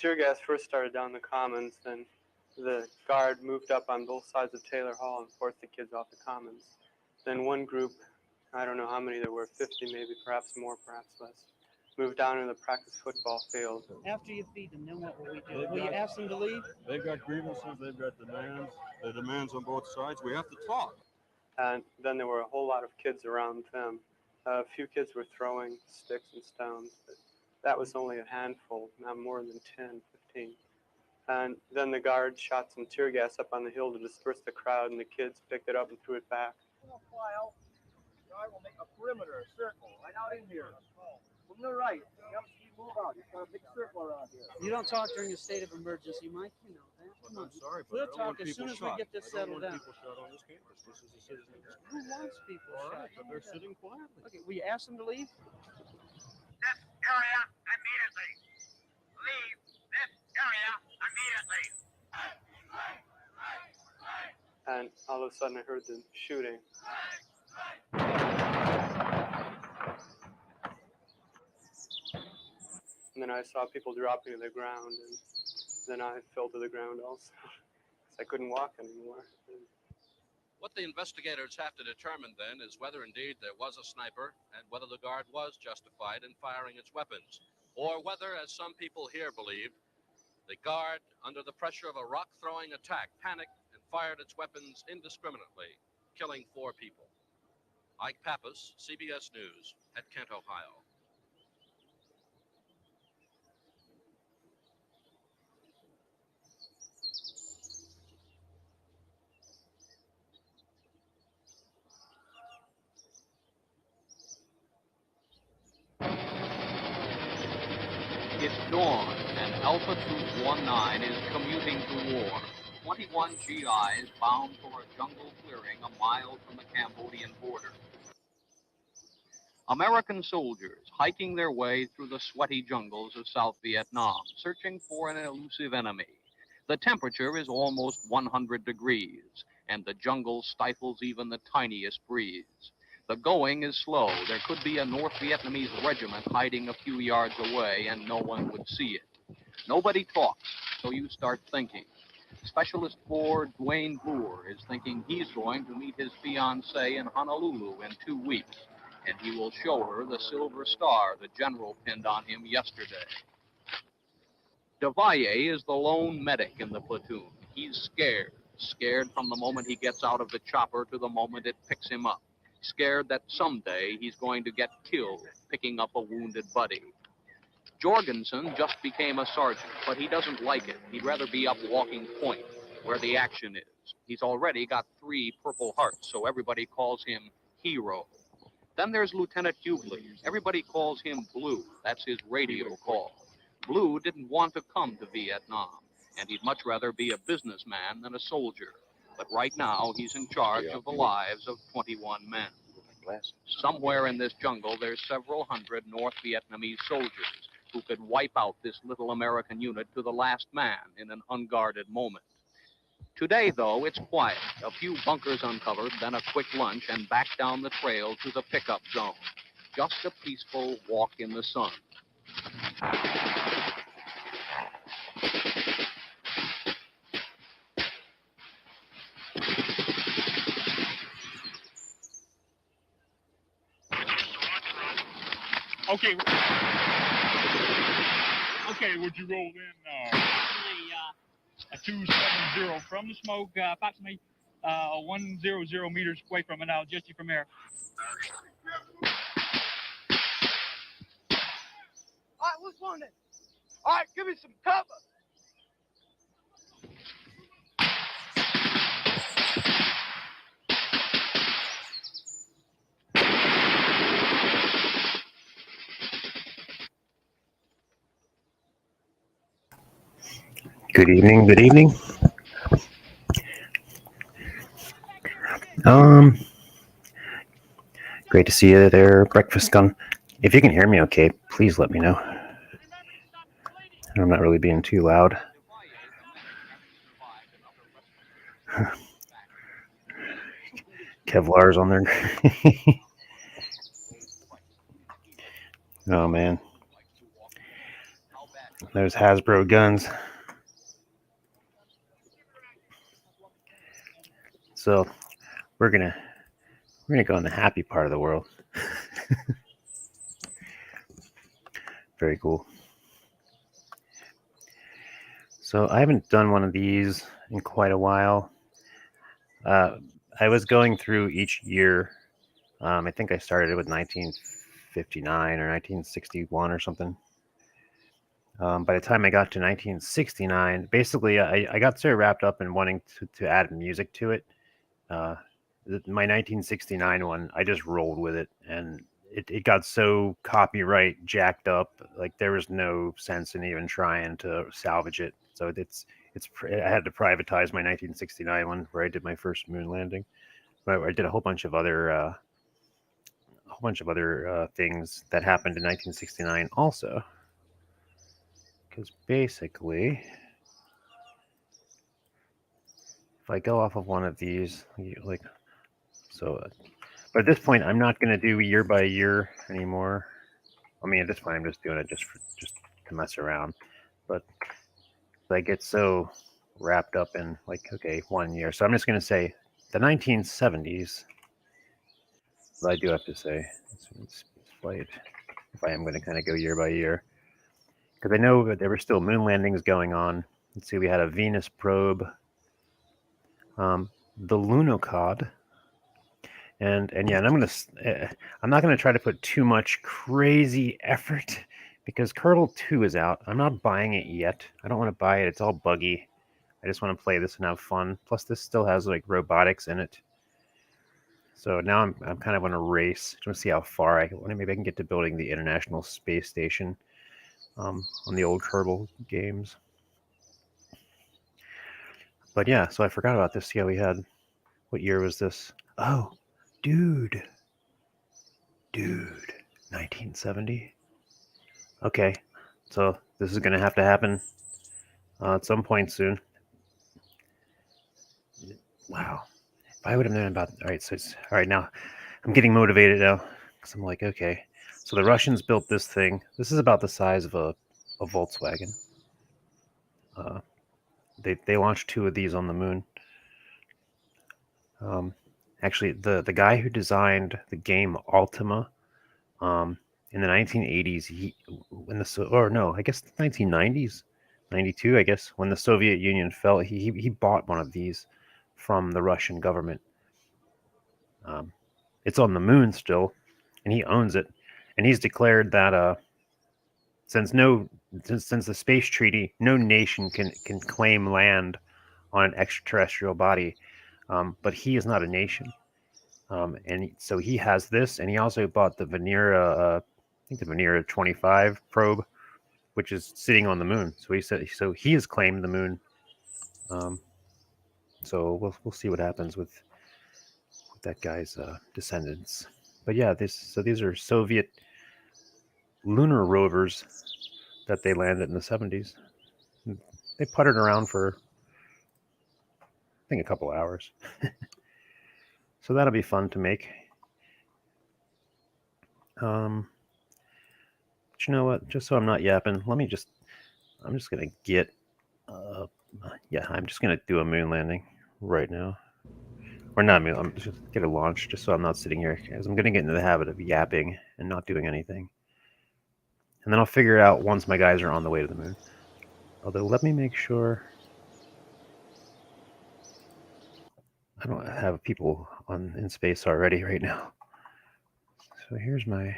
tear gas first started down the commons, then the guard moved up on both sides of Taylor Hall and forced the kids off the commons. Then one group, I don't know how many there were, 50 maybe, perhaps more, perhaps less, moved down to the practice football field. After you feed them, then what will we do? Will you ask them to leave? They've got grievances, they've got demands. The demands on both sides. We have to talk. And then there were a whole lot of kids around them. A few kids were throwing sticks and stones, but that was only a handful, not more than 10, 15. And then the guard shot some tear gas up on the hill to disperse the crowd, and the kids picked it up and threw it back. I will make a perimeter, a circle, right out in here. From the right, you move out. You've got a big circle around here. You don't talk during a state of emergency, Mike. You know that. Come on. I'm sorry, but We'll talk as soon as we get this settled down. People shot on this campus. This is a citizen. Who wants people All shot? right, but they're sitting quietly. Okay, will you ask them to leave? This area immediately. Leave this area immediately. And all of a sudden I heard the shooting. And then I saw people dropping to the ground, and then I fell to the ground also, because I couldn't walk anymore. What the investigators have to determine then is whether indeed there was a sniper and whether the guard was justified in firing its weapons, or whether, as some people here believe, the guard, under the pressure of a rock-throwing attack, panicked and fired its weapons indiscriminately, killing 4 people. Ike Pappas, CBS News, at Kent, Ohio. It's dawn, and Alpha Troop 19 is commuting to war. 21 GIs bound for a jungle clearing a mile from the Cambodian border. American soldiers hiking their way through the sweaty jungles of South Vietnam, searching for an elusive enemy. The temperature is almost 100 degrees, and the jungle stifles even the tiniest breeze. The going is slow. There could be a North Vietnamese regiment hiding a few yards away, and no one would see it. Nobody talks, so you start thinking. Specialist 4 Dwayne Boer is thinking he's going to meet his fiancée in Honolulu in 2 weeks, and he will show her the silver star the general pinned on him yesterday. DeValle is the lone medic in the platoon. He's scared from the moment he gets out of the chopper to the moment it picks him up. Scared that someday he's going to get killed picking up a wounded buddy. Jorgensen just became a sergeant, but he doesn't like it. He'd rather be up walking point, where the action is. He's already got 3 Purple Hearts, so everybody calls him Hero. Then there's Lieutenant Hughley. Everybody calls him Blue. That's his radio call. Blue didn't want to come to Vietnam, and he'd much rather be a businessman than a soldier. But right now, he's in charge of the lives of 21 men. Somewhere in this jungle, there's several hundred North Vietnamese soldiers who could wipe out this little American unit to the last man in an unguarded moment. Today, though, it's quiet. A few bunkers uncovered, then a quick lunch, and back down the trail to the pickup zone. Just a peaceful walk in the sun. Okay. Okay, would you roll in a 270 from the smoke, approximately 100 meters away from it. I'll adjust you from there. All right, what's one then? All right, give me some cover. Good evening, good evening. Great to see you there, Breakfast Gun. If you can hear me okay, please let me know. I'm not really being too loud. Kevlar's on there. Oh, man. Those Hasbro guns. So we're gonna go in the happy part of the world. Very cool. So I haven't done one of these in quite a while. I was going through each year. I think I started with 1959 or 1961 or something. By the time I got to 1969, basically I got so wrapped up in wanting to add music to it. My 1969 one, I just rolled with it, and it got so copyright jacked up, like there was no sense in even trying to salvage it. So I had to privatize my 1969 one, where I did my first moon landing. But I did a whole bunch of other things that happened in 1969 also. Because basically, if I go off of one of these, like, so, but at this point, I'm not going to do year by year anymore. I mean, at this point, I'm just doing it just to mess around. But I get so wrapped up in, like, okay, 1 year. So I'm just going to say the 1970s. But I do have to say, Spaceflight, if I am going to kind of go year by year. Because I know that there were still moon landings going on. Let's see, we had a Venus probe, the Lunocod, and yeah, and I'm not gonna try to put too much crazy effort because Kerbal 2 is out. I'm not buying it yet. I don't want to buy it. It's all buggy. I just want to play this and have fun. Plus, this still has like robotics in it. So now I'm kind of on a race. Just want to see how far maybe I can get to building the International Space Station. On the old Kerbal games. But yeah, so I forgot about this. Yeah, we had, what year was this? Oh, dude, 1970. Okay, so this is gonna have to happen at some point soon. Wow, if I would have known about. All right, so all right now. I'm getting motivated now because I'm like, okay. So the Russians built this thing. This is about the size of a Volkswagen. They launched 2 of these on the moon. Actually, the guy who designed the game Ultima in the 1980s, I guess the 1990s, 92, I guess, when the Soviet Union fell, he bought one of these from the Russian government. It's on the moon still, and he owns it, and he's declared that since the space treaty, no nation can claim land on an extraterrestrial body, but he is not a nation. And so he has this, and he also bought the Venera, I think the Venera 25 probe, which is sitting on the moon. So he has claimed the moon. So we'll see what happens with that guy's descendants. But yeah, these are Soviet lunar rovers that they landed in the 70s. They puttered around for, I think, a couple hours. So that'll be fun to make. But you know what? Just so I'm not yapping, I'm just gonna get, I'm just gonna do a moon landing right now, or not moon. I'm just get a launch, just so I'm not sitting here, because I'm gonna get into the habit of yapping and not doing anything, and then I'll figure it out once my guys are on the way to the moon. Although, let me make sure I don't have people in space already right now. So here's my.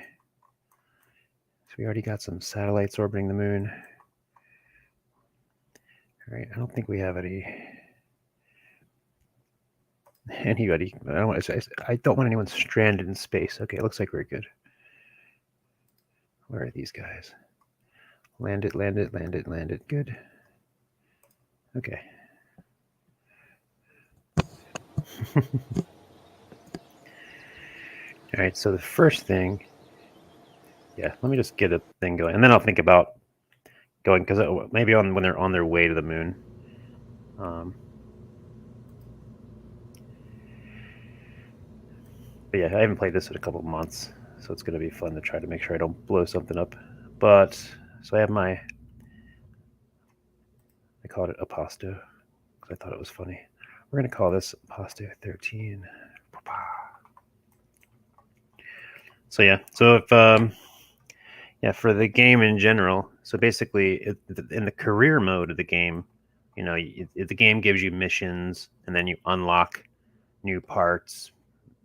So we already got some satellites orbiting the moon. All right, I don't think we have anybody. I don't want anyone stranded in space. Okay, it looks like we're good. Where are these guys? Landed. Good. Okay. All right, so the first thing, let me just get a thing going, and then I'll think about going, because maybe when they're on their way to the moon. But yeah, I haven't played this in a couple of months, so it's going to be fun to try to make sure I don't blow something up. But so I have my I called it Aposto because I thought it was funny. We're going to call this Aposto 13. So yeah, so if yeah, for the game in general, so basically in the career mode of the game, you know, the game gives you missions and then you unlock new parts.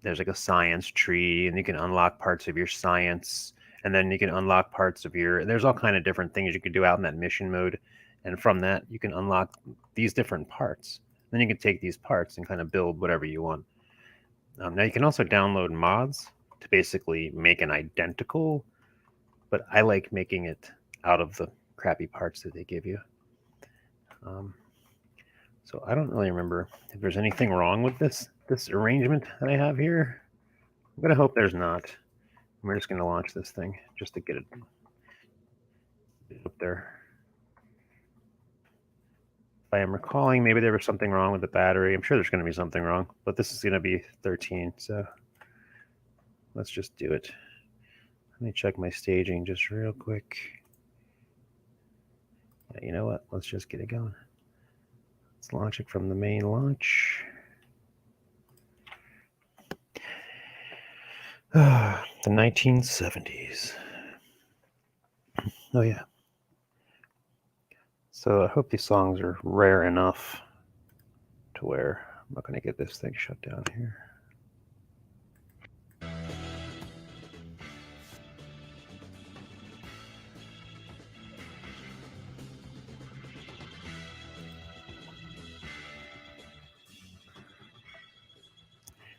There's like a science tree and you can unlock parts of your science, and then you can unlock parts of your, there's all kind of different things you can do out in that mission mode. And from that, you can unlock these different parts. Then you can take these parts and kind of build whatever you want. Now you can also download mods to basically make an identical, but I like making it out of the crappy parts that they give you. So I don't really remember if there's anything wrong with this arrangement that I have here. I'm gonna hope there's not. We're just gonna launch this thing just to get it up there. If I am recalling, maybe there was something wrong with the battery. I'm sure there's gonna be something wrong, but this is gonna be 13, so let's just do it. Let me check my staging just real quick. Yeah, you know what? Let's just get it going. Let's launch it from the main launch. The 1970s. Oh yeah. So I hope these songs are rare enough to where I'm not going to get this thing shut down here.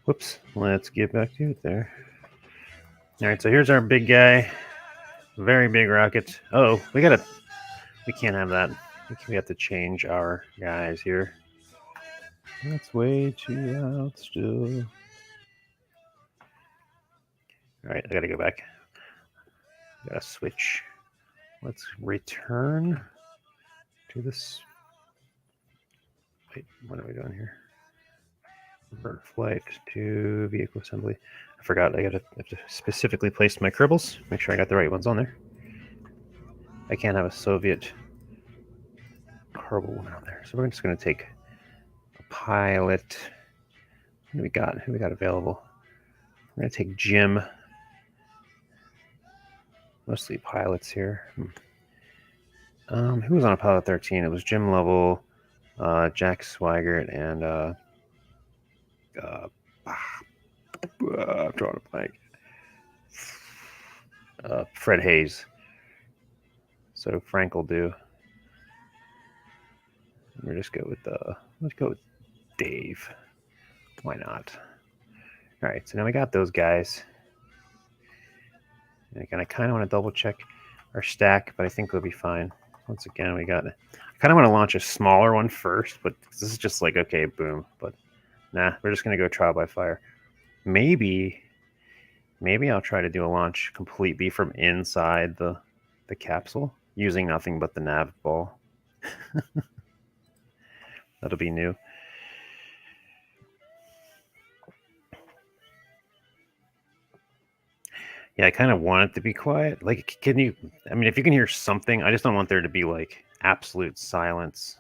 Whoops, let's get back to it there. All right, so here's our big guy. Very big rocket. Oh, we can't have that. We have to change our guys here. That's way too out still. All right, I gotta go back. Gotta switch. Let's return to this. Wait, what are we doing here? Bird flight to vehicle assembly. I forgot. I have to specifically place my Kerbals. Make sure I got the right ones on there. I can't have a Soviet Kerbal one on there. So we're just going to take a pilot. Who do we got? Who we got available? We're going to take Jim. Mostly pilots here. Who was on a pilot 13? It was Jim Lovell, Jack Swigert, and I'm drawing a blank. Fred Hayes. So Frank will do. We'll just go with let's go with Dave. Why not? All right, so now we got those guys. And again, I kind of want to double check our stack, but I think we'll be fine. Once again, we got. I kind of want to launch a smaller one first, but this is just like okay, boom. But nah, we're just gonna go trial by fire. Maybe I'll try to do a launch completely from inside the capsule using nothing but the nav ball. That'll be new. Yeah, I kind of want it to be quiet. Like, can you, I mean, if you can hear something, I just don't want there to be like absolute silence.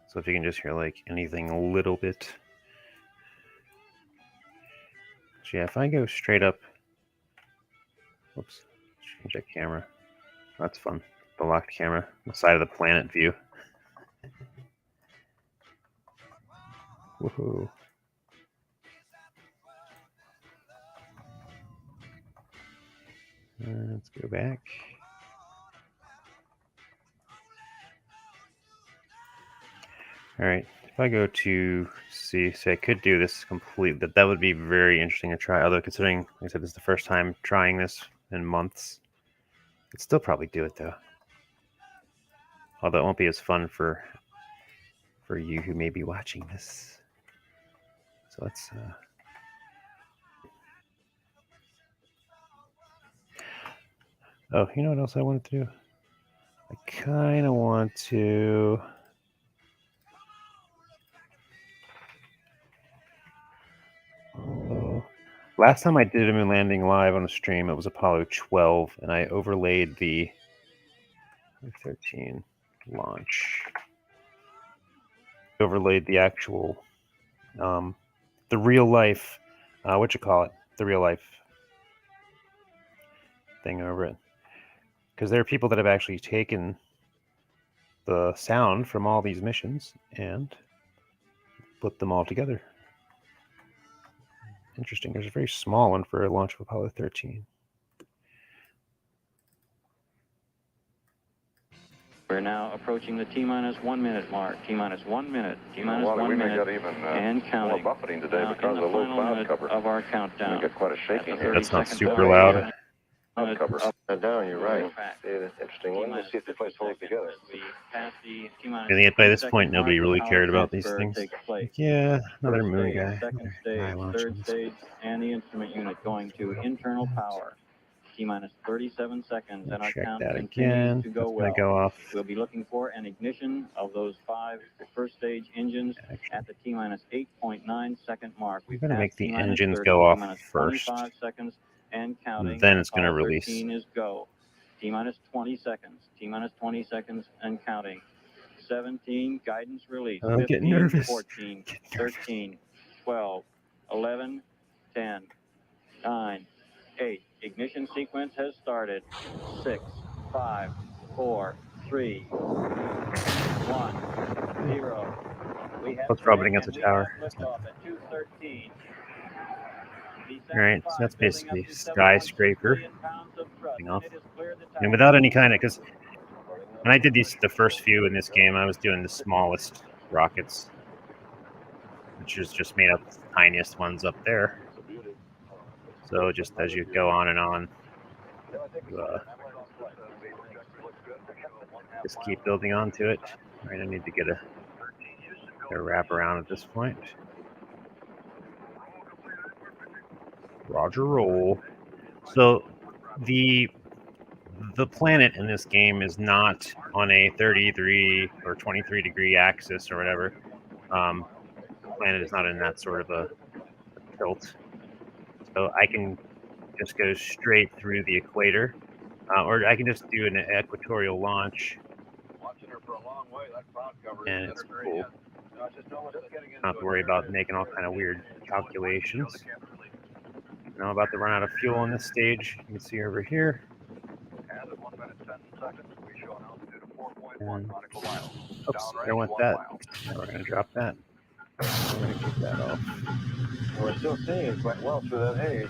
So if you can just hear like anything a little bit. So yeah, if I go straight up, whoops, change that camera. That's fun. The locked camera, the side of the planet view. Woohoo. Let's go back. All right, if I go to see, I could do this complete, that would be very interesting to try. Although considering, like I said, this is the first time trying this in months, I'd still probably do it though. Although it won't be as fun for you who may be watching this. So let's. Oh, you know what else I wanted to do? I kind of want to. Last time I did a moon landing live on a stream, it was Apollo 12, and I overlaid the 13 launch. Overlaid the actual, the real life, the real life thing over it. Because there are people that have actually taken the sound from all these missions and put them all together. Interesting. There's a very small one for a launch of Apollo 13. We're now approaching the T-minus 1 minute mark. T-minus 1 minute. T-minus 1 minute. And counting. More buffeting today Now, because in of the the low final cloud minute cover. of our countdown. We get quite a shaking here. That's not 30-second super mark. loud. Cloud cover. Up and down, you're right. In fact, See, that's interesting. Well, let's see if the place holds together. we pass the T-minus And yet by this 60-second point, nobody mark, really power cared about these transfer things. takes place. Like, yeah, another First moon stage, guy. second Another stage, guy third launching. stage, and the instrument unit going to internal power. T-minus 37 seconds, and our Check count that continues again. to That's go going well. to go off. We'll be looking for an ignition of those 5 first stage engines at the T-minus 8.9 second mark. We're We've going to make passed the T-minus engines 30, go off T-minus first. 25 seconds and counting. Then it's going to Apollo release. 13 is go. T-minus 20 seconds. T-minus 20 seconds and counting. 17, guidance release. I'm 15, getting nervous. 14, 13, 12, 11, 10, 9, 8. Ignition sequence has started. 6, 5, 4, 3, 1, 0. We have Let's rub it against the we tower. have liftoff at 2:13. Alright, so that's basically skyscraper. And without any kind of, because when I did the first few in this game, I was doing the smallest rockets, which is just made up of the tiniest ones up there. So just as you go on and on, just keep building onto it. All right, I need to get a wrap around at this point. Roger roll. So the planet in this game is not on a 33 or 23 degree axis or whatever. The planet is not in that sort of a tilt. So I can just go straight through the equator, or I can just do an equatorial launch, and it's cool. Don't have to worry about making all kind of weird calculations. Now I'm about to run out of fuel on this stage. You can see over here. And, oops, I don't want that. We're going to drop that. We're going to keep that off. We're still seeing quite well through that haze.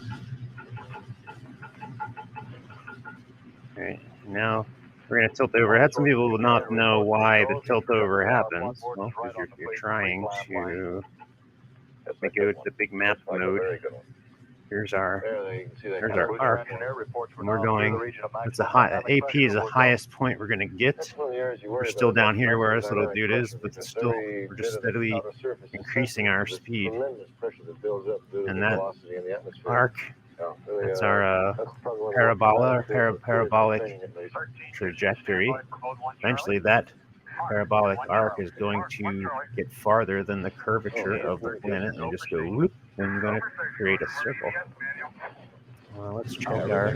Alright, now we're going to tilt over. I had some people will not know why the tilt over happens. Well, because you're trying to make it the big map mode. Here's our arc. And we're going, it's a high, AP is the highest point we're going to get. We're still down here where this little dude is, but still, we're just steadily increasing our speed. And that arc, that's our parabolic trajectory. Eventually that parabolic arc is going to get farther than the curvature of the planet and just go whoop, and we're going to create a circle. Let's check our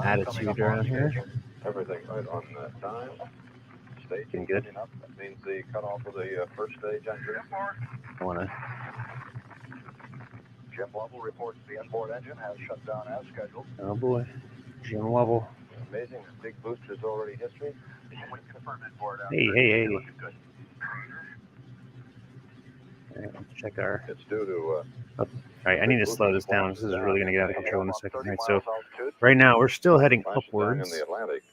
attitude around here. Everything right on time. Looking good. That means the cutoff of the first stage engine. I want to. Jim Lovell reports the inboard engine has shut down as scheduled. Oh boy, Jim Lovell. Amazing, big boosters already history. Hey. Alright, let's check our. It's due to. Alright, I need to slow this down. This is really going to get out of control in a second. Alright, so right now we're still heading upwards. In the Atlantic,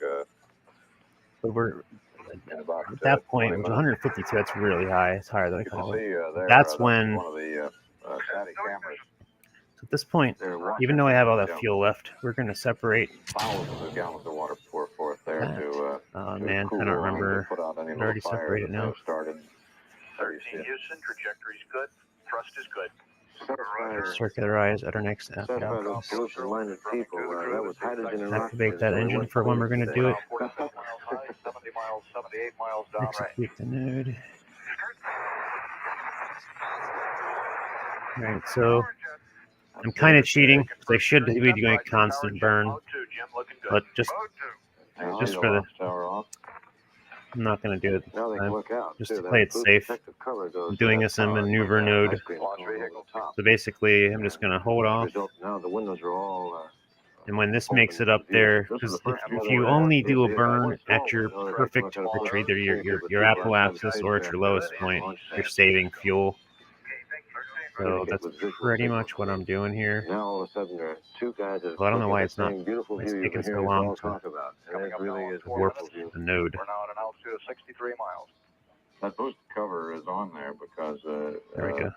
but we're at that point, it was 152. That's really high. It's higher than I kind of. That's when. So at this point, even though I have all that fuel left, we're going to separate. Thousands of gallons of water pour forth there to. Oh man, I don't remember. I already separated now. 13 Houston, trajectory's good, thrust is good. Circularize at our next Activate that engine for when we're going to do it. 70 miles, 78 miles down Execute the node. Alright, so I'm kind of cheating because I should be doing a constant burn, but just just for the. I'm not going to do it this time. Just to play it safe. I'm doing this in maneuver node. So basically, I'm just going to hold off. Now the windows are all. And when this makes it up there, because if you only do a burn at your perfect, or either your apoapsis or at your lowest point, you're saving fuel. So that's pretty much what I'm doing here. Now all of a sudden there are two guys that Well, I don't know why it's not. beautiful It's view taking you so hear us long all to talk about. And it really is warp wonderful view. the node. We're now at an altitude of 63 miles. That boost cover is on there because There we go.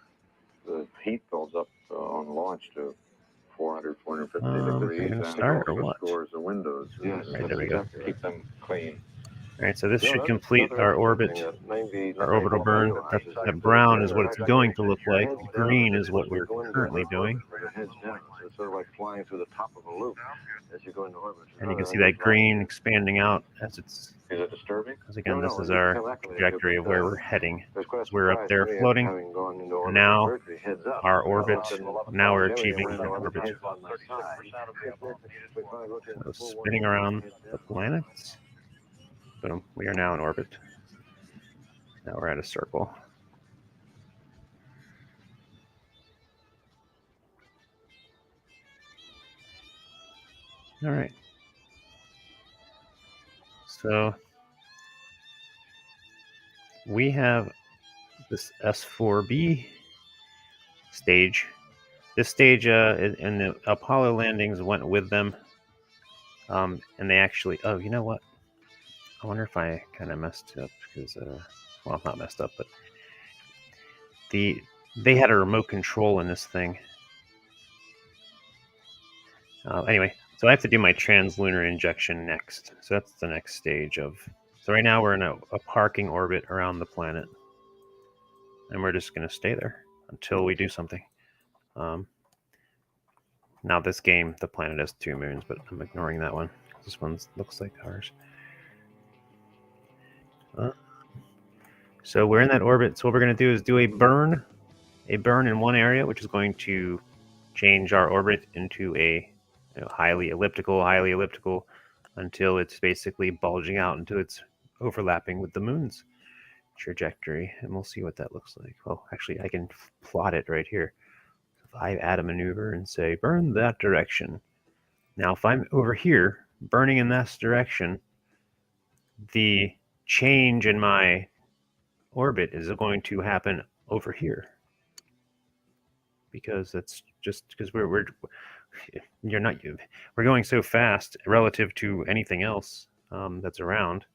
the heat builds up on launch to 400, 450 Are we degrees, gonna and start it or also what? scores the windows. Yes, Right, there we go. keep them clean. All right, so this No, should that's complete another our orbit, interesting, maybe our not orbital burn. realize is That brown is what it's going to look like. Green is what we're going currently into doing. orbit with your heads down. So it's sort of like flying through the top of a loop as you go into orbit. And you can see that green expanding out as it's. Is it disturbing? Because again, No, this is you our can come back with it, trajectory of where but, we're heading. It's quite a We're up surprise there to me, floating. having gone into orbit Now, vertically, heads up. our orbit. Now we're Generally, achieving we're in that orbit, orbit. heads on my side. So spinning around the planets. Boom. We are now in orbit. Now we're at a circle. All right. So we have this S4B stage. This stage and the Apollo landings went with them. And they actually, oh, you know what? I wonder if I kind of messed up because, well, not messed up, but they had a remote control in this thing. Anyway, so I have to do my translunar injection next. So that's the next stage of. So right now we're in a parking orbit around the planet, and we're just going to stay there until we do something. Now this game, the planet has 2 moons, but I'm ignoring that one. This one looks like ours. So we're in that orbit. So what we're going to do is do a burn in one area, which is going to change our orbit into a highly elliptical, until it's basically bulging out, until it's overlapping with the moon's trajectory. And we'll see what that looks like. Well, actually, I can plot it right here. If I add a maneuver and say, burn that direction. Now, if I'm over here, burning in this direction, the change in my orbit is going to happen over here. Because that's just because we're going so fast relative to anything else that's around.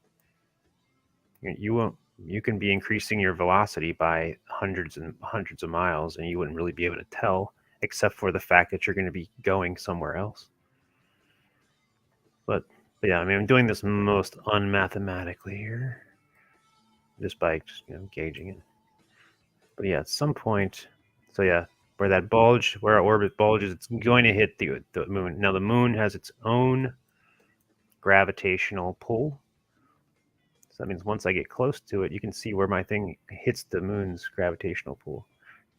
You can be increasing your velocity by hundreds and hundreds of miles, and you wouldn't really be able to tell, except for the fact that you're going to be going somewhere else. But yeah, I mean, I'm doing this most unmathematically here, just by gauging it. But yeah, at some point, so yeah. Where that bulge, where our orbit bulges, it's going to hit the moon. Now the moon has its own gravitational pull. So that means once I get close to it, you can see where my thing hits the moon's gravitational pull.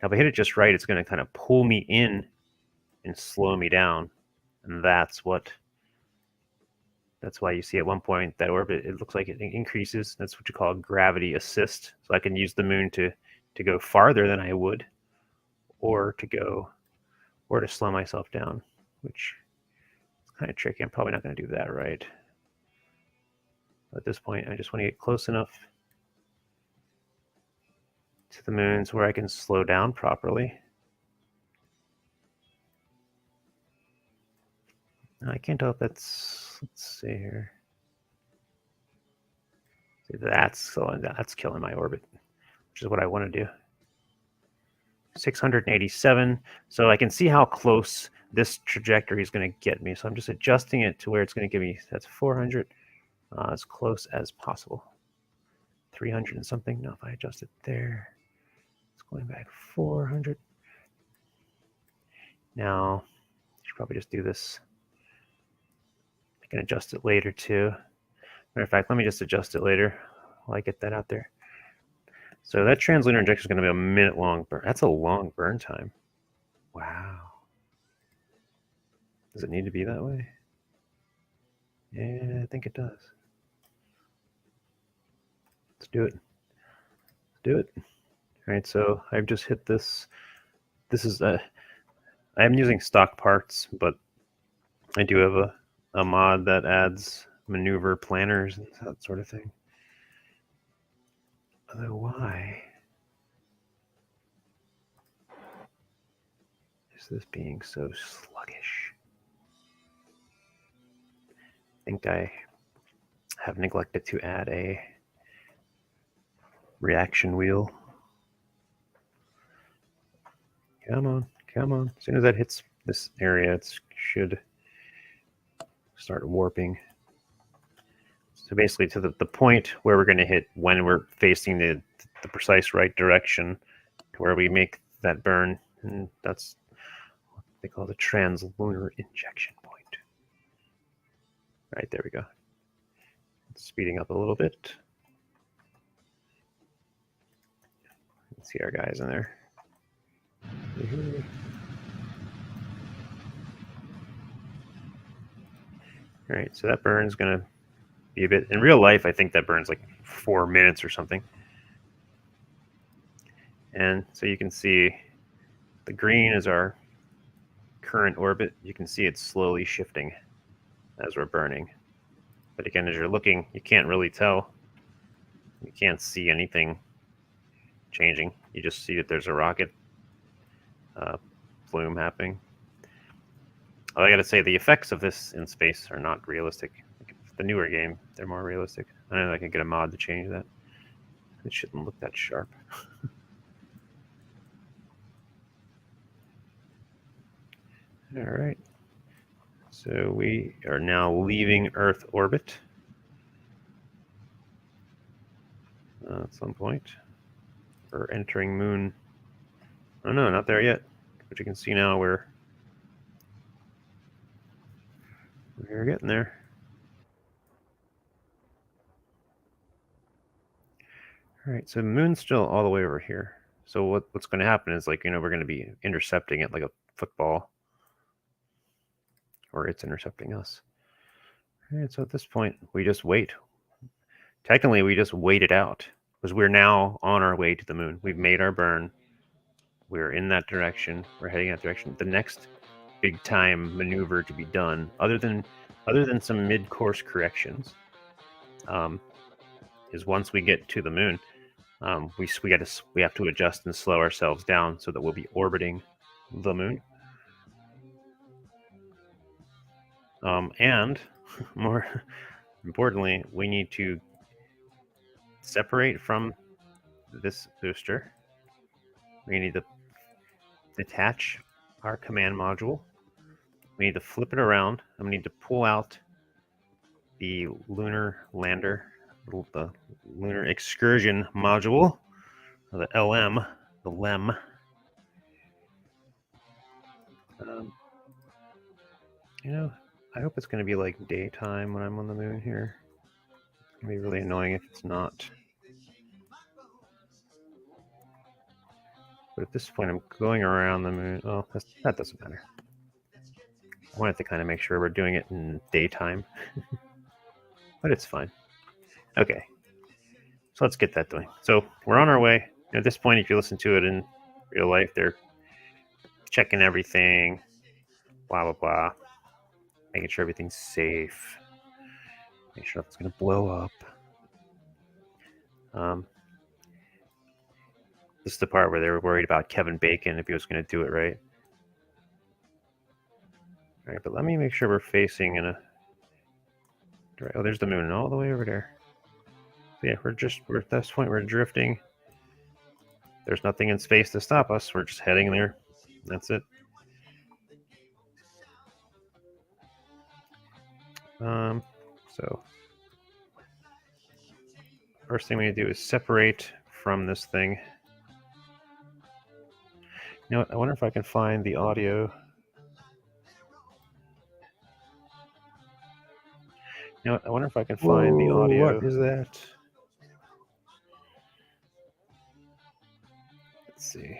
Now if I hit it just right, it's going to kind of pull me in and slow me down. And that's why you see at one point that orbit, it looks like it increases. That's what you call gravity assist. So I can use the moon to go farther than I would. Or to slow myself down, which is kind of tricky. I'm probably not going to do that right. At this point, I just want to get close enough to the moons where I can slow down properly. I can't tell if that's, let's see here. See, that's killing my orbit, which is what I want to do. 687. So I can see how close this trajectory is going to get me. So I'm just adjusting it to where it's going to give me, that's 400, as close as possible. 300 and something. Now if I adjust it there, it's going back 400. Now, I should probably just do this. I can adjust it later too. Matter of fact, let me just adjust it later while I get that out there. So that translunar injection is going to be a minute-long burn. That's a long burn time. Wow. Does it need to be that way? Yeah, I think it does. Let's do it. Let's do it. All right, so I've just hit this. This is I'm using stock parts, but I do have a mod that adds maneuver planners and that sort of thing. Although why is this being so sluggish? I think I have neglected to add a reaction wheel. Come on, come on. As soon as that hits this area, it should start warping. So basically to the point where we're going to hit when we're facing the precise right direction, to where we make that burn, and that's what they call the translunar injection point. Right, there we go. It's speeding up a little bit. Let's see our guys in there. All right, so that burn is going to be a bit. In real life, I think that burns like 4 minutes or something. And so you can see the green is our current orbit. You can see it's slowly shifting as we're burning. But again, as you're looking, you can't really tell. You can't see anything changing. You just see that there's a rocket plume happening. I gotta say, the effects of this in space are not realistic. Like the newer game, they're more realistic. I don't know if I can get a mod to change that. It shouldn't look that sharp. All right. So we are now leaving Earth orbit at some point. We're entering Moon. Oh no, not there yet. But you can see now we're getting there. All right, so the Moon's still all the way over here. So what's going to happen is, like, we're going to be intercepting it like a football, or it's intercepting us. All right, so at this point, we just wait. Technically, we just wait it out, because we're now on our way to the Moon. We've made our burn. We're in that direction. We're heading that direction. The next big time maneuver to be done, other than some mid-course corrections, is once we get to the Moon, we have to adjust and slow ourselves down so that we'll be orbiting the Moon. And more importantly, we need to separate from this booster. We need to detach our command module. We need to flip it around, and we need to pull out the lunar lander, the lunar excursion module, or the LM, the LEM. I hope it's going to be like daytime when I'm on the Moon here. It's going to be really annoying if it's not. But at this point, I'm going around the Moon. Oh, that doesn't matter. I wanted to kind of make sure we're doing it in daytime. But it's fine. Okay. So let's get that going. So we're on our way. At this point, if you listen to it in real life, they're checking everything, blah, blah, blah. Making sure everything's safe. Make sure nothing's going to blow up. This is the part where they were worried about Kevin Bacon, if he was going to do it right. All right, but let me make sure we're facing in a... Oh, there's the Moon all the way over there. So yeah, we're at this point, we're drifting. There's nothing in space to stop us. We're just heading there. That's it. So first thing we need to do is separate from this thing. You know what? I wonder if I can find the audio. You know what? I wonder if I can find the audio. What is that? Let's see.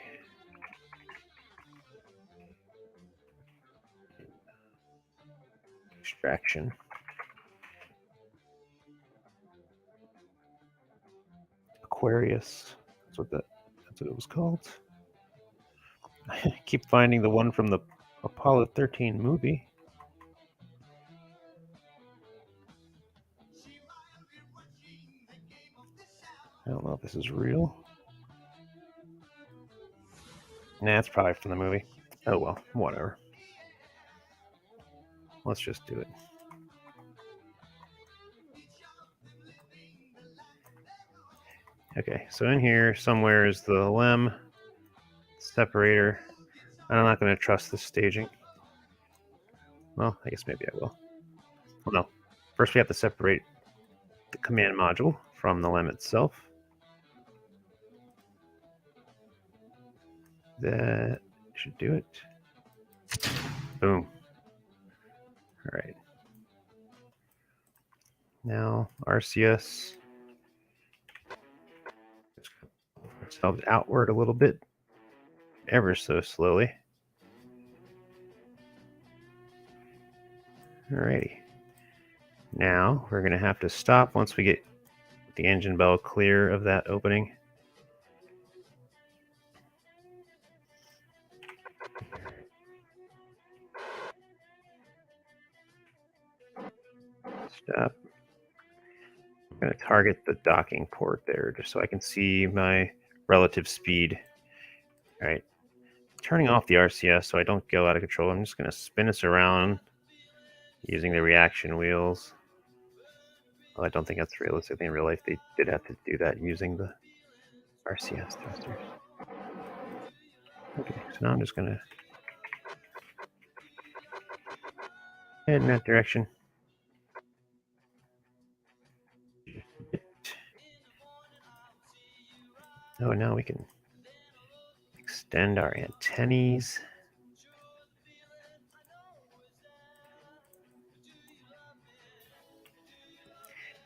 Extraction. Aquarius. That's what it was called. I keep finding the one from the Apollo 13 movie. I don't know if this is real. Nah, it's probably from the movie. Oh well, whatever. Let's just do it. Okay, so in here somewhere is the LEM separator. I'm not going to trust this staging. Well, I guess maybe I will. Well, no. First we have to separate the command module from the LEM itself. That should do it. Boom. All right. Now RCS ourselves outward a little bit, ever so slowly. Alrighty. Now we're going to have to stop once we get the engine bell clear of that opening. Stop. I'm going to target the docking port there just so I can see my relative speed. All right. Turning off the RCS so I don't go out of control. I'm just going to spin us around using the reaction wheels. Well, I don't think that's realistic. In real life, they did have to do that using the RCS thrusters. Okay, so now I'm just going to head in that direction. Oh, now we can extend our antennae.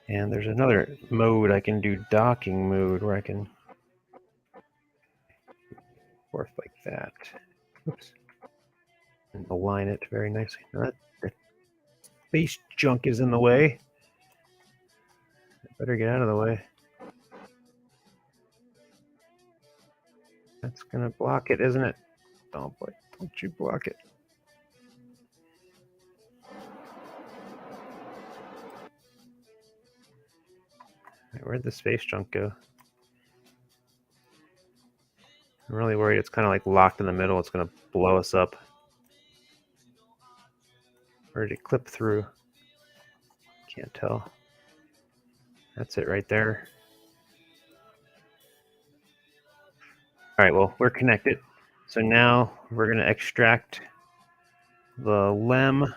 And there's another mode I can do, docking mode, where I can forth like that. Oops. And align it very nicely. Now that space junk is in the way. I better get out of the way. That's gonna block it, isn't it? Oh boy, don't you block it. Right, where'd the space junk go? I'm really worried it's kind of like locked in the middle. It's gonna blow us up. Where did it clip through? Can't tell. That's it right there. All right, well, we're connected. So now we're going to extract the LEM.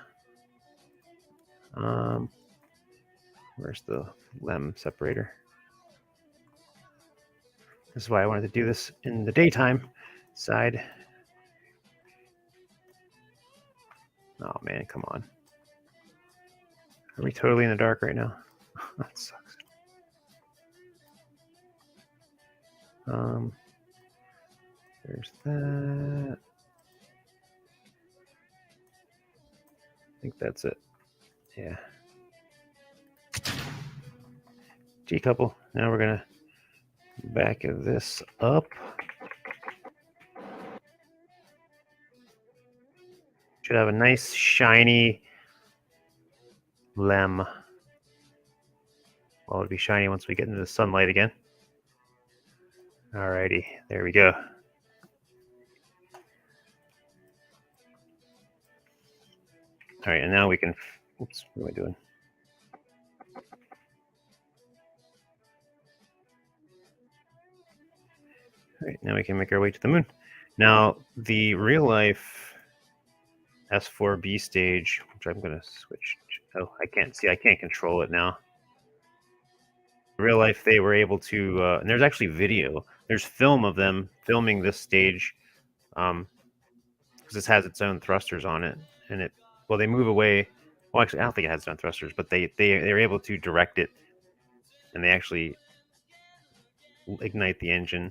Where's the LEM separator? This is why I wanted to do this in the daytime side. Oh man, come on. Are we totally in the dark right now? That sucks. There's that. I think that's it. Yeah. Decouple. Now we're gonna back this up. Should have a nice shiny LEM. Well, it'll be shiny once we get into the sunlight again. Alrighty, there we go. All right, and now we can, oops, what am I doing? All right, now we can make our way to the moon. Now, the real life S4B stage, which I'm going to switch. Oh, I can't see, I can't control it now. In real life, they were able to, and there's actually video. There's film of them filming this stage because this has its own thrusters on it. And it, well, they move away. Well, actually, I don't think it has its own thrusters, but they're able to direct it. And they actually ignite the engine.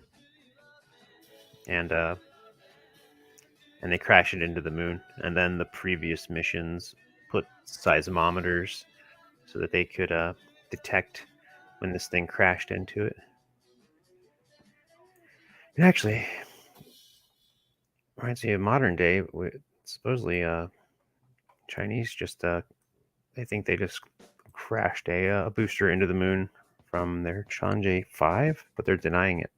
And they crash it into the moon. And then the previous missions put seismometers so that they could detect when this thing crashed into it. Actually, reminds me of modern day. Supposedly, Chinese just I think they just crashed a booster into the moon from their Chang'e 5, but they're denying it.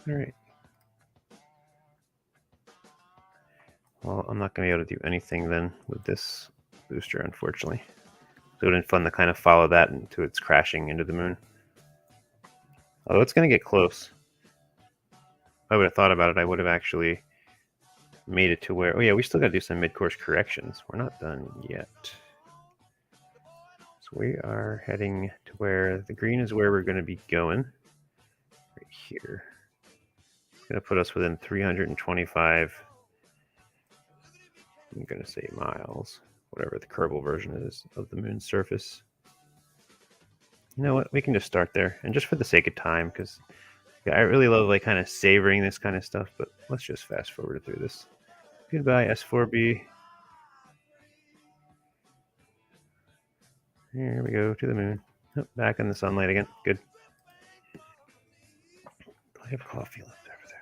All right. Well, I'm not going to be able to do anything then with this booster, unfortunately. So it would have been fun to kind of follow that into its crashing into the moon. Although it's going to get close. If I would have thought about it, I would have actually made it to where... Oh yeah, we still got to do some mid-course corrections. We're not done yet. So we are heading to where the green is where we're going to be going. Right here. It's going to put us within 325... I'm going to say miles, whatever the Kerbal version is of the moon's surface. You know what? We can just start there, and just for the sake of time, because yeah, I really love like kind of savoring this kind of stuff. But let's just fast forward through this. Goodbye, S4B. Here we go to the moon. Oh, back in the sunlight again. Good. I have coffee left over there.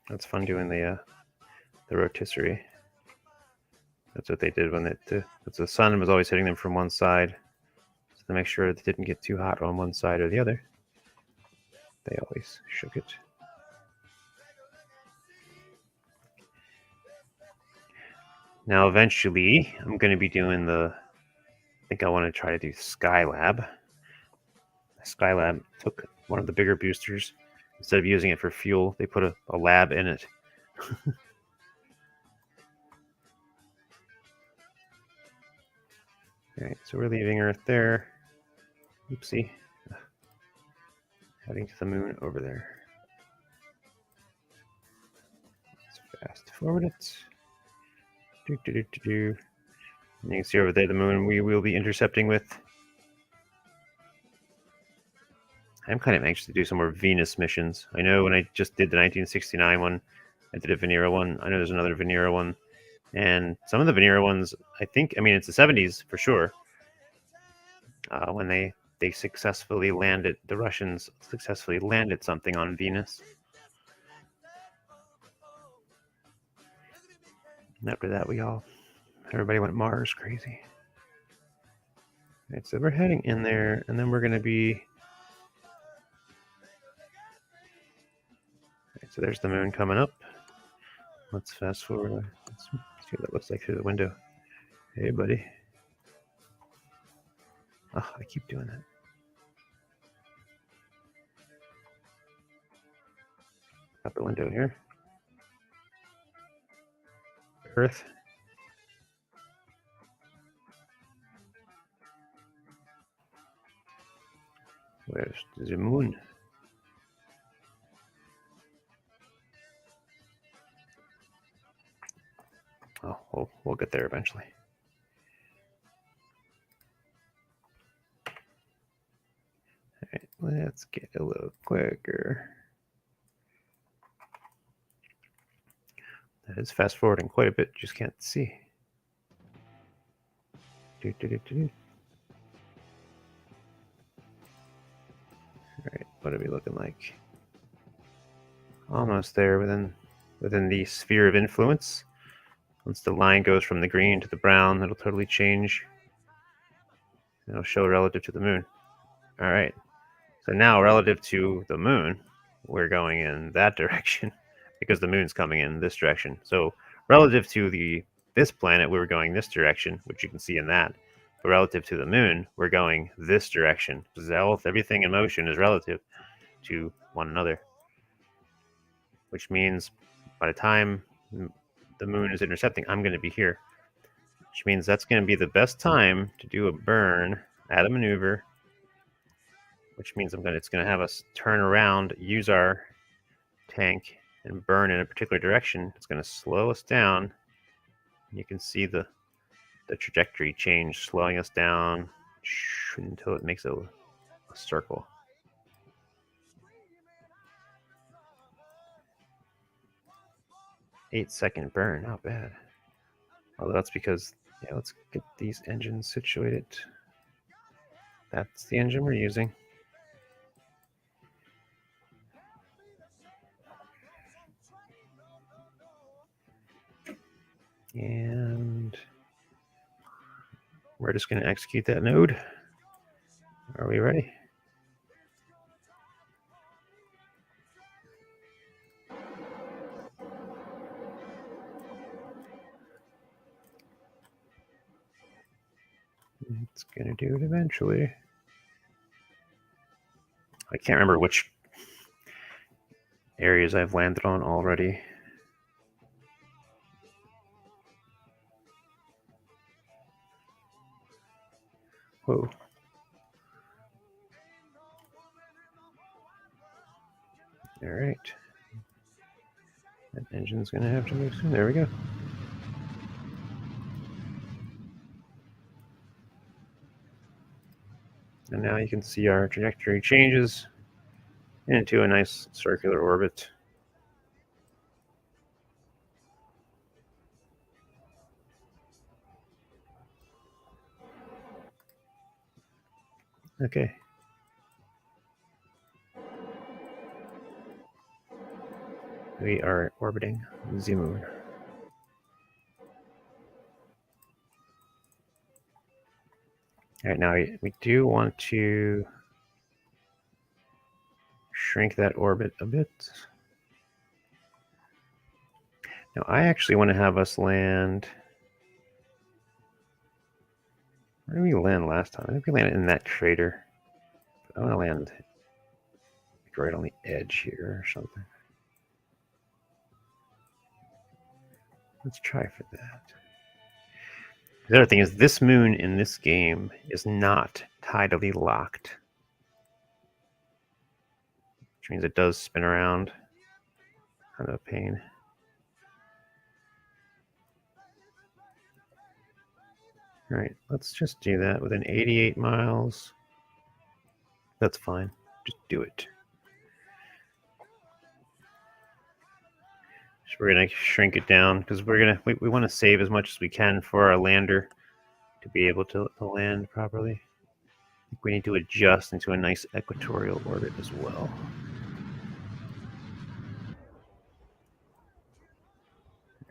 That's fun doing the rotisserie. That's what they did when the sun was always hitting them from one side, so to make sure it didn't get too hot on one side or the other. They always shook it. Now, eventually, I'm going to be doing I think I want to try to do Skylab. Skylab took one of the bigger boosters. Instead of using it for fuel, they put a lab in it. Alright, so we're leaving Earth there. Oopsie. Heading to the moon over there. Let's fast forward it. And you can see over there the moon we will be intercepting with. I'm kind of anxious to do some more Venus missions. I know when I just did the 1969 one, I did a Venera one. I know there's another Venera one. And some of the Venera ones, I mean, it's the 70s for sure. When they successfully landed, the Russians successfully landed something on Venus. And after that, everybody went Mars crazy. Right, so we're heading in there, and then we're going to be... Right, so there's the moon coming up. Let's fast forward. Let's see what that looks like through the window. Hey, buddy. Oh, I keep doing that. Out the window here. Earth. Where's the moon? Oh, we'll get there eventually. All right, let's get a little quicker. That is fast forwarding quite a bit, just can't see. All right, what are we looking like? Almost there within the sphere of influence. Once the line goes from the green to the brown, it'll totally change. It'll show relative to the moon. All right. So now relative to the moon, we're going in that direction because the moon's coming in this direction. So relative to this planet, we were going this direction, which you can see in that. But relative to the moon, we're going this direction. Because everything in motion is relative to one another. Which means by the time the moon is intercepting, I'm going to be here. Which means that's going to be the best time to do a burn at a maneuver. Which means it's going to have us turn around, use our tank, and burn in a particular direction. It's going to slow us down. You can see the trajectory change, slowing us down until it makes a circle. Eight-second burn, not bad. Oh, that's because, yeah, let's get these engines situated. That's the engine we're using. And we're just going to execute that node. Are we ready? It's going to do it eventually. I can't remember which areas I've landed on already. Whoa. All right. That engine's going to have to move soon. There we go. And now you can see our trajectory changes into a nice circular orbit. Okay. We are orbiting the moon. All right, now we do want to shrink that orbit a bit. Now, I actually want to have us land. Where did we land last time? I think we landed in that crater. I want to land right on the edge here or something. Let's try for that. The other thing is this moon in this game is not tidally locked, which means it does spin around. Kind of a pain. All right, let's just do that within 88 miles. That's fine. Just do it. So we're gonna shrink it down because we want to save as much as we can for our lander to be able to land properly. I think we need to adjust into a nice equatorial orbit as well.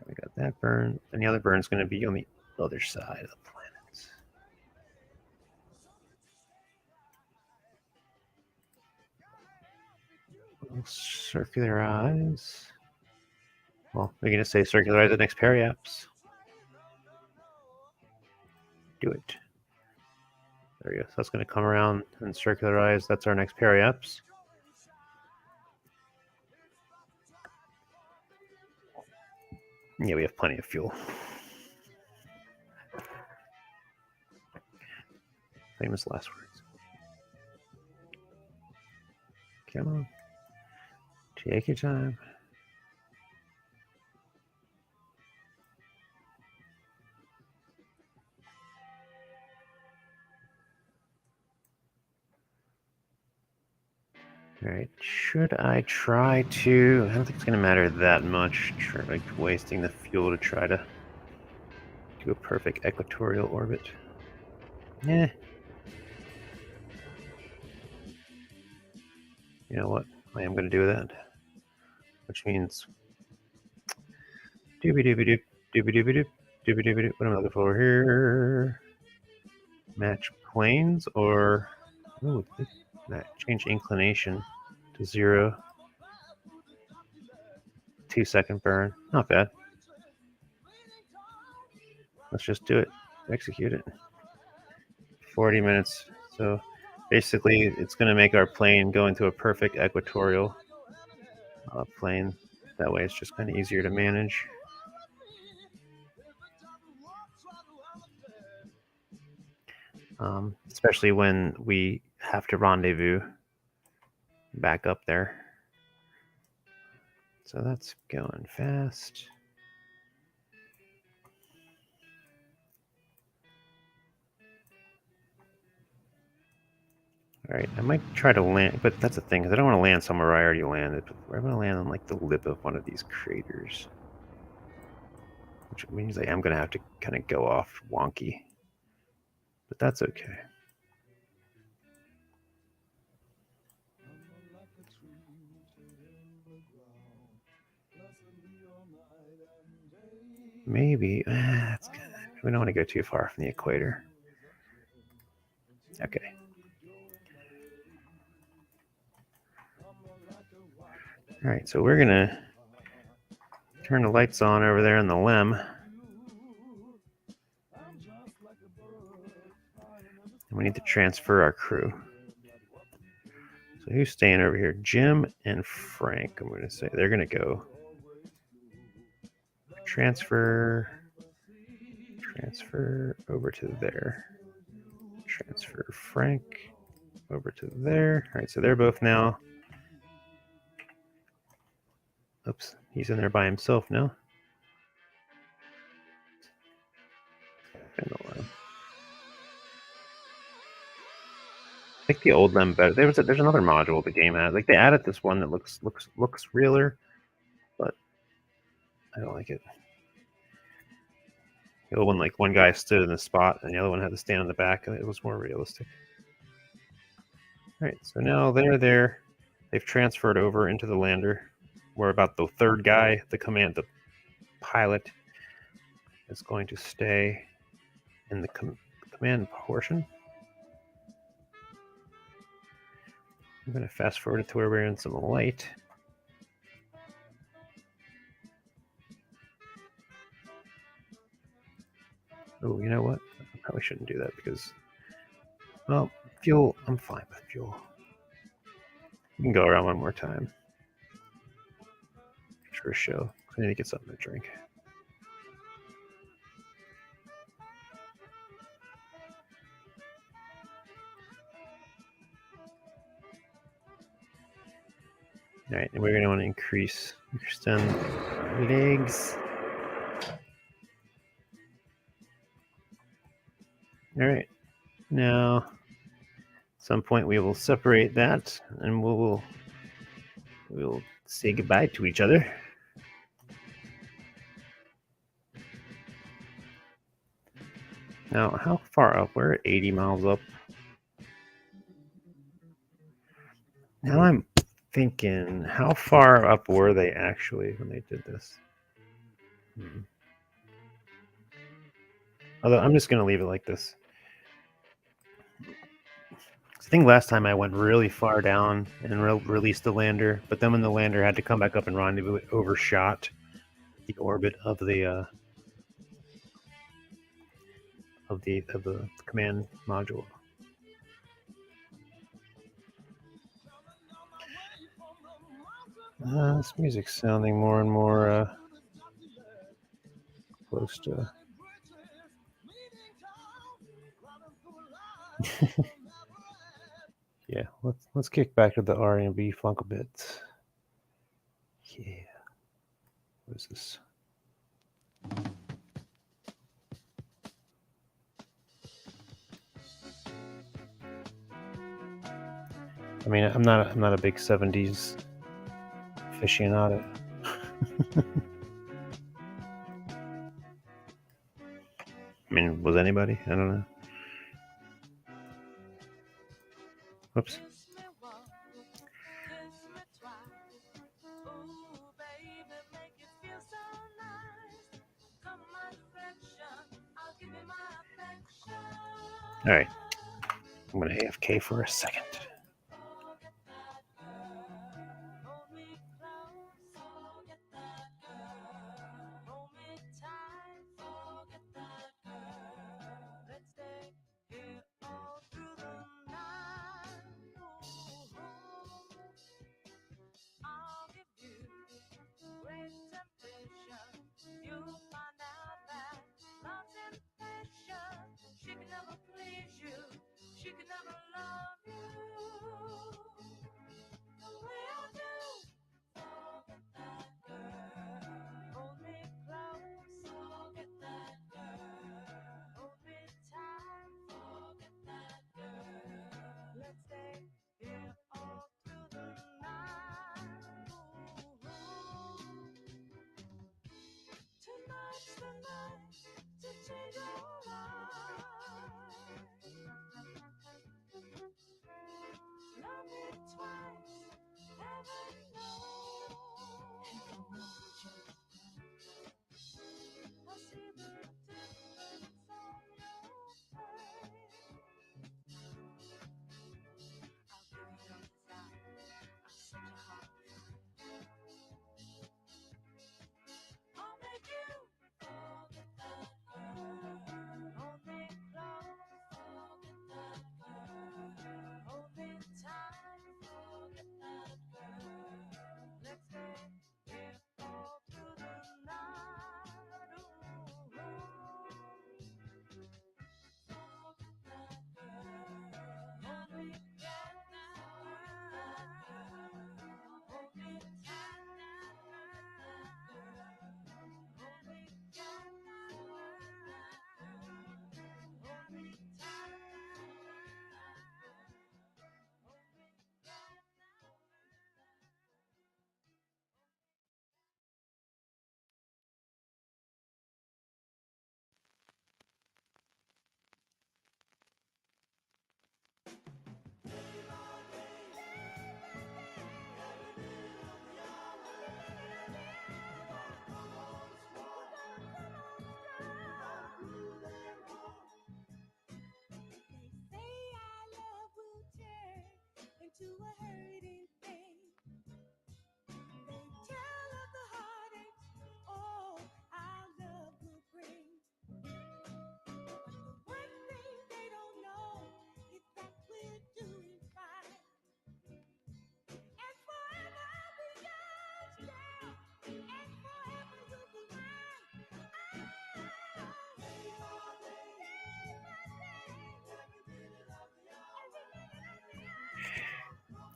We got that burn, and the other burn is going to be on the other side of the planet. We'll circularize. Well, we're going to say circularize the next periaps. Do it. There we go. So that's going to come around and circularize. That's our next periaps. Yeah, we have plenty of fuel. Famous last words. Come on. Take your time. All right, should I try to... I don't think it's going to matter that much, like wasting the fuel to try to do a perfect equatorial orbit. Yeah. You know what? I am going to do that. Which means... Doobie-doobie-doop, doobie-doobie-doop, doobie-doobie-doop. What am I looking for here? Match planes or... Ooh, change inclination to 0. 2-second burn. Not bad. Let's just do it. Execute it. 40 minutes. So basically, it's going to make our plane go into a perfect equatorial plane. That way, it's just kind of easier to manage. Especially when we have to rendezvous back up there. So that's going fast. All right, I might try to land, but that's the thing, because I don't want to land somewhere I already landed. I'm going to land on like the lip of one of these craters. which means I am going to have to kind of go off wonky, but that's okay. Maybe that's good. We don't want to go too far from the equator. Okay. All right, so we're gonna turn the lights on over there in the LEM. And we need to transfer our crew. So who's staying over here? Jim and Frank, I'm gonna say. They're gonna go. Transfer over to there. Transfer Frank over to there. All right, so they're both now. Oops, he's in there by himself now. I like the old LEM better. There's another module the game had. Like they added this one that looks realer, but I don't like it. The old one, like one guy stood in the spot and the other one had to stand in the back, and it was more realistic. All right, so now they're there. They've transferred over into the lander. We're about the third guy, the pilot is going to stay in the command portion. I'm going to fast forward it to where we're in some light. Oh, you know what? I probably shouldn't do that because, well, fuel, I'm fine with fuel. You can go around one more time. For a show. I need to get something to drink. All right, and we're going to want to extend legs. All right, now at some point we will separate that, and we'll say goodbye to each other. Now, how far up? We're at 80 miles up. Now I'm thinking, how far up were they actually when they did this? Although I'm just going to leave it like this. I think last time I went really far down and released the lander, but then when the lander had to come back up and rendezvous, it overshot the orbit of the command module. This music's sounding more and more close to. Yeah, let's kick back to the R&B funk a bit. Yeah. What is this? I mean, I'm not a big 70s aficionado. I mean, was anybody? I don't know. Whoops. All right. I'm going to AFK for a second. She could never please you. She could never love you.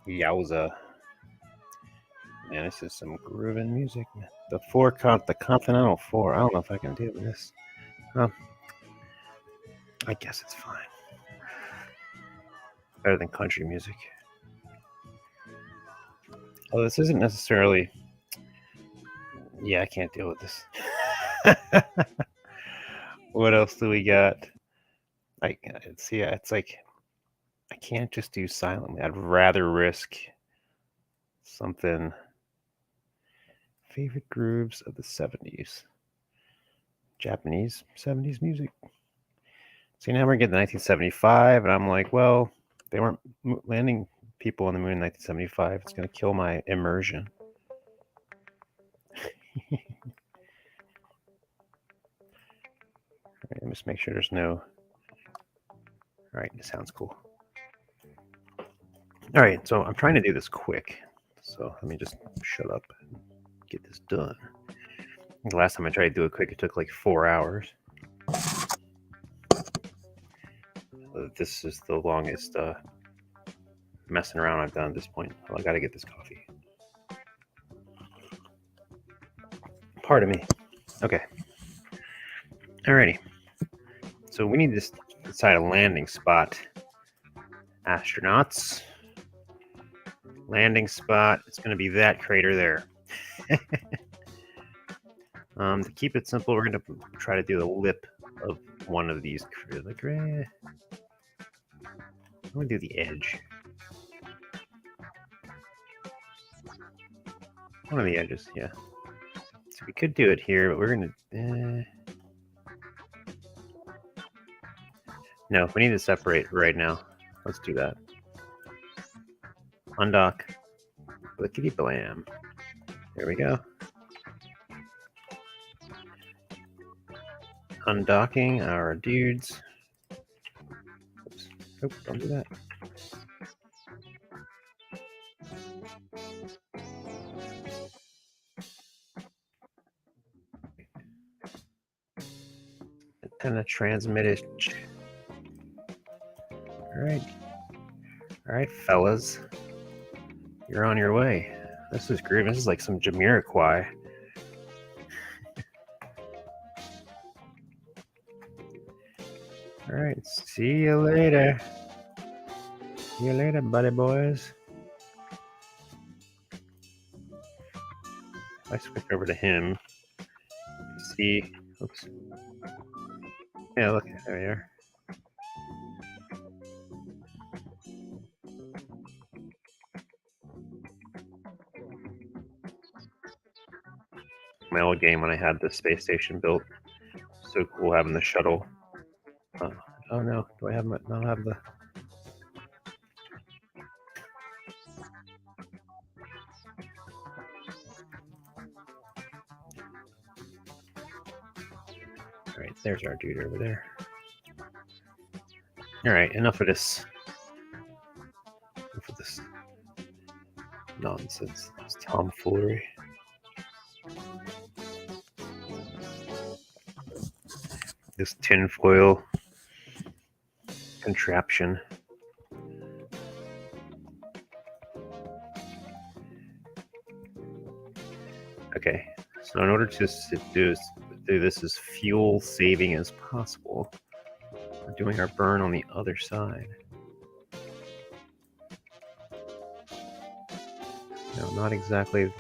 Yowza. Man, this is some grooving music. The Continental 4. I don't know if I can deal with this. I guess it's fine. Better than country music. Oh, this isn't necessarily... Yeah, I can't deal with this. What else do we got? It's like... I can't just do silently. I'd rather risk something... Favorite grooves of the 70s. Japanese 70s music. See, now we're getting 1975, and I'm like, well, they weren't landing people on the moon in 1975. It's going to kill my immersion. All right, let me just make sure there's no... All right, this sounds cool. All right, so I'm trying to do this quick. So let me just shut up and get this done. The last time I tried to do it quick, it took like 4 hours. This is the longest messing around I've done at this point. Well, I gotta get this coffee. Pardon me. Okay. Alrighty. So we need to decide a landing spot. Astronauts. Landing spot. It's going to be that crater there. To keep it simple, we're going to try to do the lip of one of these. Like, I'm going to do the edge. One of the edges, yeah. So we could do it here, but we're going to... No, we need to separate right now. Let's do that. Undock. Blickety blam. There we go. Undocking our dudes. Oops. Oh, don't do that. Antenna transmitted. All right, fellas. You're on your way. This is groovy. This is like some Jamiroquai. All right, see you later. See you later, buddy boys. If I switch over to him, see. Oops. Yeah, look, there we are. My old game when I had the space station built. So cool having the shuttle. Oh no, do I have not have the... Alright, there's our dude over there. Alright, enough of this. Enough of this nonsense. This tomfoolery. This tinfoil contraption. Okay, so in order to do this as fuel saving as possible, we're doing our burn on the other side. No, not exactly.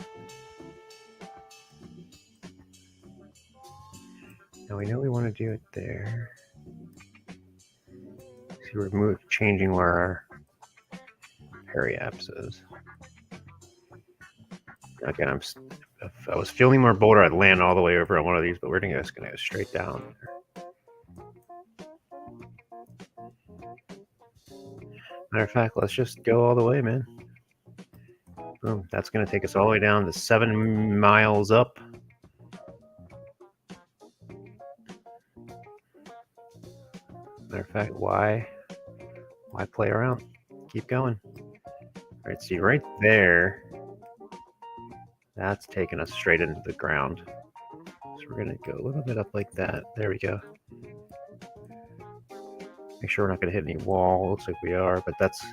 Now we know we want to do it there. See, we're changing where our periapse is. Again, if I was feeling more bolder, I'd land all the way over on one of these, but we're just going to go straight down. Matter of fact, let's just go all the way, man. Boom. That's going to take us all the way down to 7 miles up. Matter of fact, why play around? Keep going. All right, see right there. That's taking us straight into the ground. So we're going to go a little bit up like that. There we go. Make sure we're not going to hit any wall. Looks like we are, but that's...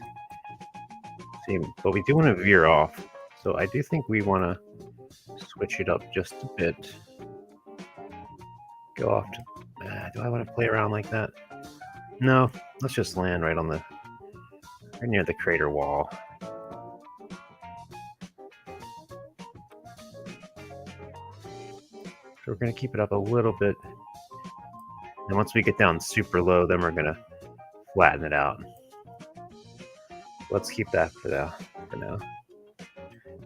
See, but we do want to veer off. So I do think we want to switch it up just a bit. Go off to... do I want to play around like that? No, let's just land right on the... right near the crater wall. So we're going to keep it up a little bit. And once we get down super low, then we're going to flatten it out. Let's keep that for now.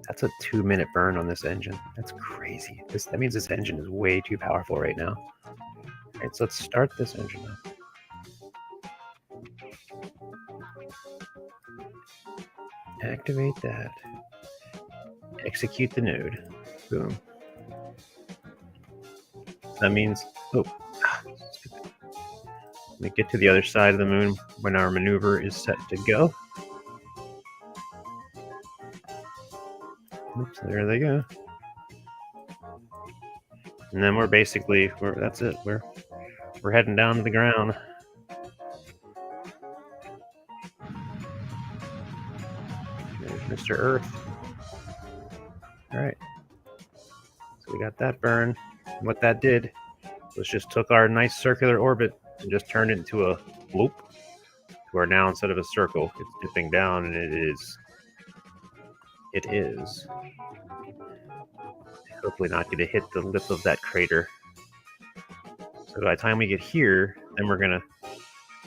That's a 2-minute burn on this engine. That's crazy. That means this engine is way too powerful right now. All right, so let's start this engine up. Activate that. Execute the node. Boom. That means, stupid. Let me get to the other side of the moon when our maneuver is set to go. Oops, there they go. And then that's it. We're heading down to the ground. There's Mr. Earth. All right. So we got that burn. And what that did was just took our nice circular orbit and just turned it into a loop. Where now instead of a circle, it's dipping down, and it is hopefully not going to hit the lip of that crater. So by the time we get here, then we're going to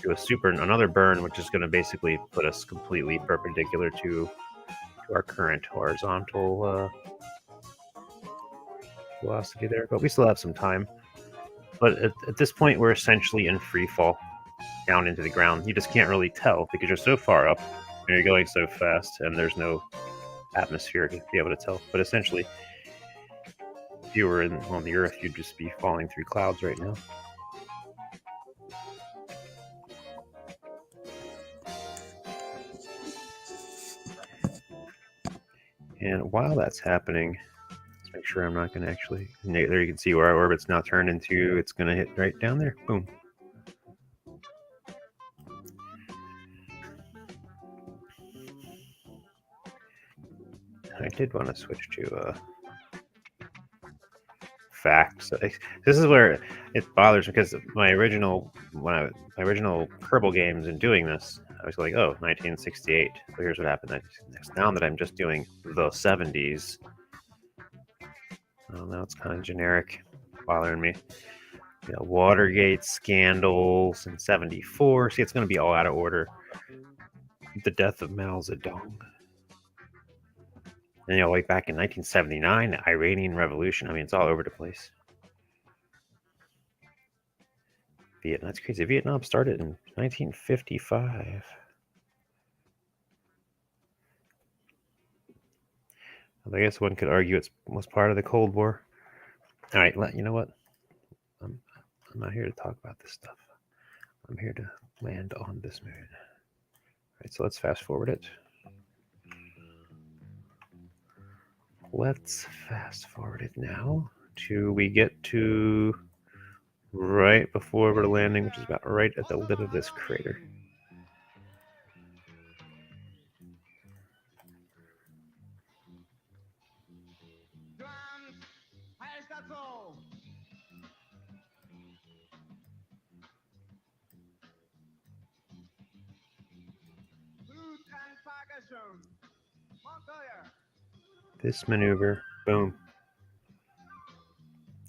do another burn, which is going to basically put us completely perpendicular to our current horizontal velocity there. But we still have some time. But at this point, we're essentially in free fall down into the ground. You just can't really tell because you're so far up and you're going so fast, and there's no atmosphere to be able to tell. But essentially, if you were on the Earth, you'd just be falling through clouds right now. And while that's happening, let's make sure I'm not going to actually... There you can see where our orbit's now turned into. It's going to hit right down there. Boom. I did want to switch to facts. This is where it bothers me because my original Kerbal games and doing this, I was like, oh, 1968. So here's what happened. Now that I'm just doing the 70s, well, now it's kind of generic, bothering me. You know, Watergate scandals in 74. See, it's going to be all out of order. The death of Mao Zedong. And, you know, like back in 1979, the Iranian Revolution. I mean, it's all over the place. Vietnam, that's crazy. Vietnam started in 1955. Well, I guess one could argue it was part of the Cold War. All right, you know what? I'm not here to talk about this stuff. I'm here to land on this moon. All right, so let's fast forward it. Let's fast forward it now to we get to right before we're landing, which is about right at the lip of this crater. This maneuver, boom.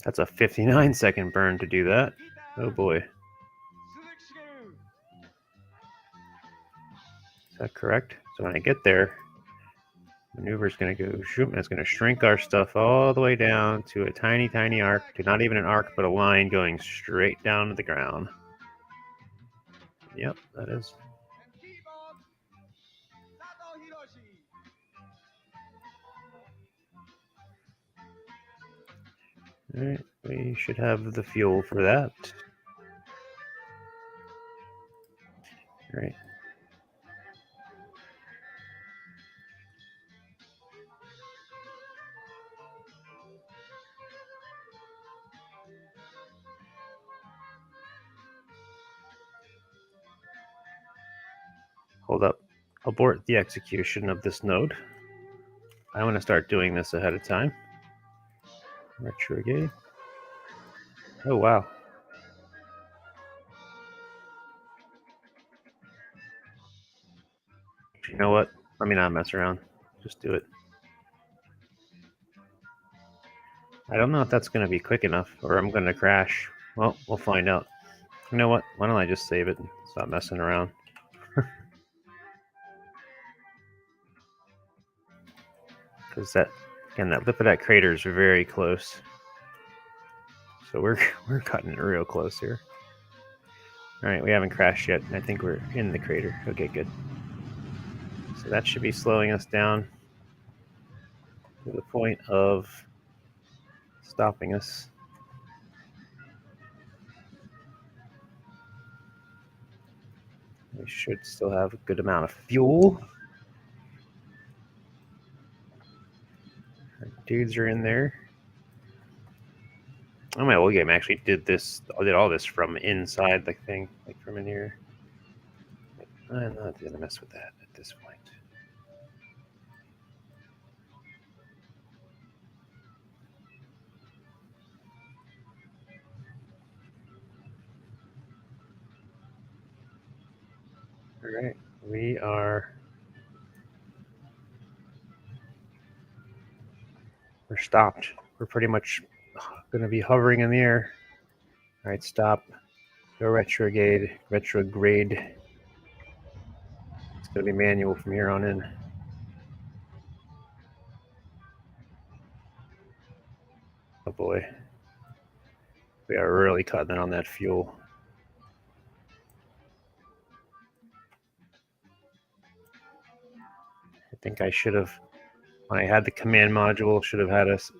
That's a 59-second burn to do that. Oh boy. Is that correct? So when I get there, maneuver is going to go shoot, and it's going to shrink our stuff all the way down to a tiny, tiny arc, to not even an arc, but a line going straight down to the ground. Yep, that is. Alright, we should have the fuel for that. Alright. Hold up. Abort the execution of this node. I want to start doing this ahead of time. Retrograde. Oh, wow. You know what? Let me not mess around. Just do it. I don't know if that's going to be quick enough or I'm going to crash. Well, we'll find out. You know what? Why don't I just save it and stop messing around? Because that, again, that lip of that crater is very close. So we're cutting it real close here. All right, we haven't crashed yet. I think we're in the crater. Okay, good. So that should be slowing us down to the point of stopping us. We should still have a good amount of fuel. Our dudes are in there. Oh, my old game actually did all this from inside the thing, like from in here. I'm not gonna mess with that at this point. All right, we're stopped. We're pretty much going to be hovering in the air. All right, stop. Go retrograde. It's going to be manual from here on in. Oh boy, we are really cutting it on that fuel. I think I should have, when I had the command module, should have had us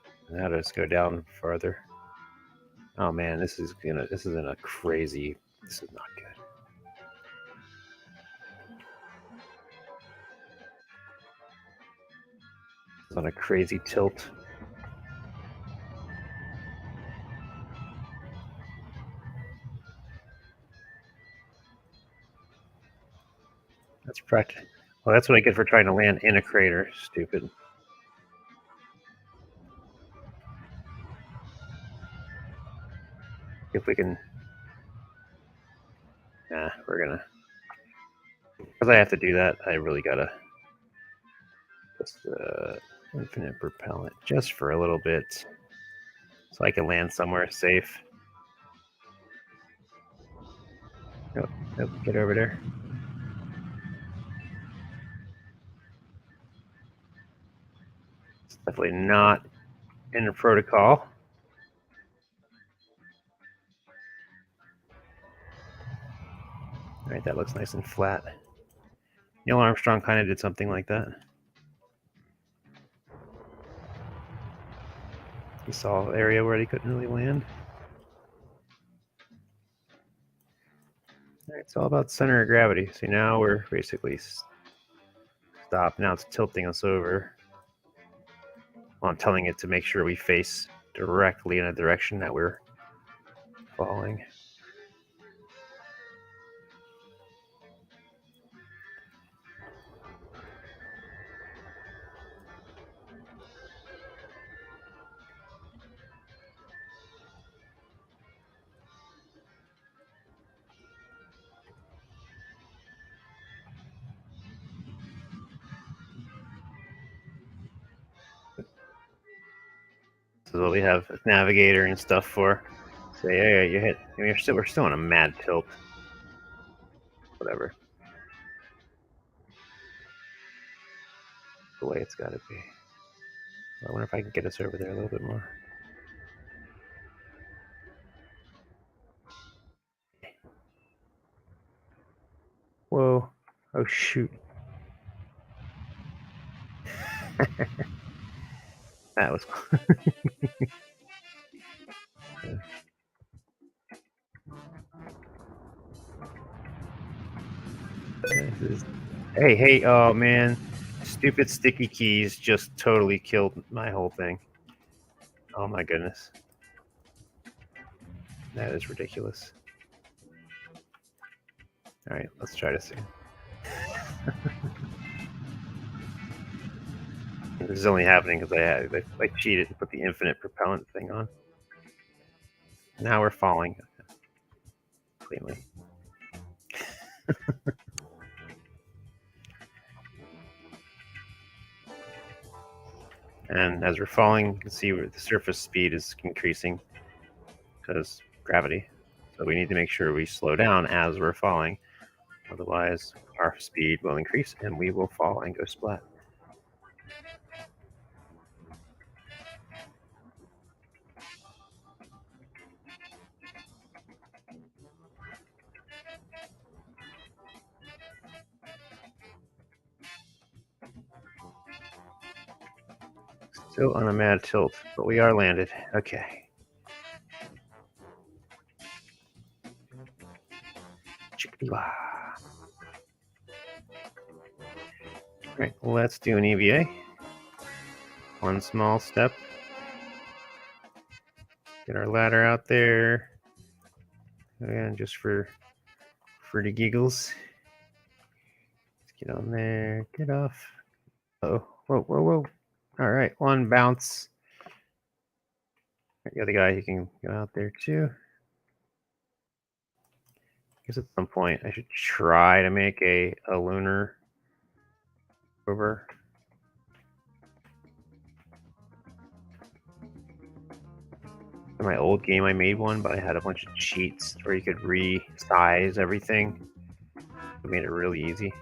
go down further. Oh man, this is in a crazy. This is not good. It's on a crazy tilt. That's practice. Well, that's what I get for trying to land in a crater. Stupid. If we can. Nah, we're gonna. Because I have to do that, I really gotta. Just infinite propellant just for a little bit, so I can land somewhere safe. Nope, nope, get over there. It's definitely not in the protocol. All right, that looks nice and flat. Neil Armstrong kind of did something like that. He saw an area where he couldn't really land. All right, it's all about center of gravity. See, now we're basically stopped. Now it's tilting us over. Well, I'm telling it to make sure we face directly in a direction that we're falling. This is what we have a navigator and stuff for. So yeah, you hit. I mean, we're still on a mad tilt. Whatever. The way it's got to be. I wonder if I can get us over there a little bit more. Whoa. Oh, shoot. That was Hey, oh man. Stupid sticky keys just totally killed my whole thing. Oh my goodness. That is ridiculous. Alright, let's try this again. This is only happening because I cheated and put the infinite propellant thing on. Now we're falling. Cleanly. And as we're falling, you can see the surface speed is increasing because gravity. So we need to make sure we slow down as we're falling. Otherwise, our speed will increase and we will fall and go splat. Still on a mad tilt, but we are landed. Okay. Chickadee-wah. Alright, let's do an EVA. One small step. Get our ladder out there. And just for the giggles. Let's get on there. Get off. Oh, whoa. Alright, one bounce. The other guy, he can go out there too. I guess at some point I should try to make a lunar rover. In my old game I made one, but I had a bunch of cheats where you could resize everything. It made it really easy.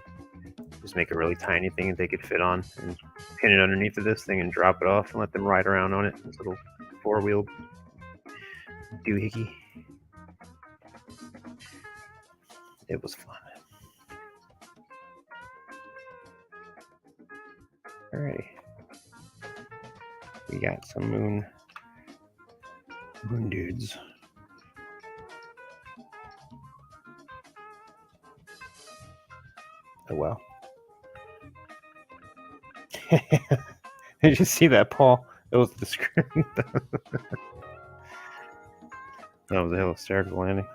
Just make a really tiny thing that they could fit on and pin it underneath of this thing and drop it off and let them ride around on it. This little four-wheeled doohickey. It was fun. Alrighty. We got some moon dudes. Oh wow. Did you see that, Paul? That was the screen. That was a hysterical landing.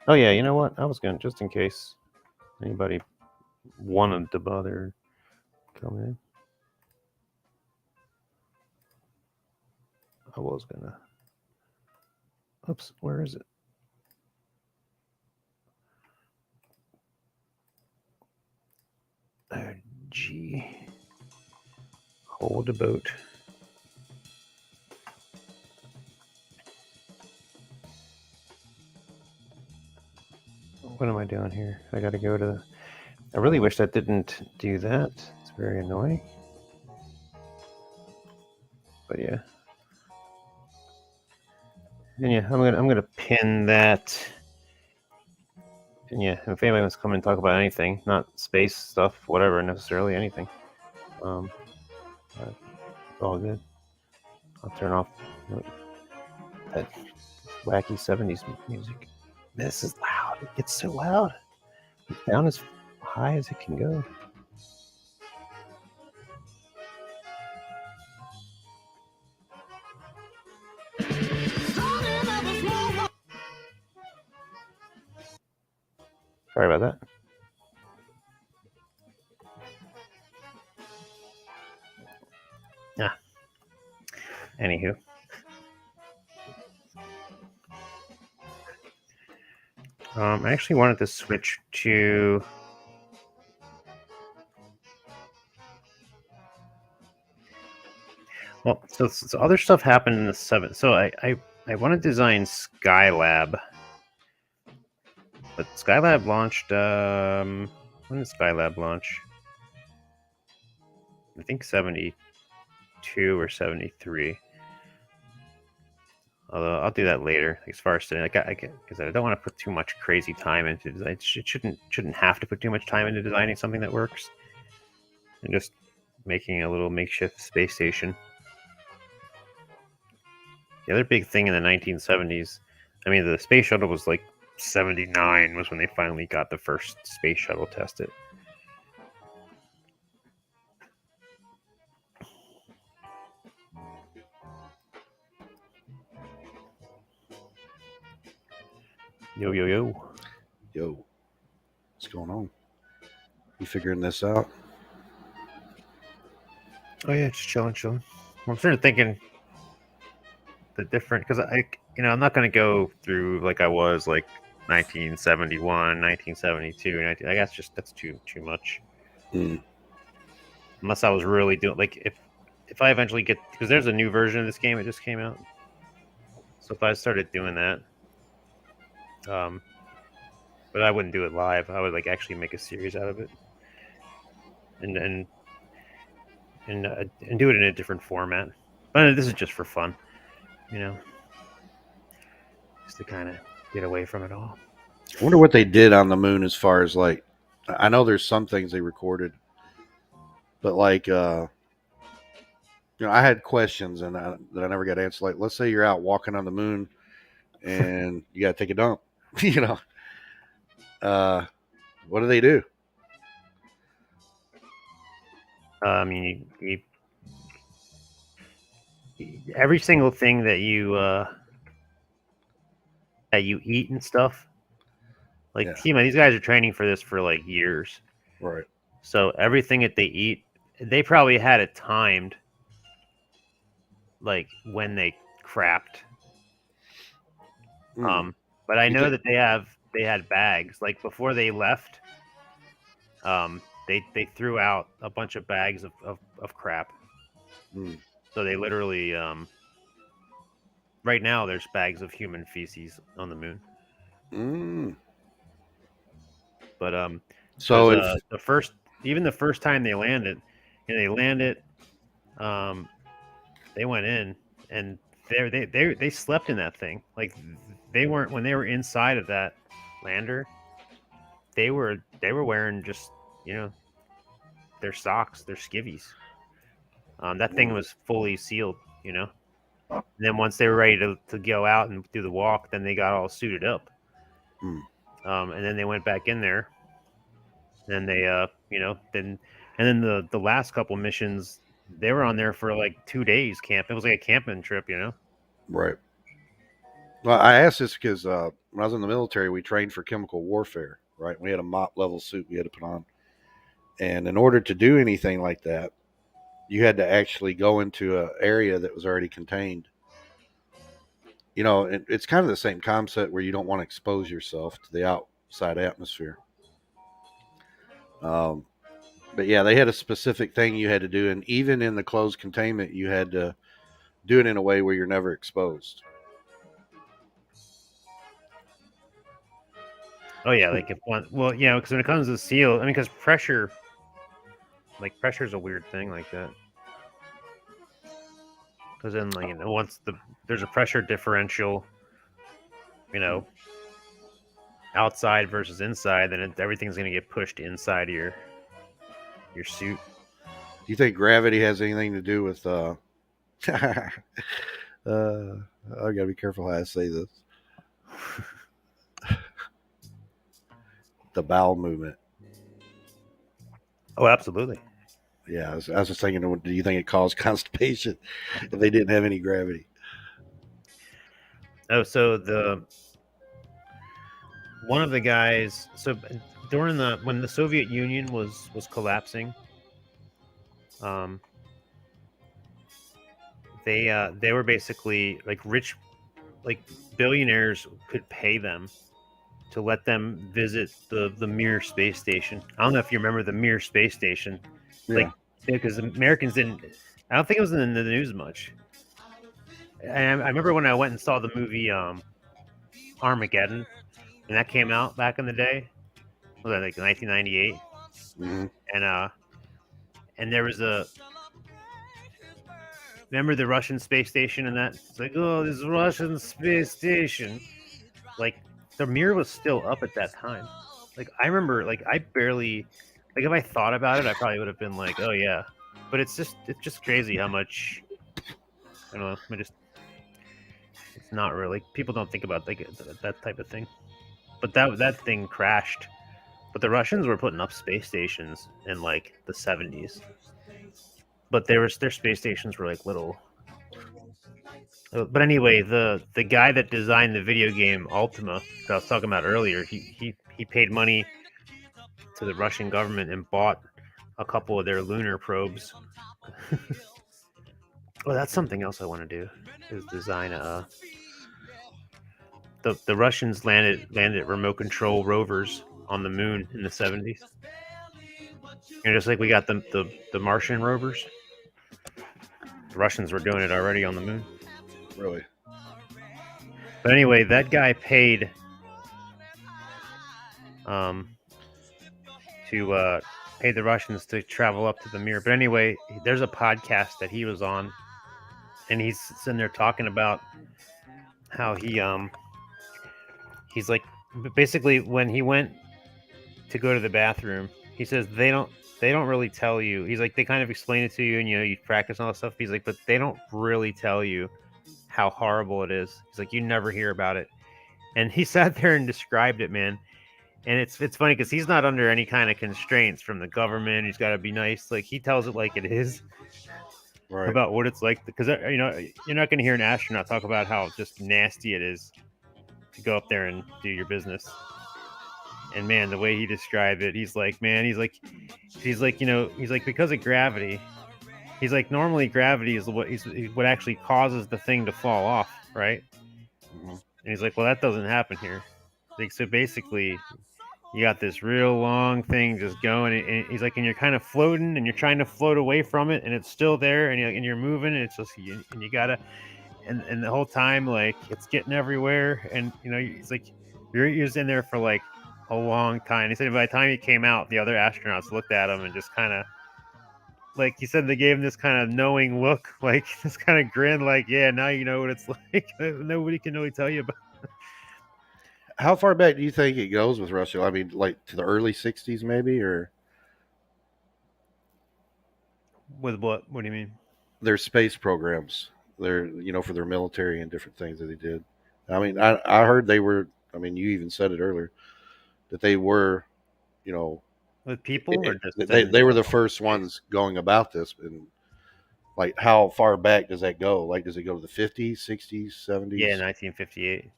Oh yeah, you know what? I was gonna, just in case anybody wanted to bother coming in, I was gonna. Oops, where is it? Oh, gee. Hold the boat. What am I doing here? I gotta go to... I really wish that didn't do that. It's very annoying. But yeah. And yeah, I'm gonna pin that. And yeah, if anybody wants to come and talk about anything, not space stuff, whatever, necessarily anything, it's all good. I'll turn off that wacky 70s music. This is loud. It gets so loud. It's down as high as it can go. Sorry about that. Anywho. I actually wanted to switch to... Well, so other stuff happened in the 7th. So I want to design Skylab. But Skylab launched... when did Skylab launch? I think 72 or 73. Although I'll do that later. As far as today, because I don't want to put too much crazy time into design. It shouldn't have to put too much time into designing something that works. And just making a little makeshift space station. The other big thing in the 1970s, I mean, the space shuttle was like '79 was when they finally got the first space shuttle tested. Yo, yo, yo. Yo. What's going on? You figuring this out? Oh yeah, just chilling. I'm sort of thinking the different because I'm not going to go through like I was like 1971, 1972, I guess that's too much. Unless I was really doing like if I eventually get, because there's a new version of this game that just came out. So if I started doing that, but I wouldn't do it live. I would like actually make a series out of it, and do it in a different format. But this is just for fun, just to kind of get away from it all. I wonder what they did on the moon as far as like, I know there's some things they recorded, but like, I had questions and that I never got answered. Like, let's say you're out walking on the moon and you got to take a dump, what do they do? I mean, every single thing that you eat and stuff. Like, these guys are training for this for like years. Right. So everything that they eat, they probably had it timed, like when they crapped. But I know that they had bags. Like before they left, they threw out a bunch of bags of crap. So they literally, right now there's bags of human feces on the moon. But so the first time they landed, they went in and they slept in that thing. Like they weren't, when they were inside of that lander, they were wearing just their socks, their skivvies. That thing was fully sealed, And then once they were ready to go out and do the walk, then they got all suited up. And then they went back in there. And they, then the last couple missions, they were on there for like 2 days camp. It was like a camping trip, Right. Well, I asked this because when I was in the military, we trained for chemical warfare, right? We had a MOP level suit we had to put on. And in order to do anything like that, you had to actually go into an area that was already contained. It's kind of the same concept where you don't want to expose yourself to the outside atmosphere. But yeah, they had a specific thing you had to do. And even in the closed containment, you had to do it in a way where you're never exposed. Oh yeah, like because when it comes to seal, I mean, because pressure is a weird thing like that. Because then, once there's a pressure differential, outside versus inside, then everything's going to get pushed inside your suit. Do you think gravity has anything to do with? I gotta be careful how I say this. The bowel movement. Oh, absolutely. Yeah, I was just thinking, do you think it caused constipation if they didn't have any gravity? Oh, so one of the guys, during when the Soviet Union was collapsing, they were basically like rich, like billionaires could pay them to let them visit the Mir space station. I don't know if you remember the Mir space station. Yeah. Because Americans didn't. I don't think it was in the news much. And I remember when I went and saw the movie Armageddon, and that came out back in the day. Was that like 1998? And there was remember the Russian space station and that? It's like, oh, this Russian space station. Like the Mir was still up at that time. Like I remember, like I barely. Like if I thought about it, I probably would have been like, "Oh yeah," but it's just crazy how much. I don't know. It's not really. People don't think about like that type of thing. but that thing crashed. But the Russians were putting up space stations in like the 70s. But their space stations were like little. But anyway, the guy that designed the video game Ultima that I was talking about earlier, he paid money to the Russian government and bought a couple of their lunar probes. Oh, that's something else I want to do. Is design the Russians landed remote control rovers on the moon in the 70s. And just like we got the Martian rovers, the Russians were doing it already on the moon. Really? But anyway, that guy paid to pay the Russians to travel up to the mirror. But anyway, there's a podcast that he was on, and he's sitting there talking about how he's like, basically when he went to go to the bathroom, he says they don't really tell you. He's like, they kind of explain it to you, and you practice and all that stuff. He's like, but they don't really tell you how horrible it is. He's like, you never hear about it. And he sat there and described it, man. And it's funny because he's not under any kind of constraints from the government. He's got to be nice. Like, he tells it like it is, right, about what it's like. Because you're not going to hear an astronaut talk about how just nasty it is to go up there and do your business. And man, the way he described it, he's like, because of gravity. He's like, normally gravity is what actually causes the thing to fall off, right? Mm-hmm. And he's like, well, that doesn't happen here. Like, so basically, you got this real long thing just going, and he's like, and you're kind of floating, and you're trying to float away from it, and it's still there, and you're moving, and it's just, and you gotta, and the whole time, like, it's getting everywhere, and he's like, you're just in there for like a long time. He said by the time he came out, the other astronauts looked at him and just kind of, like, he said they gave him this kind of knowing look, like this kind of grin, like, yeah, now you know what it's like. Nobody can really tell you about it. How far back do you think it goes with Russia? I mean, like to the early 60s maybe, or? With what? What do you mean? Their space programs. Their, for their military and different things that they did. I mean, I heard they were, I mean, you even said it earlier, that they were, with people, or just they were the first ones going about this. And like, how far back does that go? Like, does it go to the 50s, 60s, 70s? Yeah, 1958.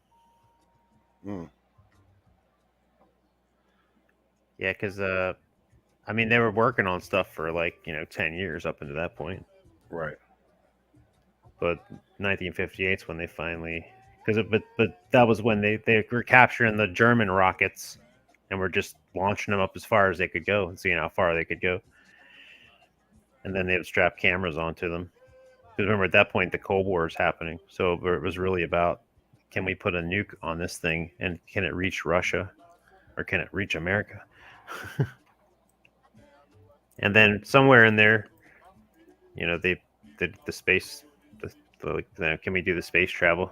Yeah, because I mean, they were working on stuff for like 10 years up into that point, right? But 1958 is when they finally, but that was when they were capturing the German rockets and were just launching them up as far as they could go and seeing how far they could go, and then they would strap cameras onto them. Because remember, at that point, the Cold War is happening, so it was really about, can we put a nuke on this thing, and can it reach Russia, or can it reach America? And then somewhere in there, they did the space. Can we do the space travel?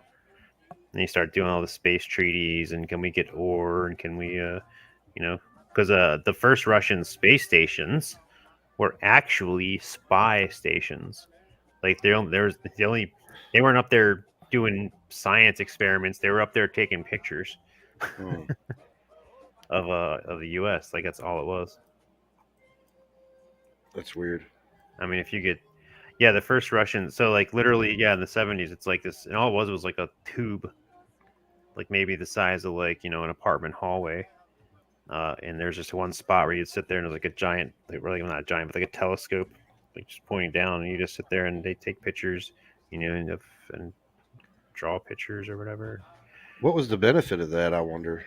And you start doing all the space treaties, and can we get ore, and can we, because the first Russian space stations were actually spy stations. Like they weren't up there doing science experiments. They were up there taking pictures of the U.S. Like, that's all it was. That's weird. I mean, if you get, the first Russian, so like literally, in the 70s, it's like this, and all it was like a tube, like maybe the size of like an apartment hallway, and there's just one spot where you'd sit there, and there's like a giant, like, really not a giant, but like a telescope, like just pointing down, and you just sit there and they take pictures, and draw pictures or whatever. What was the benefit of that, I wonder,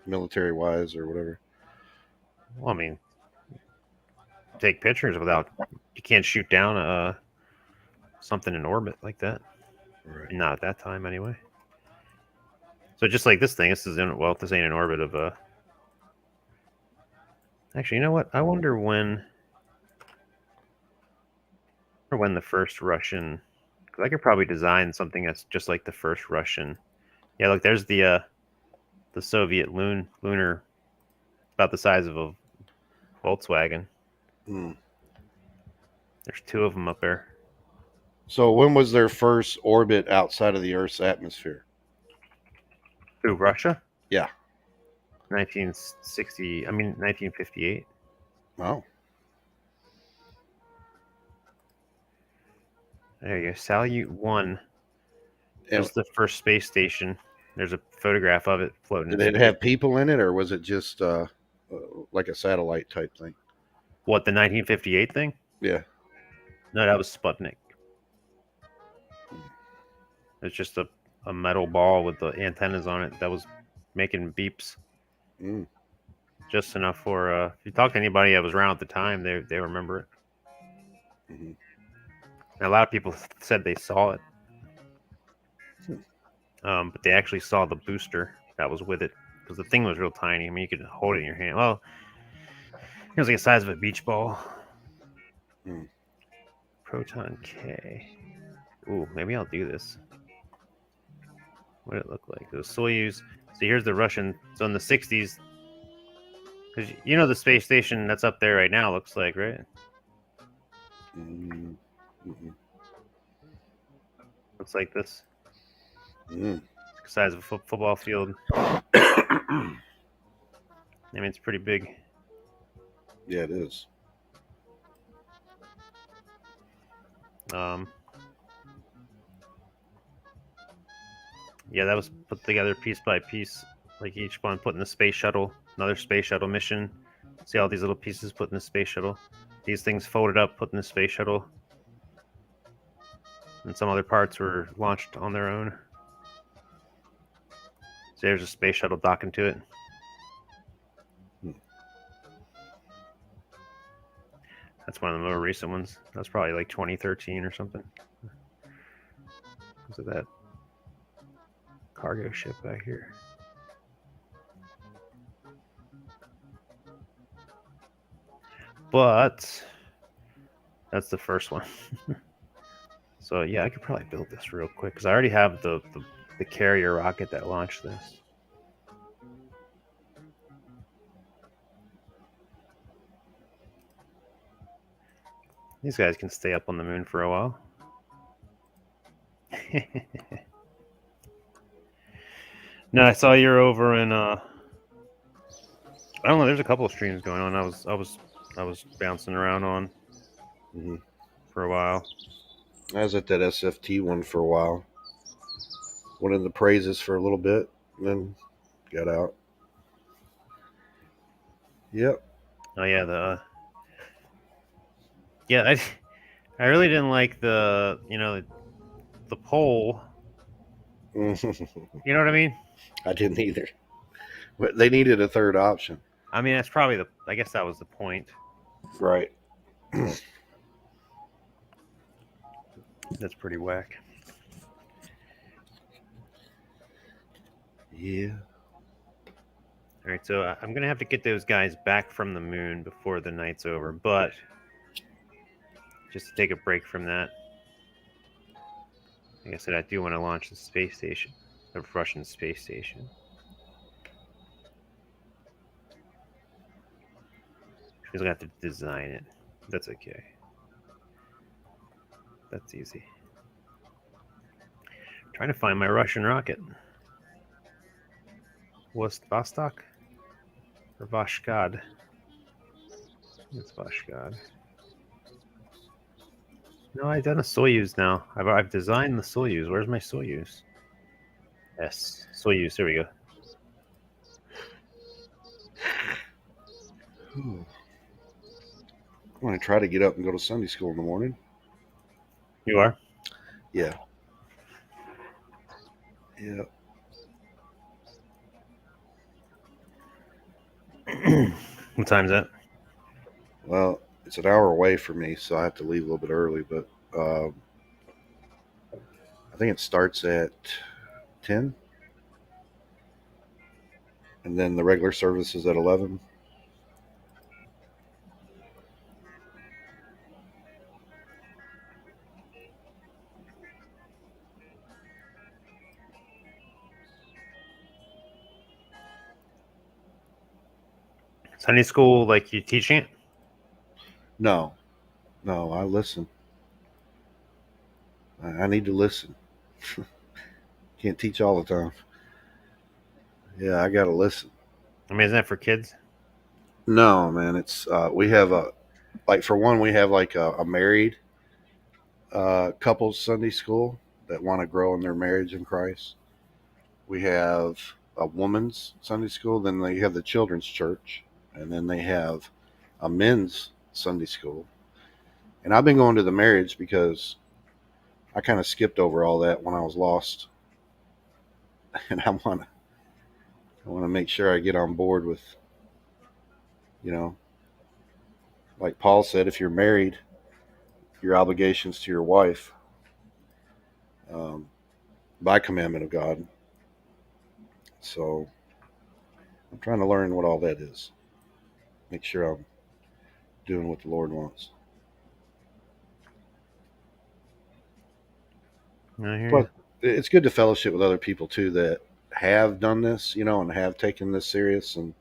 military wise or whatever? Well, I mean, take pictures without, you can't shoot down something in orbit like that. Right. Not at that time anyway. So just like this thing, this ain't in orbit of actually, you know what? I wonder when the first Russian, because I could probably design something that's just like the first Russian. Yeah, look, there's the Soviet lunar, about the size of a Volkswagen. There's two of them up there. So when was their first orbit outside of the Earth's atmosphere? Who, Russia? Yeah. 1960. I mean 1958. Oh. There you go. SALYUT 1. And That's the first space station. There's a photograph of it floating. did it have people in it, or was it just like a satellite type thing? What, the 1958 thing? Yeah. No, that was Sputnik. It's just a metal ball with the antennas on it that was making beeps. Mm. Just enough for if you talk to anybody that was around at the time, they remember it. Mm-hmm. And a lot of people said they saw it, but they actually saw the booster that was with it because the thing was real tiny. I mean, you could hold it in your hand. Well, it was like the size of a beach ball. Mm. Proton K. Ooh, maybe I'll do this. What did it look like? The SOYUZ. So here's the Russian. So in the 60s, because you know the space station that's up there right now looks like, right? Mm. Mm-hmm. Looks like this. Mm. Size of a football field. I mean, it's pretty big. Yeah, it is. Yeah, that was put together piece by piece. Like each one put in the space shuttle, another space shuttle mission. See all these little pieces put in the space shuttle. These things folded up, put in the space shuttle. And some other parts were launched on their own. So there's a space shuttle docking to it. That's one of the more recent ones. That's probably like 2013 or something. Look at that cargo ship back here. But that's the first one. So yeah, I could probably build this real quick because I already have the carrier rocket that launched this. These guys can stay up on the moon for a while. No, I saw you're over in I don't know, there's a couple of streams going on. I was bouncing around on for a while. I was at that SFT one for a while. Went in the praises for a little bit, and then got out. Yep. Oh yeah, I really didn't like the the pole. You know what I mean? I didn't either. But they needed a third option. I mean, that's probably I guess that was the point. Right. That's pretty whack. Yeah. All right, so I'm gonna have to get those guys back from the moon before the night's over, but just to take a break from that. Like I said, I do want to launch the space station, the Russian space station. He's gonna have to design it. That's okay. That's easy. I'm trying to find my Russian rocket. Vostok or Vashkad? It's Vashkad. No, I've done a Soyuz now. I've designed the Soyuz. Where's my Soyuz? Yes, Soyuz. There we go. I'm going to try to get up and go to Sunday school in the morning. You are? Yeah. Yeah. What time's that? Well, it's an hour away for me, so I have to leave a little bit early, but I think it starts at 10. And then the regular service is at 11. Sunday school, like you teaching it? No, I listen. I need to listen. Can't teach all the time. Yeah, I got to listen. I mean, isn't that for kids? No, man. It's we have for one, we have like a married couples Sunday school that want to grow in their marriage in Christ. We have a woman's Sunday school. Then they have the children's church, and then they have a men's Sunday school. And I've been going to the marriage because I kind of skipped over all that when I was lost, and I want to make sure I get on board with, like Paul said, if you're married, your obligations to your wife, by commandment of God. So I'm trying to learn what all that is. Make sure I'm doing what the Lord wants. But it's good to fellowship with other people too that have done this, and have taken this serious. And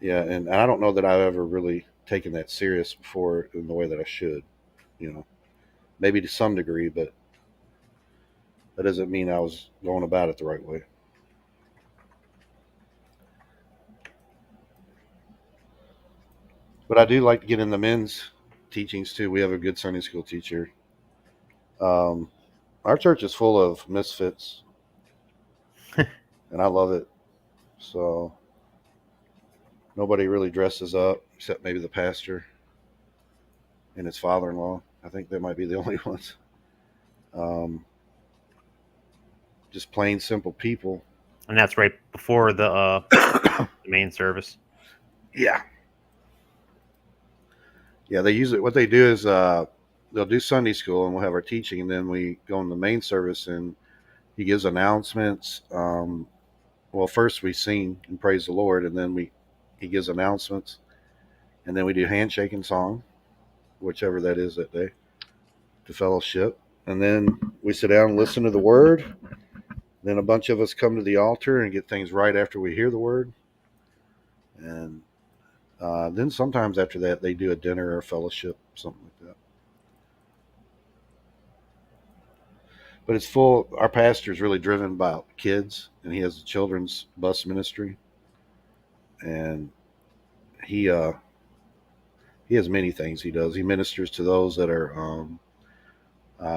yeah, and I don't know that I've ever really taken that serious before in the way that I should. Maybe to some degree, but that doesn't mean I was going about it the right way. But I do like to get in the men's teachings too. We have a good Sunday school teacher. Our church is full of misfits, and I love it. So nobody really dresses up except maybe the pastor and his father-in-law. I think they might be the only ones. Just plain simple people. And that's right before the the main service. Yeah. Yeah, they use it. What they do is they'll do Sunday school, and we'll have our teaching, and then we go in the main service, and he gives announcements. Well, first we sing and praise the Lord, and then he gives announcements, and then we do handshaking song, whichever that is that day, to fellowship, and then we sit down and listen to the word. Then a bunch of us come to the altar and get things right after we hear the word, and then sometimes after that they do a dinner or a fellowship, something like that. But it's full. Our pastor is really driven by kids, and he has a children's bus ministry, and he has many things he does. He ministers to those that are.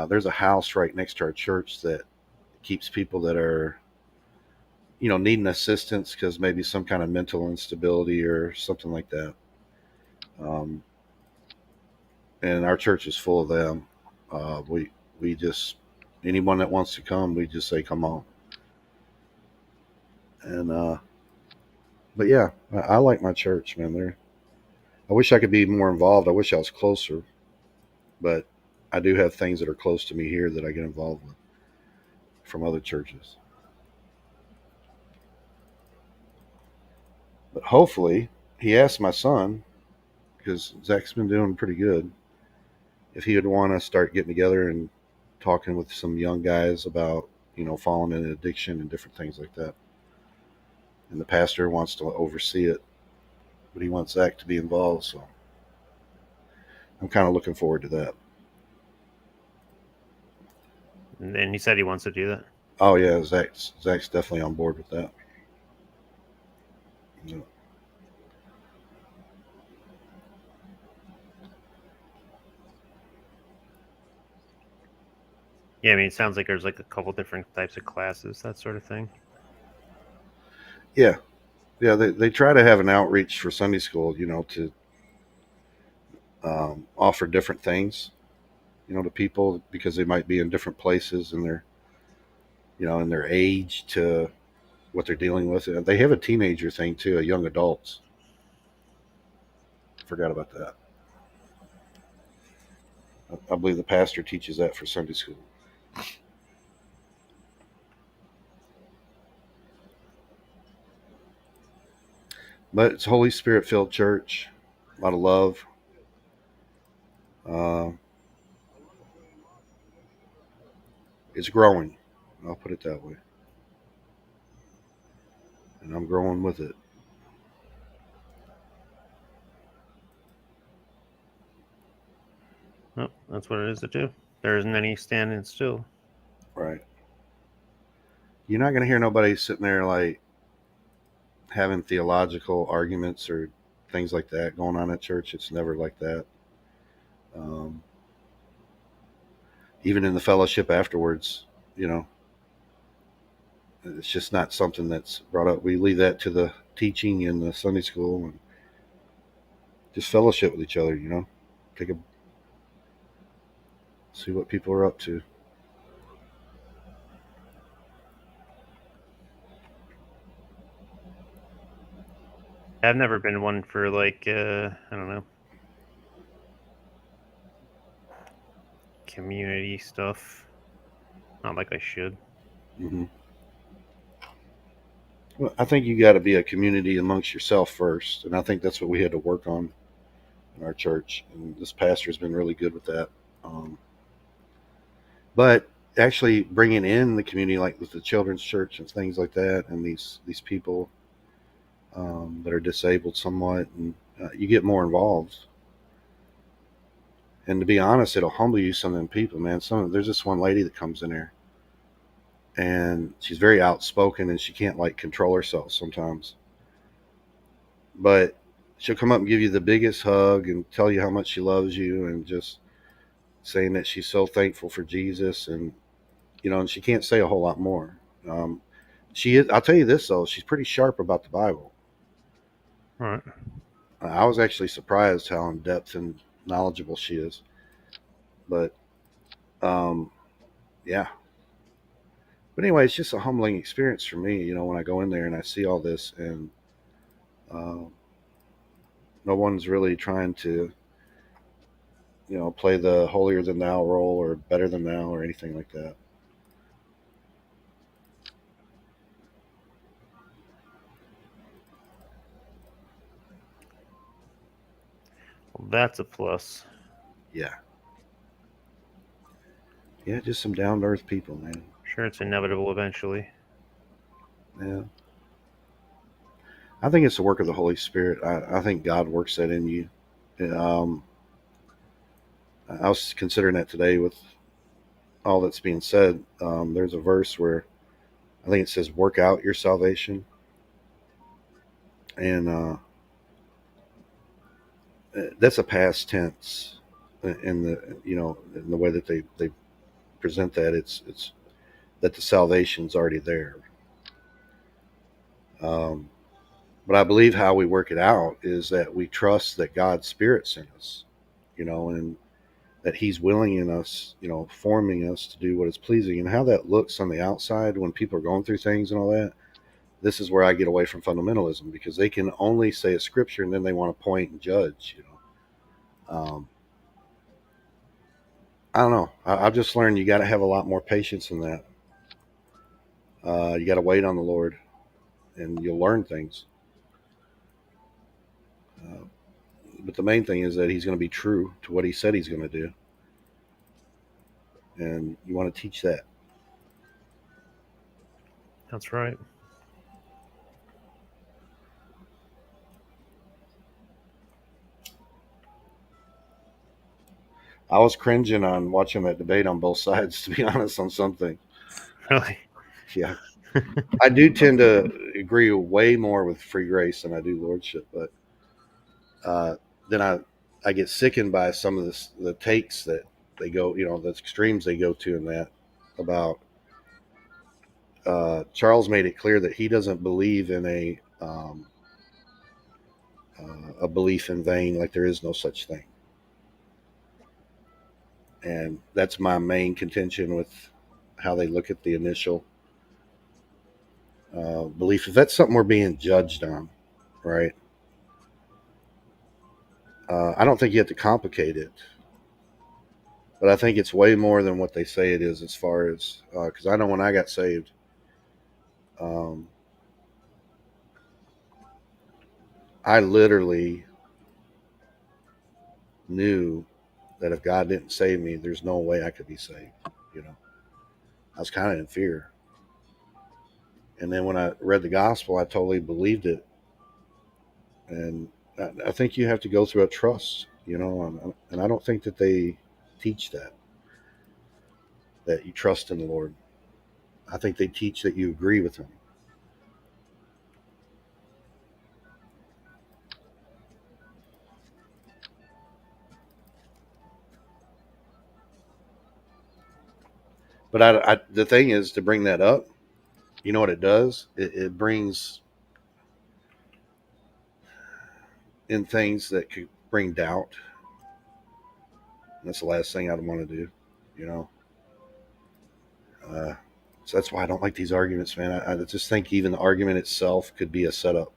There's a house right next to our church that keeps people that are, needing assistance because maybe some kind of mental instability or something like that. And our church is full of them. We just, anyone that wants to come, we just say, come on. And but yeah, I like my church, man. I wish I could be more involved. I wish I was closer, but I do have things that are close to me here that I get involved with from other churches. But hopefully, he asked my son, because Zach's been doing pretty good, if he would want to start getting together and talking with some young guys about, falling into addiction and different things like that. And the pastor wants to oversee it, but he wants Zach to be involved, so I'm kind of looking forward to that. And he said he wants to do that. Oh yeah, Zach's definitely on board with that. Yeah. Yeah, I mean, it sounds like there's like a couple different types of classes, that sort of thing. Yeah. They try to have an outreach for Sunday school, to offer different things, to people, because they might be in different places in their, in their age to what they're dealing with. They have a teenager thing too, a young adults. Forgot about that. I believe the pastor teaches that for Sunday school. But it's a Holy Spirit filled church, a lot of love. It's growing. I'll put it that way. And I'm growing with it. Well, that's what it is to do. There isn't any standing still. Right. you're not going to hear nobody sitting there like having theological arguments or things like that going on at church. It's never like that. Even in the fellowship afterwards, you know, it's just not something that's brought up. We leave that to the teaching in the Sunday school and just fellowship with each other, you know, see what people are up to. I've never been one for like I don't know, community stuff. Not like I should. Mm-hmm. Well, I think you got to be a community amongst yourself first, and I think that's what we had to work on in our church. And this pastor's been really good with that. But actually bringing in the community, like with the children's church and things like that, and these people that are disabled somewhat, and you get more involved. And to be honest, it'll humble you, some of them people, man. There's this one lady that comes in there, and she's very outspoken, and she can't like control herself sometimes. But she'll come up and give you the biggest hug and tell you how much she loves you, and just saying that she's so thankful for Jesus, and you know, and she can't say a whole lot more. She is. I'll tell you this though, she's pretty sharp about the Bible. Right. I was actually surprised how in depth and knowledgeable she is. But yeah. But anyway, it's just a humbling experience for me, you know, when I go in there and I see all this, and no one's really trying to, you know, play the holier than thou role or better than thou or anything like that. Well, that's a plus. Yeah. Yeah, just some down to earth people, man. Sure, it's inevitable eventually. Yeah. I think it's the work of the Holy Spirit. I think God works that in you. I was considering that today with all that's being said. There's a verse where I think it says, "Work out your salvation," and that's a past tense. In the way that they present that, it's that the salvation's already there. But I believe how we work it out is that we trust that God's Spirit's in us, you know, and that He's willing in us, you know, forming us to do what is pleasing. And how that looks on the outside when people are going through things and all that, this is where I get away from fundamentalism, because they can only say a scripture and then they want to point and judge, you know. I don't know. I've just learned you got to have a lot more patience in that. You got to wait on the Lord, and you'll learn things. But the main thing is that He's going to be true to what He said He's going to do. And you want to teach that. That's right. I was cringing on watching that debate on both sides, to be honest, on something. Really? Yeah. I do tend to agree way more with free grace than I do lordship, but then I get sickened by some of the takes that they go, you know, the extremes they go to in that about Charles made it clear that he doesn't believe in a belief in vain, like there is no such thing. And that's my main contention with how they look at the initial belief. If that's something we're being judged on, right? I don't think you have to complicate it, but I think it's way more than what they say it is, as far as, because I know when I got saved, I literally knew that if God didn't save me, there's no way I could be saved. You know, I was kind of in fear. And then when I read the gospel, I totally believed it. And I think you have to go through a trust, you know, and I don't think that they teach that you trust in the Lord. I think they teach that you agree with them. But the thing is, to bring that up, you know what it does? It brings in things that could bring doubt. That's the last thing I'd want to do, you know. So that's why I don't like these arguments, man. I just think even the argument itself could be a setup.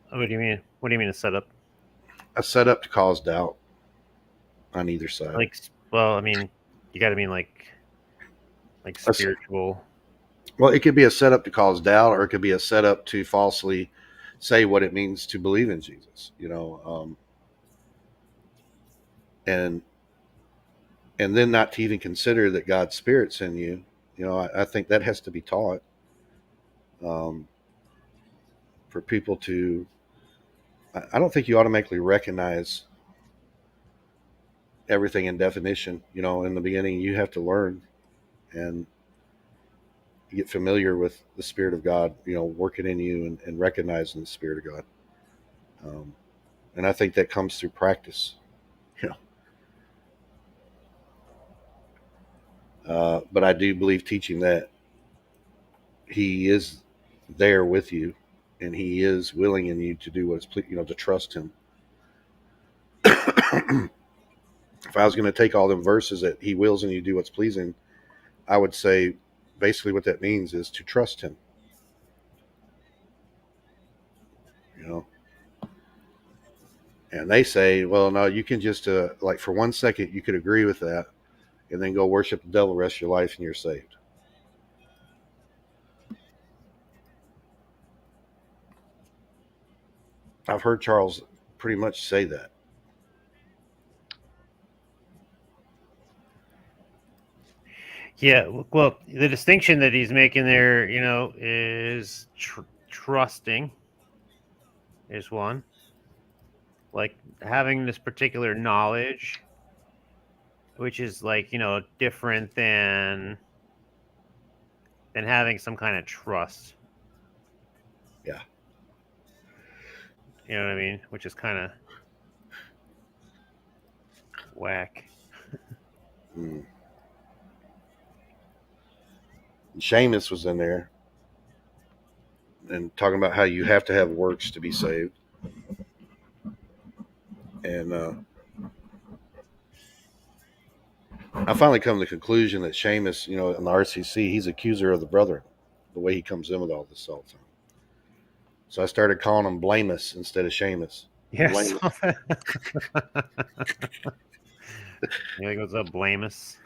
What do you mean? What do you mean a setup? A setup to cause doubt on either side. Like, well, I mean, you got to mean like spiritual. Well, it could be a setup to cause doubt, or it could be a setup to falsely say what it means to believe in Jesus, you know, and then not to even consider that God's Spirit's in you. You know, I think that has to be taught for people to. I don't think you automatically recognize everything in definition. You know, in the beginning, you have to learn and get familiar with the Spirit of God, you know, working in you and recognizing the Spirit of God. And I think that comes through practice, you know. But I do believe teaching that He is there with you and He is willing in you to do what is, you know, to trust Him. If I was going to take all them verses that He wills in you to do what's pleasing, I would say basically what that means is to trust Him. You know? And they say, well, no, you can just, like for 1 second, you could agree with that and then go worship the devil the rest of your life and you're saved. I've heard Charles pretty much say that. Yeah, well, the distinction that he's making there, you know, is trusting is one. Like having this particular knowledge, which is like, you know, different than having some kind of trust. Yeah. You know what I mean? Which is kind of whack. Seamus was in there and talking about how you have to have works to be saved. And I finally come to the conclusion that Seamus, you know, in the RCC, he's accuser of the brethren, the way he comes in with all this all the time. So I started calling him Blamus instead of Seamus. Yes. Yeah, what's up, Blamus?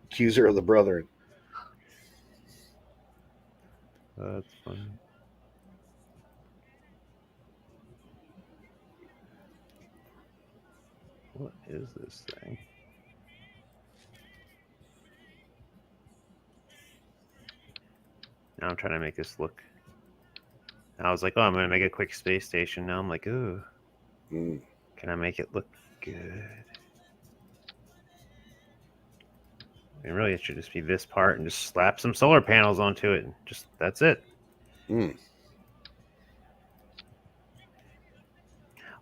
Accuser of the brethren. That's funny. What is this thing? Now I'm trying to make this look. I was like, oh, I'm going to make a quick space station. Now I'm like, ooh. Can I make it look good? I mean, really, it should just be this part and just slap some solar panels onto it. And just that's it.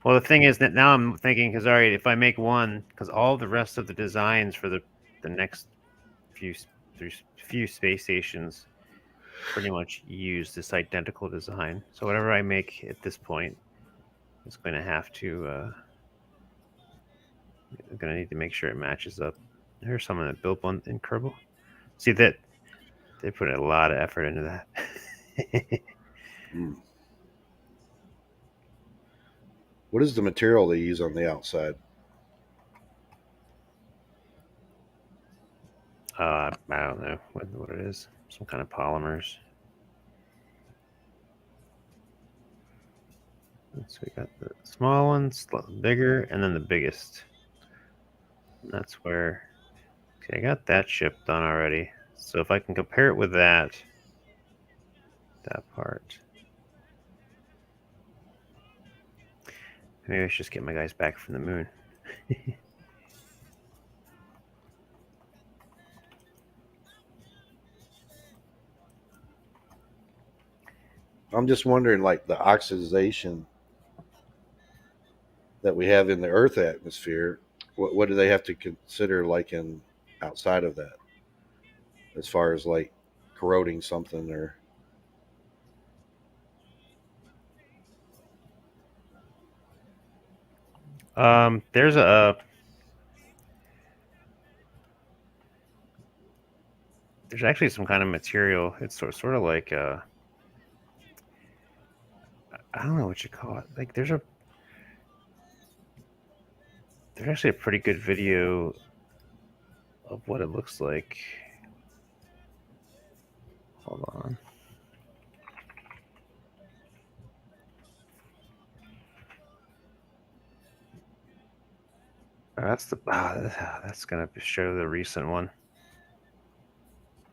Well, the thing is that now I'm thinking, because all right, if I make one, because all the rest of the designs for the next few space stations pretty much use this identical design. So whatever I make at this point is going to have to, I'm going to need to make sure it matches up. Here's someone that built one in Kerbal. See that they put a lot of effort into that. What is the material they use on the outside? I don't know what it is. Some kind of polymers. So we got the small ones, bigger, and then the biggest. And that's where, okay, I got that ship done already. So if I can compare it with that part. Maybe I should just get my guys back from the moon. I'm just wondering, like the oxidation that we have in the Earth atmosphere, what do they have to consider, like in outside of that, as far as like corroding something or? There's actually some kind of material. It's sort of like I don't know what you call it. Like there's actually a pretty good video of what it looks like. Hold on. That's gonna show the recent one.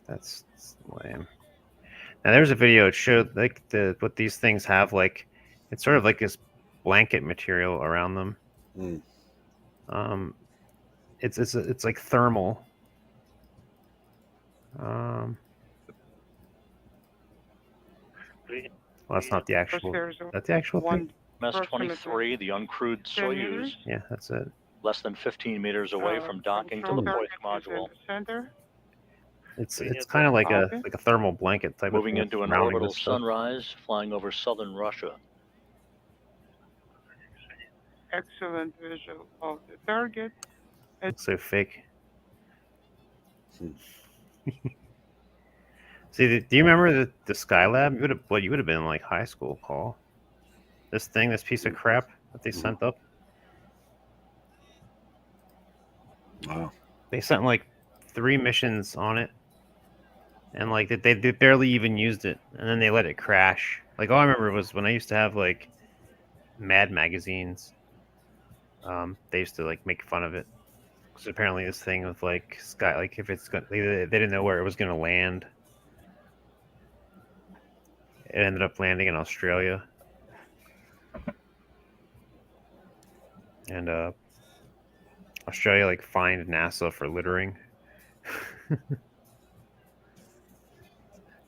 That's lame. Now there's a video. It showed like what these things have. Like it's sort of like this blanket material around them. It's like thermal. Well, that's not the actual. That's the actual thing. MS-23, the uncrewed SOYUZ. Yeah, that's it. Less than 15 meters away from docking to the fourth module. It's kind of like a thermal blanket type Moving of into an surrounding orbital this stuff. sunrise, flying over southern Russia. Excellent visual of the target. It's so fake. See, do you remember the Skylab? You would have been in like high school, Paul. This piece of crap that they sent up. Wow. They sent like 3 missions on it, and like they barely even used it, and then they let it crash. Like all I remember was when I used to have like Mad magazines. They used to like make fun of it because apparently this thing with like like if it's they didn't know where it was going to land. It ended up landing in Australia, and Australia like fined NASA for littering. I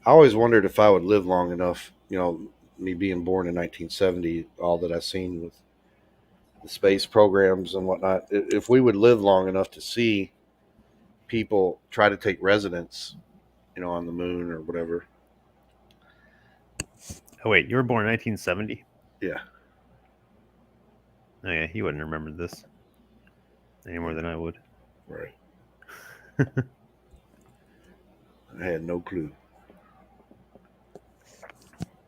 always wondered if I would live long enough, me being born in 1970, all that I've seen with the space programs and whatnot, if we would live long enough to see people try to take residence, on the moon or whatever. Oh wait, you were born in 1970? Yeah. Oh yeah, he wouldn't remember this any more than I would. Right. I had no clue.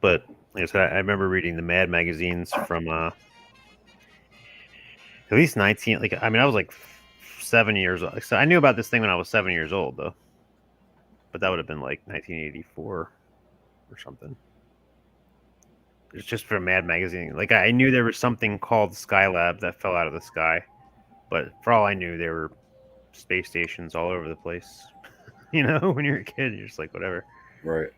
But like I said, I remember reading the Mad magazines from at least 19. Like I was like 7 years old. So I knew about this thing when I was 7 years old, though. But that would have been like 1984 or something. It's just for Mad magazine. Like I knew there was something called Skylab that fell out of the sky, but for all I knew, there were space stations all over the place. When you're a kid, you're just like whatever. Right.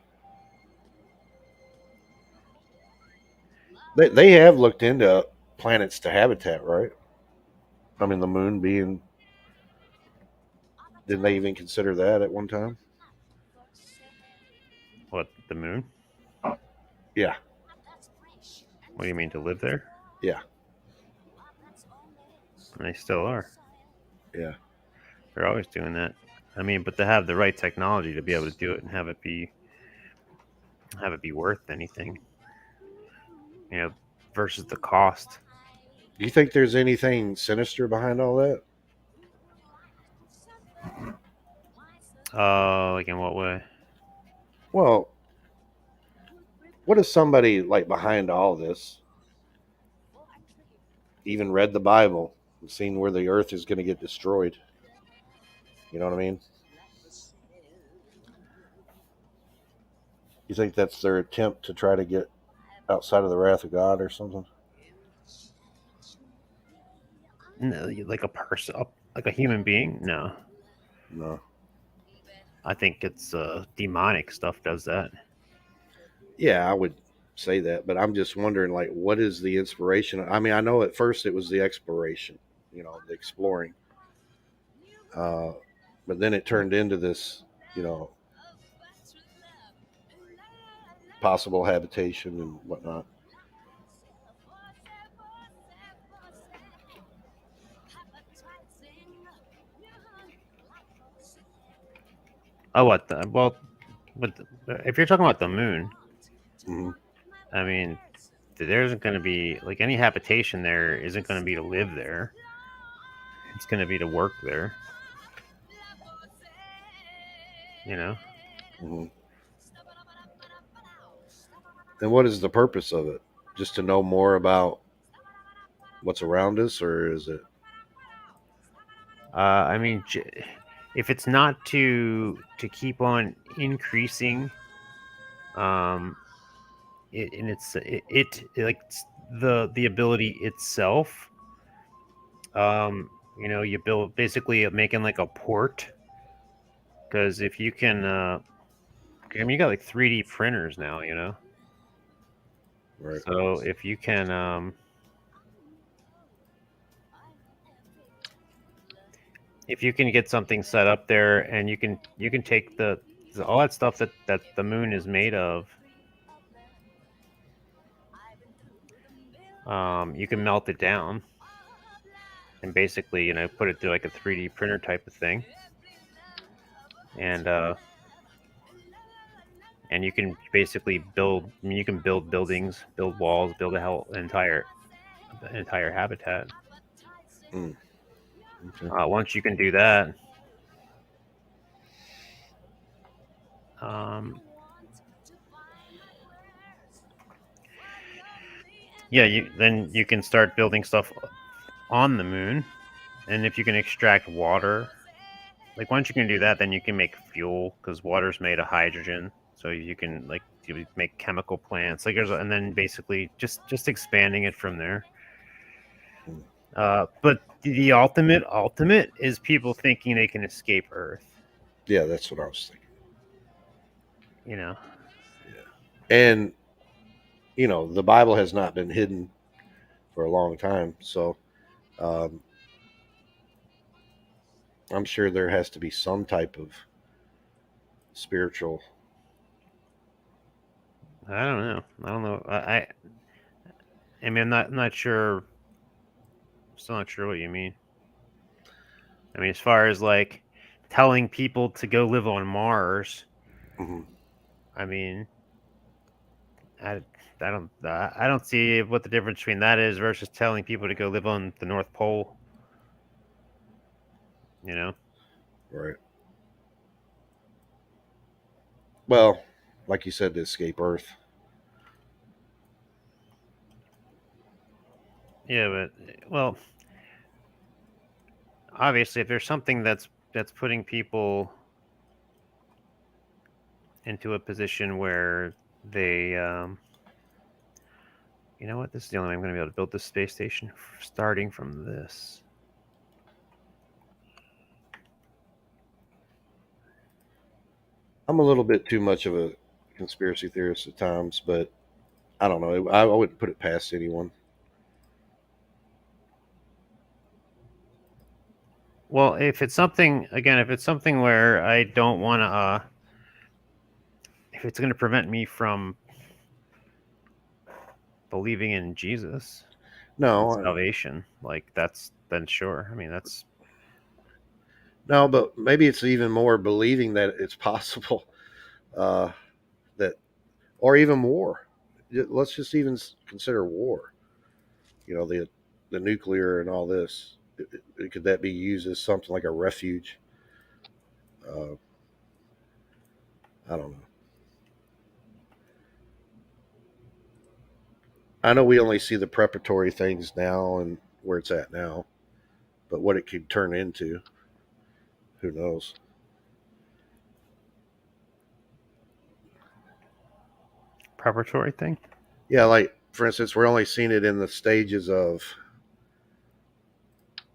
They have looked into planets to habitat, right? I mean, the moon being. Didn't they even consider that at one time? What, the moon? Yeah. What do you mean, to live there? Yeah. And they still are. Yeah. They're always doing that. I mean, but to have the right technology to be able to do it and have it be worth anything, versus the cost. Do you think there's anything sinister behind all that? Like in what way? Well, what if somebody like behind all this even read the Bible and seen where the earth is going to get destroyed? You know what I mean? You think that's their attempt to try to get outside of the wrath of God or something? No, like a person, like a human being? No. No. I think it's demonic stuff does that. Yeah, I would say that, but I'm just wondering, like, what is the inspiration? I mean, I know at first it was the exploration, you know, the exploring, but then it turned into this, you know, possible habitation and whatnot. Oh, what the? Well, if you're talking about the moon, Mhm. I mean, there isn't going to be like any habitation there. Isn't going to be to live there. It's going to be to work there. You know. Mhm. And what is the purpose of it? Just to know more about what's around us, or is it? I mean, if it's not to keep on increasing, and it like the ability itself, you know, you build basically making like a port, because if you can, I mean, you got like 3D printers now, you know. Right. So if you can, get something set up there, and you can take all that stuff that the moon is made of, you can melt it down and basically, you know, put it through like a 3D printer type of thing, and you can basically build. I mean, you can build buildings, build walls, build entire habitat. Mm. Okay. Once you can do that, yeah, then you can start building stuff on the moon, and if you can extract water, like once you can do that, then you can make fuel because water's made of hydrogen. So you can like you make chemical plants, like and then basically just expanding it from there. But the ultimate is people thinking they can escape Earth. Yeah, that's what I was thinking. You know. And you know, the Bible has not been hidden for a long time, so I'm sure there has to be some type of spiritual. I don't know. I mean, I'm not sure. Still not sure what you mean. I mean, as far as like telling people to go live on Mars, Mm-hmm. I mean, I don't see what the difference between that is versus telling people to go live on the North Pole. You know. Right. Well, like you said, to escape Earth. Yeah, but well, obviously, if there's something that's putting people into a position where they, you know what, this is the only way I'm going to be able to build this space station, starting from this. I'm a little bit too much of a conspiracy theorist at times, but I don't know. I wouldn't put it past anyone. Well, if it's something where I don't want to, if it's going to prevent me from believing in Jesus, salvation, like then sure. I mean, that's no, but maybe it's even more believing that it's possible, that, or even war. Let's just even consider war. You know, the nuclear and all this. Could that be used as something like a refuge? I don't know. I know we only see the preparatory things now and where it's at now, but what it could turn into, who knows? preparatory thing. Yeah, like for instance, we're only seeing it in the stages of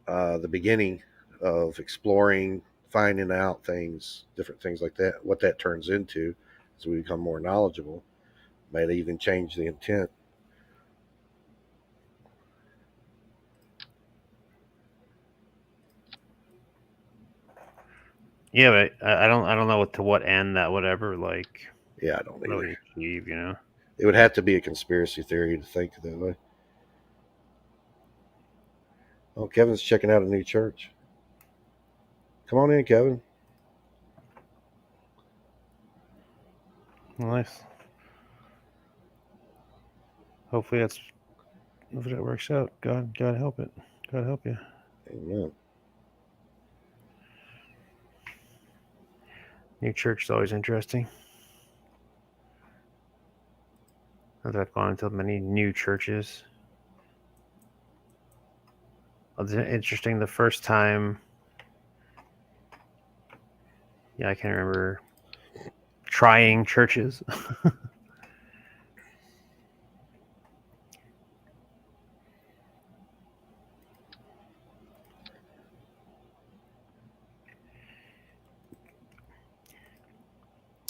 the beginning of exploring, finding out things, different things like that. What that turns into as we become more knowledgeable. Might even change the intent. Yeah, but I don't know to what end that would ever like. Yeah, I don't really achieve. It would have to be a conspiracy theory to think that way. Oh, Kevin's checking out a new church. Come on in, Kevin. Nice. Hopefully that works out. God help it. God help you. Amen. New church is always interesting. I've gone into many new churches. It's interesting. The first time, I can remember trying churches.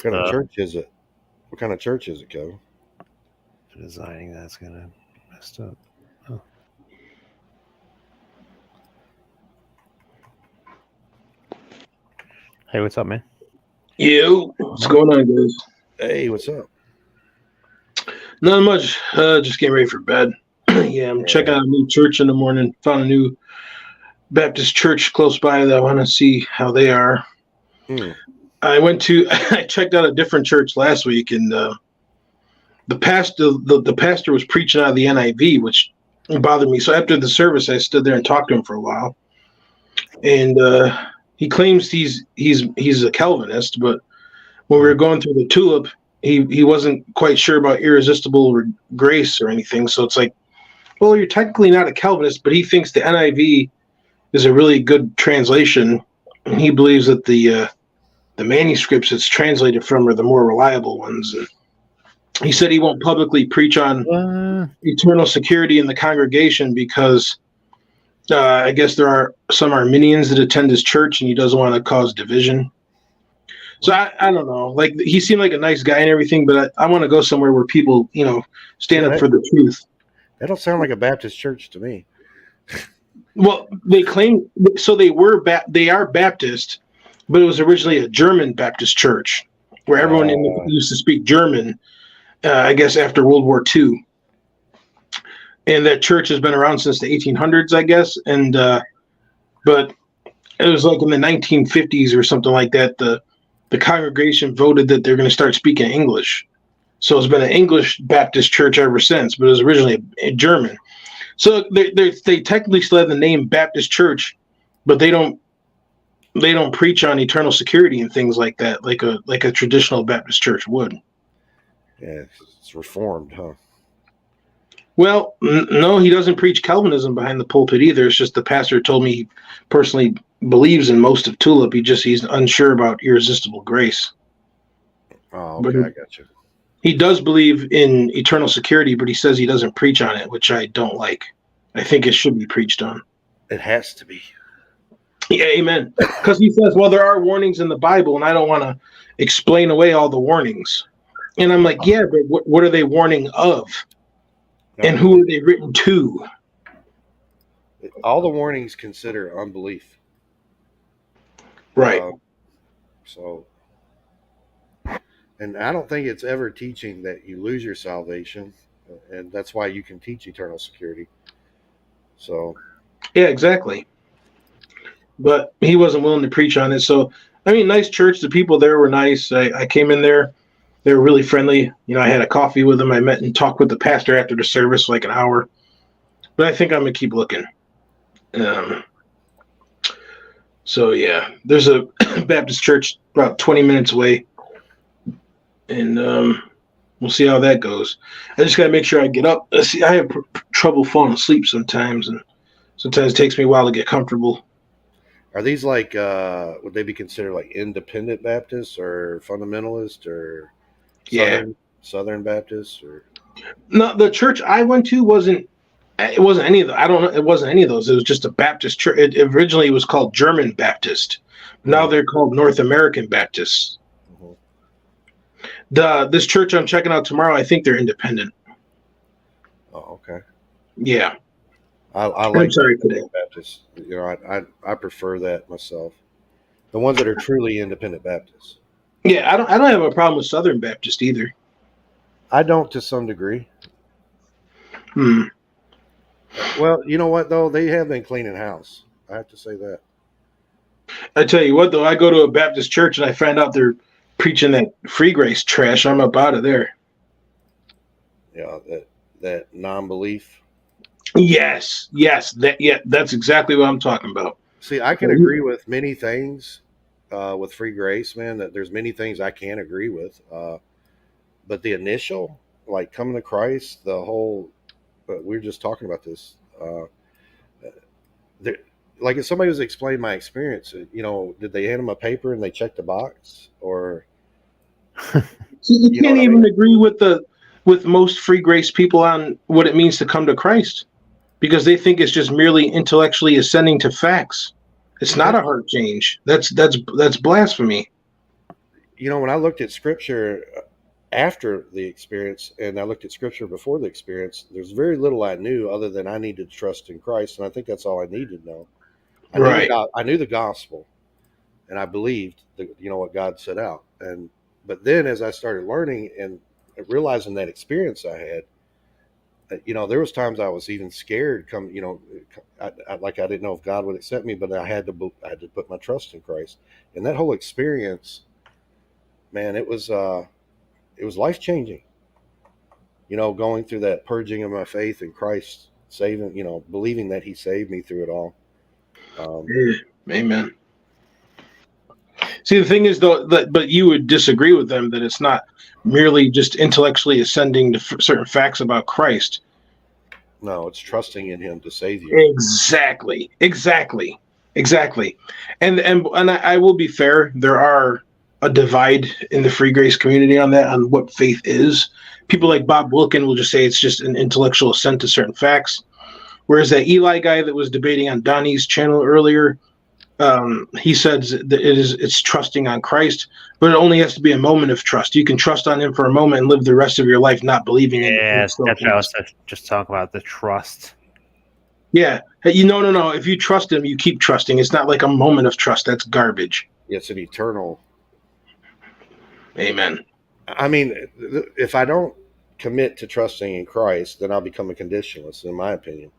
What kind of church is it? What kind of church is it, Kevin? Designing that's gonna messed up. Oh. Hey, what's up, man? Yo, what's going on, guys? Hey, what's up? Not much. Just getting ready for bed. I'm checking out a new church in the morning. Found a new Baptist church close by that I want to see how they are. I checked out a different church last week, and the pastor was preaching out of the NIV, which bothered me. So after the service, I stood there and talked to him for a while, and he claims he's a Calvinist, but when we were going through the tulip, he wasn't quite sure about irresistible grace or anything. So it's like, well, you're technically not a Calvinist, but he thinks the NIV is a really good translation, and he believes that the manuscripts it's translated from are the more reliable ones. And he said he won't publicly preach on eternal security in the congregation because I guess there are some Arminians that attend his church, and he doesn't want to cause division. So I don't know. Like, he seemed like a nice guy and everything, but I want to go somewhere where people, stand up for the truth. That don't sound like a Baptist church to me. Well, they claim so. They are Baptist, but it was originally a German Baptist church where everyone used to speak German. I guess after World War II, and that church has been around since the 1800s, I guess. And but it was like in the 1950s or something like that. The congregation voted that they're going to start speaking English. So it's been an English Baptist church ever since, but it was originally a German. So they technically still have the name Baptist Church, but they don't preach on eternal security and things like that, like a traditional Baptist church would. Yeah, it's reformed, huh? Well, no, he doesn't preach Calvinism behind the pulpit either. It's just the pastor told me he personally believes in most of Tulip. He's unsure about irresistible grace. Oh, okay, I got you. He does believe in eternal security, but he says he doesn't preach on it, which I don't like. I think it should be preached on. It has to be. Yeah, amen. Because he says, well, there are warnings in the Bible, and I don't want to explain away all the warnings. And I'm like, yeah, but what are they warning of? And who are they written to? All the warnings consider unbelief. Right. And I don't think it's ever teaching that you lose your salvation, and that's why you can teach eternal security. So. Yeah, exactly. But he wasn't willing to preach on it. So, I mean, nice church. The people there were nice. I came in there. They were really friendly. I had a coffee with them. I met and talked with the pastor after the service, like an hour. But I think I'm going to keep looking. So, yeah, there's a Baptist church about 20 minutes away. And we'll see how that goes. I just got to make sure I get up. See, I have trouble falling asleep sometimes, and sometimes it takes me a while to get comfortable. Are these like, would they be considered like independent Baptists or fundamentalist or Southern Baptists? Or no, the church I went to wasn't any of the. I don't know. It wasn't any of those. It was just a Baptist church. It originally was called German Baptist. Now they're called North American Baptists. This church I'm checking out tomorrow, I think they're independent. Oh, okay. Yeah. I like I'm sorry for independent Baptists. You know, I prefer that myself. The ones that are truly independent Baptists. Yeah, I don't have a problem with Southern Baptist either. I don't to some degree. Hmm. Well, you know what though? They have been cleaning house. I have to say that. I tell you what though, I go to a Baptist church and I find out they're preaching that free grace trash. I'm up out of there. Yeah, that non-belief. Yes, that's exactly what I'm talking about. See, I can agree with many things with free grace, man. That there's many things I can agree with, but the initial, like coming to Christ, the whole. We were just talking about this. Like if somebody was explaining my experience, you know, did they hand them a paper and they checked the box, or You can't even agree with most free grace people on what it means to come to Christ, because they think it's just merely intellectually ascending to facts. It's not a heart change. That's blasphemy. You know, when I looked at scripture after the experience and I looked at scripture before the experience, there's very little I knew other than I needed to trust in Christ, and I think that's all I needed to know. I knew the gospel, and I believed what God set out. But then as I started learning and realizing that experience I had, there was times I was even scared. I didn't know if God would accept me, but I had to put my trust in Christ. And that whole experience, man, it was life changing. Going through that purging of my faith in Christ, believing that He saved me through it all. Amen. See, the thing is, though, but you would disagree with them that it's not merely just intellectually ascending to certain facts about Christ. No, it's trusting in Him to save you. Exactly. And I will be fair. There are a divide in the free grace community on what faith is. People like Bob Wilkin will just say it's just an intellectual assent to certain facts. Whereas that Eli guy that was debating on Donnie's channel earlier, he says that it's trusting on Christ, but it only has to be a moment of trust. You can trust on Him for a moment and live the rest of your life not believing in Him. Yes, that's what I was just talking about, the trust. Yeah. No. If you trust Him, you keep trusting. It's not like a moment of trust. That's garbage. It's an eternal. Amen. I mean, if I don't commit to trusting in Christ, then I'll become a conditionalist, in my opinion.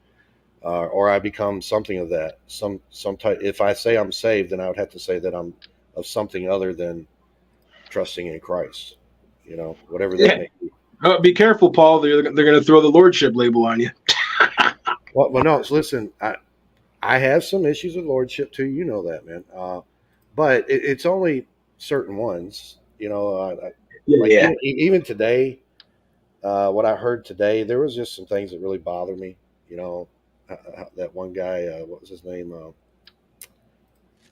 Or I become something of that. Some type. If I say I'm saved, then I would have to say that I'm of something other than trusting in Christ. Whatever that may be. Be careful, Paul. They're going to throw the lordship label on you. Well, no. Listen, I have some issues with lordship too. You know that, man. But it's only certain ones. Even today, what I heard today, there was just some things that really bothered me. That one guy, what was his name?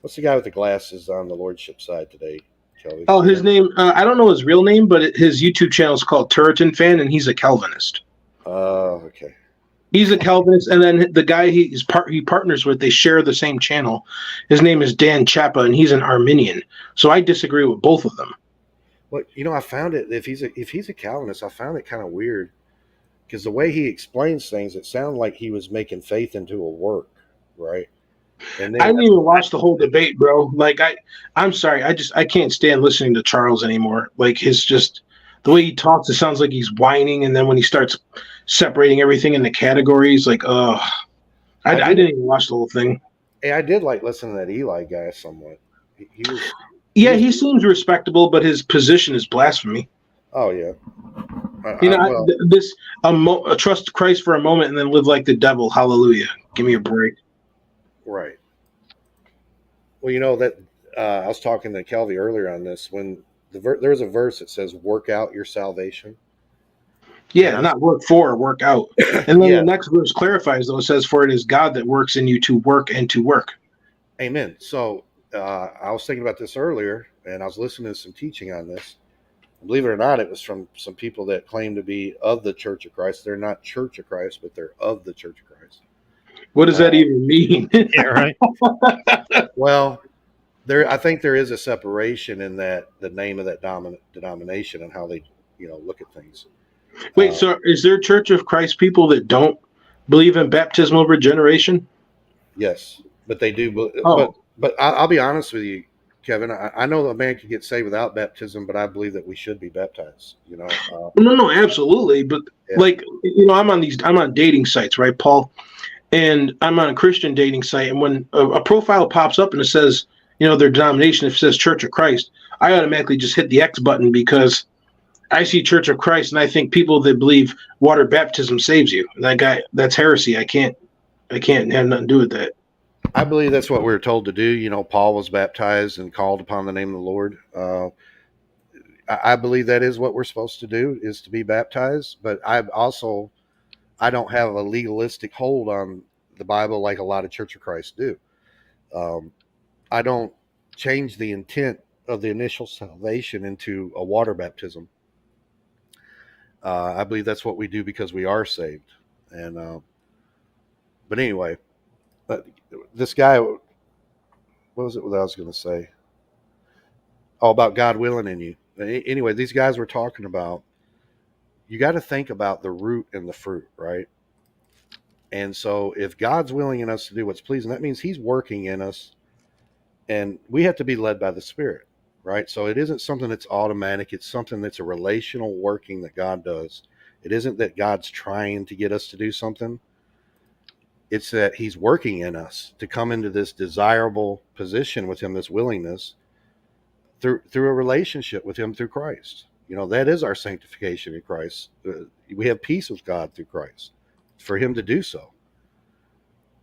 What's the guy with the glasses on the lordship side today, Kelly? Oh, his name, I don't know his real name, but his YouTube channel is called Turretin Fan, and he's a Calvinist. Okay. He's a Calvinist, and then the guy he partners with, they share the same channel. His name is Dan Chapa, and he's an Arminian. So I disagree with both of them. Well, I found it, if he's a Calvinist, I found it kind of weird. Because the way he explains things, it sounded like he was making faith into a work, right? And then, I didn't even watch the whole debate, bro. Like I'm sorry, I can't stand listening to Charles anymore. Like the way he talks, it sounds like he's whining, and then when he starts separating everything into categories, like I didn't even watch the whole thing. Hey, I did like listening to that Eli guy somewhat. He was. Yeah, he seems respectable, but his position is blasphemy. Oh yeah. Trust Christ for a moment and then live like the devil. Hallelujah. Give me a break. Right. Well, that I was talking to Kelvy earlier on this when there's a verse that says, "Work out your salvation." Yeah, not work for, work out. And then the next verse clarifies, though. It says, "For it is God that works in you to work and to work." Amen. So I was thinking about this earlier, and I was listening to some teaching on this. Believe it or not, it was from some people that claim to be of the Church of Christ. They're not Church of Christ, but they're of the Church of Christ. What does that even mean? Yeah, right. Well, I think there is a separation in that the name of that denomination and how they, look at things. Wait, so is there Church of Christ people that don't believe in baptismal regeneration? Yes, but they do. Oh. But I'll be honest with you, Kevin. I know a man can get saved without baptism, but I believe that we should be baptized. No, absolutely. But like, I'm on dating sites, right, Paul? And I'm on a Christian dating site, and when a profile pops up and it says, their denomination, if it says Church of Christ, I automatically just hit the X button because I see Church of Christ and I think people that believe water baptism saves you. That's heresy. I can't have nothing to do with that. I believe that's what we were told to do. Paul was baptized and called upon the name of the Lord. I believe that is what we're supposed to do, is to be baptized. But I don't have a legalistic hold on the Bible like a lot of Church of Christ do. I don't change the intent of the initial salvation into a water baptism. I believe that's what we do because we are saved. And but anyway, this guy, what was it that I was going to say? Oh, about God willing in you. Anyway, these guys were talking about, you got to think about the root and the fruit, right? And so if God's willing in us to do what's pleasing, that means he's working in us, and we have to be led by the Spirit, right? So it isn't something that's automatic. It's something that's a relational working that God does. It isn't that God's trying to get us to do something. It's that he's working in us to come into this desirable position with him, this willingness through a relationship with him through Christ. That is our sanctification in Christ. We have peace with God through Christ for him to do so.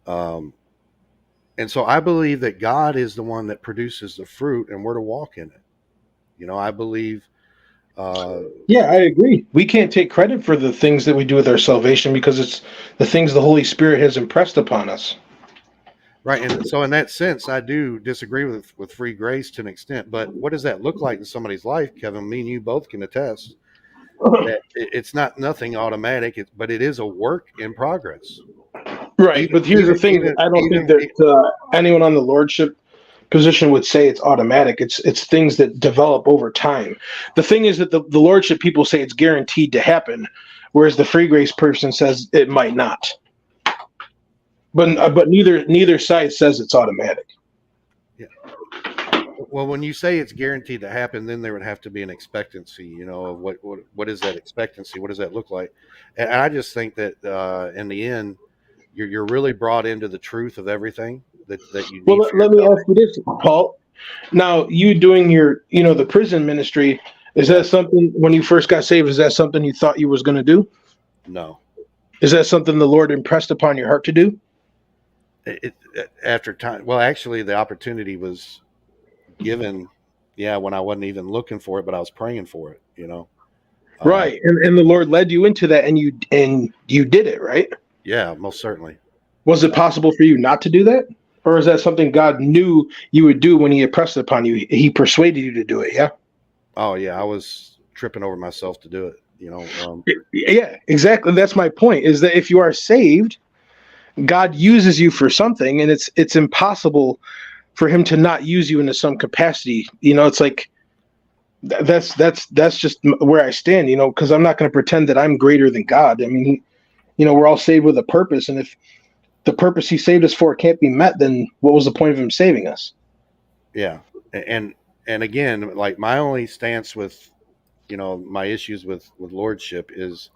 And so I believe that God is the one that produces the fruit and we're to walk in it. I believe. Yeah, I agree. We can't take credit for the things that we do with our salvation because it's the things the Holy Spirit has impressed upon us. Right. And so in that sense, I do disagree with free grace to an extent. But what does that look like in somebody's life, Kevin? Me and you both can attest that it's not nothing automatic, but it is a work in progress. Right. But here's the thing. I don't think that anyone on the lordship position would say it's automatic. It's things that develop over time. The thing is that the lordship people say it's guaranteed to happen, whereas the free grace person says it might not. But neither side says it's automatic. Yeah. Well, when you say it's guaranteed to happen, then there would have to be an expectancy, of what is that expectancy? What does that look like? And I just think that in the end, you're really brought into the truth of everything that you need. Well, let me ask you this, Paul. Now, you doing your, the prison ministry, is that something, when you first got saved, is that something you thought you was going to do? No. Is that something the Lord impressed upon your heart to do? After time, well, actually, the opportunity was given, when I wasn't even looking for it, but I was praying for it, Right, and the Lord led you into that, and you did it, right? Yeah, most certainly. Was it possible for you not to do that? Or is that something God knew you would do when he impressed it upon you? He persuaded you to do it, yeah? Oh, yeah, I was tripping over myself to do it, Yeah, exactly. That's my point, is that if you are saved, God uses you for something, and it's impossible for him to not use you into some capacity. It's like, that's just where I stand, because I'm not going to pretend that I'm greater than God. I mean, we're all saved with a purpose, and if the purpose he saved us for can't be met, then what was the point of him saving us? Yeah. And again, like my only stance with, my issues with lordship is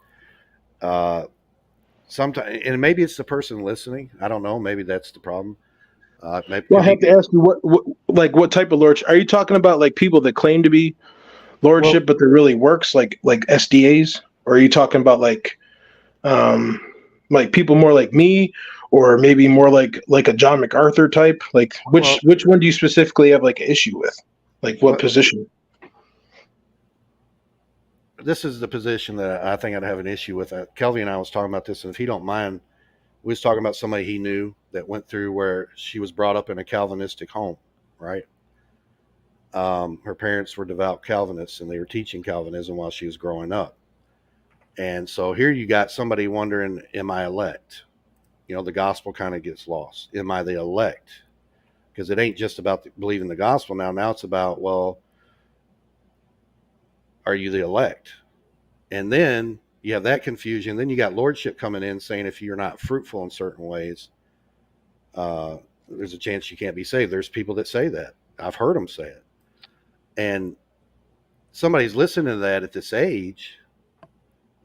sometimes, and maybe it's the person listening. I don't know. Maybe that's the problem. Maybe, well, I have to ask you what type of lordship are you talking about? Like people that claim to be lordship, but they're really works like SDAs, or are you talking about like people more like me, or maybe more like a John MacArthur type? Like which one do you specifically have like an issue with? Like what position? This is the position that I think I'd have an issue with. Kelvin and I was talking about this, and if he don't mind, we was talking about somebody he knew that went through where she was brought up in a Calvinistic home, right? Her parents were devout Calvinists, and they were teaching Calvinism while she was growing up. And so here you got somebody wondering, am I elect? The gospel kind of gets lost. Am I the elect? because it ain't just about believing the gospel now. Now it's about, well, are you the elect? And then you have that confusion. Then you got lordship coming in saying if you're not fruitful in certain ways, there's a chance you can't be saved. There's people that say that. I've heard them say it. And somebody's listening to that at this age.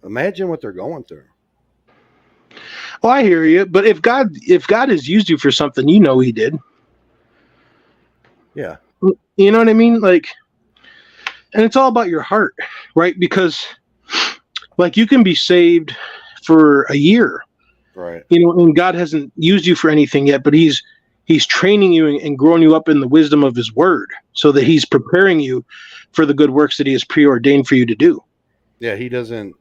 Imagine what they're going through. Well, I hear you, but if God has used you for something, you know He did. Yeah. You know what I mean? Like, and it's all about your heart, right? Because, like, you can be saved for a year, right? You know, and God hasn't used you for anything yet, but He's training you and growing you up in the wisdom of His Word, so that He's preparing you for the good works that He has preordained for you to do. Yeah, He doesn't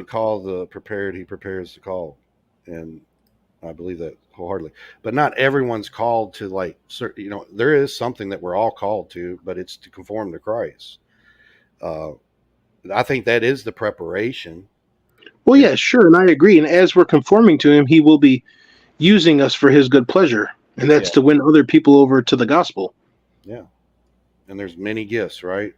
call the prepared; He prepares the call, and I believe that wholeheartedly. But not everyone's called to, like, you know, there is something that we're all called to, but it's to conform to Christ. I think that is the preparation. Well, yeah, sure, and I agree. And as we're conforming to Him, He will be using us for His good pleasure, and that's to win other people over to the gospel. Yeah, and there's many gifts, right?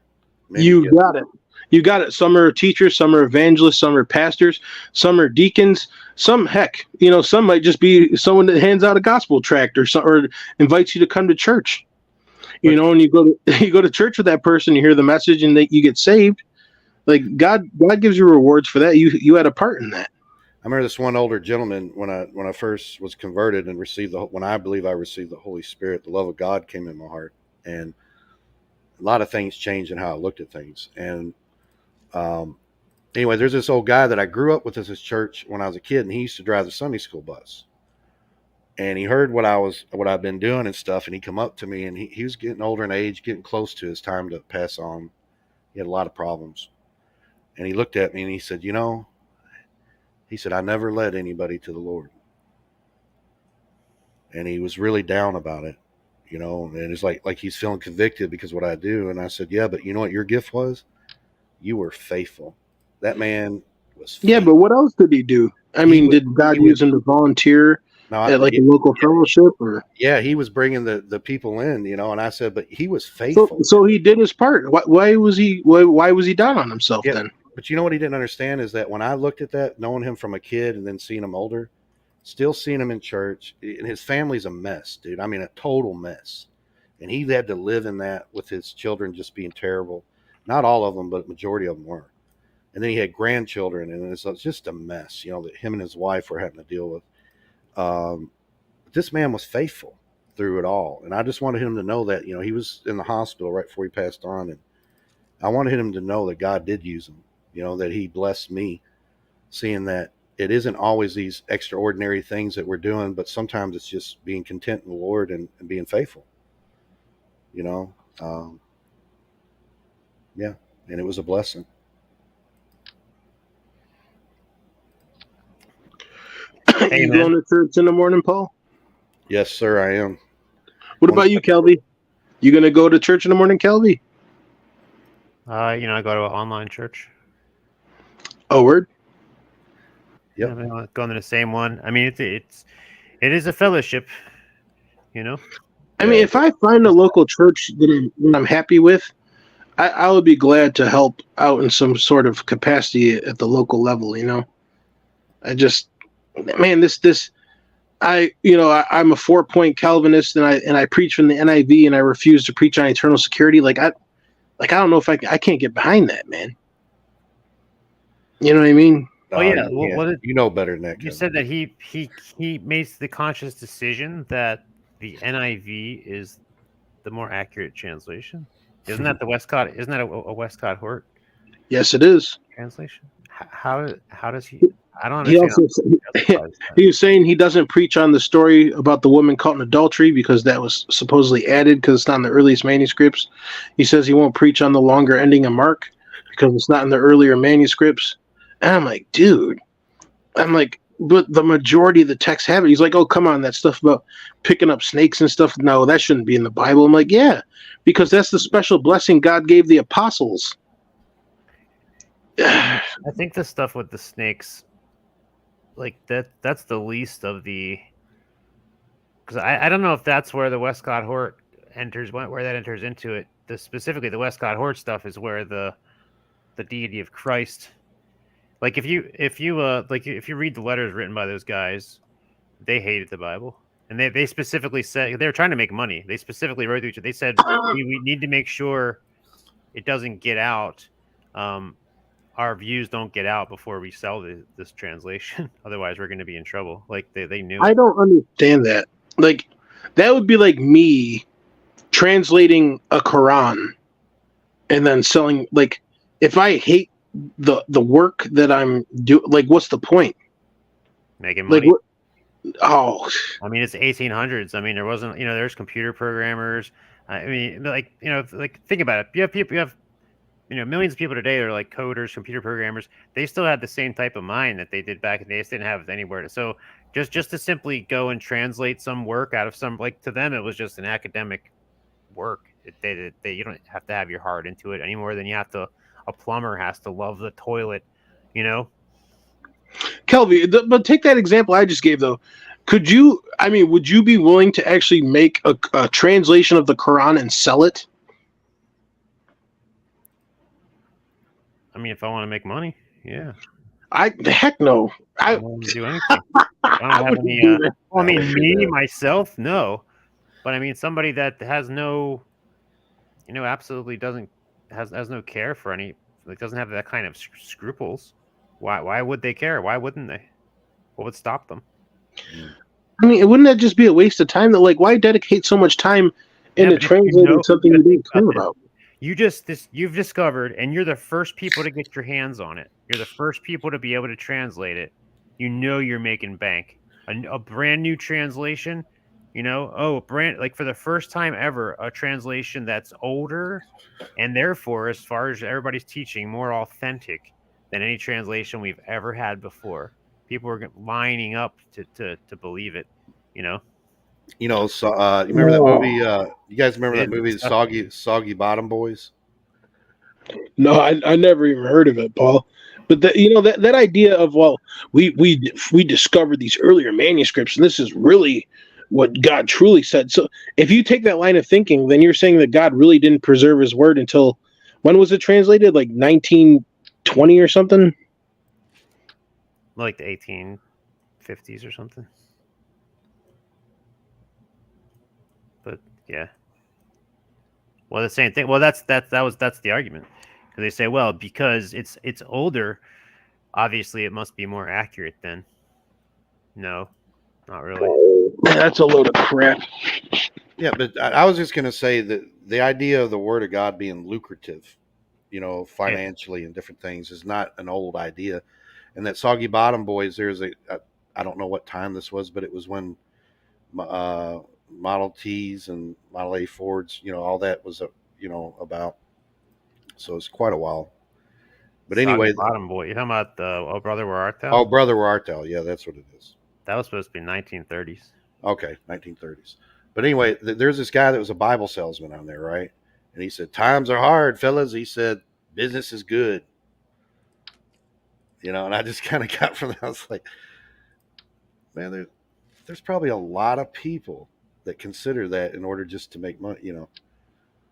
Got it. You got it. Some are teachers, some are evangelists, some are pastors, some are deacons. Some, heck, you know, some might just be someone that hands out a gospel tract or invites you to come to church. You know, and you go to church with that person, you hear the message, and you get saved. Like, God gives you rewards for that. You had a part in that. I remember this one older gentleman when I first was converted and when I believe I received the Holy Spirit, the love of God came in my heart, and a lot of things changed in how I looked at things. And anyway, there's this old guy that I grew up with at this church when I was a kid, and he used to drive the Sunday school bus. And he heard what I've been doing and stuff, and he come up to me, and he was getting older in age, getting close to his time to pass on. He had a lot of problems. And he looked at me and he said, you know, he said, I never led anybody to the Lord. And he was really down about it, you know, and it's like he's feeling convicted because of what I do. And I said, yeah, but you know what your gift was? You were faithful. That man was faithful. Yeah, but what else did he do? I mean, did God use him to volunteer at like a local fellowship? Or yeah, he was bringing the people in, you know, and I said, but he was faithful. So he did his part. Why was he down on himself then? But you know what he didn't understand is that when I looked at that, knowing him from a kid and then seeing him older, still seeing him in church, and his family's a mess, dude. I mean, a total mess. And he had to live in that with his children just being terrible. Not all of them, but majority of them were. And then he had grandchildren, and it's just a mess, you know, that him and his wife were having to deal with. This man was faithful through it all. And I just wanted him to know that, you know, he was in the hospital right before he passed on. And I wanted him to know that God did use him, you know, that he blessed me, seeing that it isn't always these extraordinary things that we're doing, but sometimes it's just being content in the Lord and being faithful, you know? Yeah. And it was a blessing. You going to church in the morning, Paul? Yes, sir, I am. What about you, Kelby? You going to go to church in the morning, Kelby? You know, I go to an online church. Oh, word? Yep. I'm going to the same one. I mean, it is a fellowship, you know? I mean, if I find a local church that I'm happy with, I would be glad to help out in some sort of capacity at the local level, you know? I'm a 4-point Calvinist, and I preach from the NIV, and I refuse to preach on eternal security. I don't know if I can't get behind that, man. You know what I mean? Oh yeah, you know better than that. You said that he makes the conscious decision that the NIV is the more accurate translation. Isn't that the Westcott? Isn't that a Westcott Hort? Yes, it is. Translation. How does he? I don't understand. He was saying he doesn't preach on the story about the woman caught in adultery because that was supposedly added because it's not in the earliest manuscripts. He says he won't preach on the longer ending of Mark because it's not in the earlier manuscripts. And I'm like, dude. But the majority of the texts have it. He's like, oh, come on, that stuff about picking up snakes and stuff. No, that shouldn't be in the Bible. I'm like, yeah, because that's the special blessing God gave the apostles. I think the stuff with the snakes, like that's the least of the. Because I don't know if that's where the Westcott Hort enters, where that enters into it. Specifically, the Westcott Hort stuff is where the deity of Christ. Like if you read the letters written by those guys, they hated the Bible, and they specifically said they were trying to make money. They specifically wrote to each other. They said we need to make sure it doesn't get out. Our views don't get out before we sell this translation. Otherwise, we're going to be in trouble. Like they knew. I don't understand that. Like that would be like me translating a Quran and then selling. Like if I hate the work that I'm doing, like what's the point? Making money. Like oh, I mean, it's 1800s. I mean, there wasn't, there's computer programmers. I mean, like think about it. You have people, millions of people today that are like coders, computer programmers. They still had the same type of mind that they did back in the day. They just didn't have anywhere to. So just to simply go and translate some work out of some, like to them, it was just an academic work. You don't have to have your heart into it any more than you have to. A plumber has to love the toilet, Kelby, but take that example I just gave though. Would you be willing to actually make a translation of the Quran and sell it? I mean, if I want to make money, yeah. Heck no. I don't want to do anything. I don't have any. I mean, me myself, no. But I mean, somebody that has no, absolutely has no care for any, like doesn't have that kind of scruples. Why would they care? Why wouldn't they? What would stop them? I mean, wouldn't that just be a waste of time? That like, why dedicate so much time into translating something you didn't care about? You've discovered, and you're the first people to get your hands on it. You're the first people to be able to translate it. You're making bank. A brand new translation. Like for the first time ever, a translation that's older, and therefore, as far as everybody's teaching, more authentic than any translation we've ever had before. People are lining up to believe it. So you remember that movie? You guys remember that movie, Soggy Bottom Boys? No, I never even heard of it, Paul. But that idea of we discovered these earlier manuscripts, and this is really what God truly said. So if you take that line of thinking, then you're saying that God really didn't preserve His word until when was it translated? Like 1920 or something? Like the 1850s or something. But yeah. Well, the same thing. Well, that's the argument. Because they say, well, because it's older, obviously it must be more accurate then. No, not really. That's a load of crap. Yeah, but I was just going to say that the idea of the Word of God being lucrative, financially and different things is not an old idea. And that Soggy Bottom Boys, I don't know what time this was, but it was when Model Ts and Model A Fords, all that was, about. So it's quite a while. But anyway, Soggy Bottom Boy. You're talking about Oh Brother Where Art Thou? Oh Brother Where Art Thou? Yeah, that's what it is. That was supposed to be 1930s. Okay, 1930s. But anyway, there's this guy that was a Bible salesman on there, right? And he said, "Times are hard, fellas." He said, "Business is good." And I just kind of got from that. I was like, man, there's probably a lot of people that consider that in order just to make money,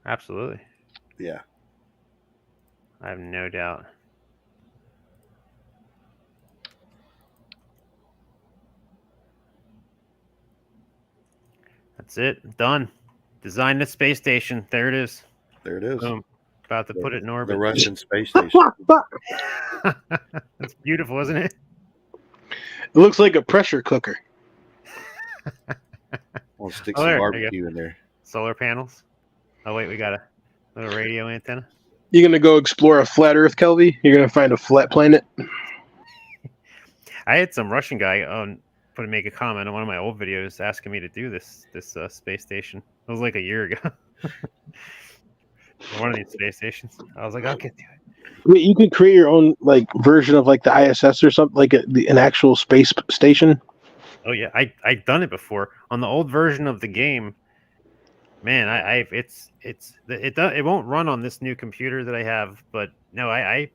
Absolutely. Yeah. I have no doubt. That's it. Done. Design the space station. There it is. There it is. Boom. About to put it in orbit. The Russian space station. That's beautiful, isn't it? It looks like a pressure cooker. We'll stick some barbecue in there. Solar panels. Oh, wait, we got a little radio antenna. You're going to go explore a flat Earth, Kelby? You're going to find a flat planet? I had some Russian guy make a comment on one of my old videos asking me to do this space station. It was like a year ago. One of these space stations. I was like, I'll get to it. Wait, you could create your own version of the ISS or something, like an actual space station? Oh yeah, I've done it before on the old version of the game. Man, it won't run on this new computer that I have, but no, I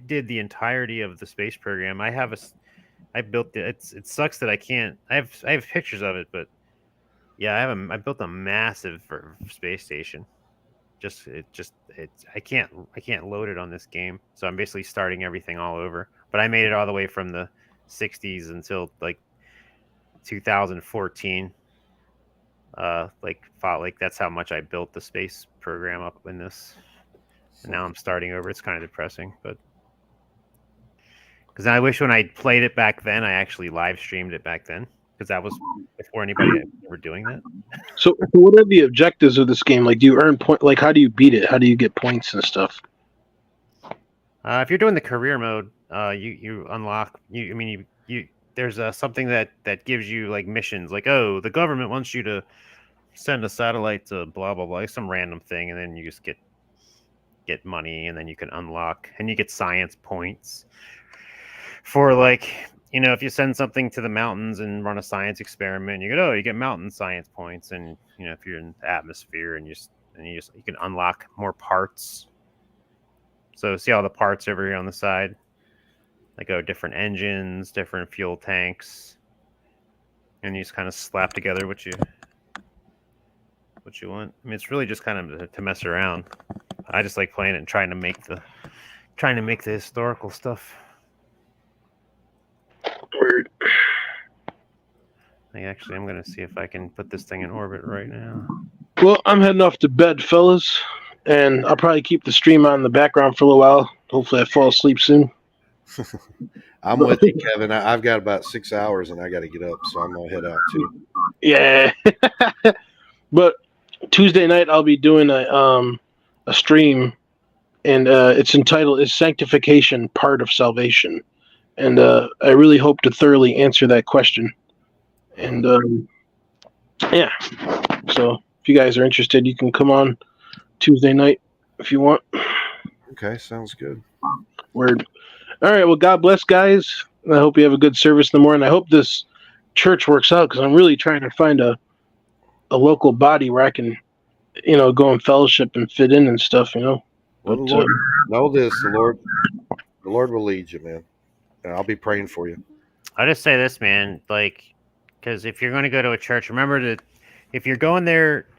did the entirety of the space program. I have I built it. It sucks that I can't. I have pictures of it, but yeah, I built a massive space station. I can't load it on this game, so I'm basically starting everything all over. But I made it all the way from the 60s until like 2014. Like that's how much I built the space program up in this. And now I'm starting over. It's kind of depressing, but because I wish when I played it back then, I actually live streamed it back then, because that was before anybody ever doing that. So, what are the objectives of this game? Like, do you earn point? Like, how do you beat it? How do you get points and stuff? If you're doing the career mode, you unlock. There's something that gives you like missions, like, oh, the government wants you to send a satellite to blah blah blah, some random thing, and then you just get money, and then you can unlock, and you get science points for, like, if you send something to the mountains and run a science experiment, you get mountain science points, and if you're in the atmosphere and you can unlock more parts. So see all the parts over here on the side, like different engines, different fuel tanks, and you just kind of slap together what you want. I mean, it's really just kind of to mess around. I just like playing it and trying to make the historical stuff. Weird. I'm going to see if I can put this thing in orbit right now. Well, I'm heading off to bed, fellas, and I'll probably keep the stream on in the background for a little while. Hopefully, I fall asleep soon. I'm with you, Kevin. I've got about 6 hours, and I got to get up, so I'm gonna head out too. Yeah, but Tuesday night I'll be doing a stream, and it's entitled "Is Sanctification Part of Salvation?" And I really hope to thoroughly answer that question. And yeah, so if you guys are interested, you can come on Tuesday night if you want. Okay, sounds good. Word. All right, well, God bless, guys. I hope you have a good service in the morning. I hope this church works out, because I'm really trying to find a local body where I can, go in fellowship and fit in and stuff, Well, But, the Lord, know this: the Lord will lead you, man. And I'll be praying for you. I'll just say this, man, because if you're going to go to a church, remember that if you're going there,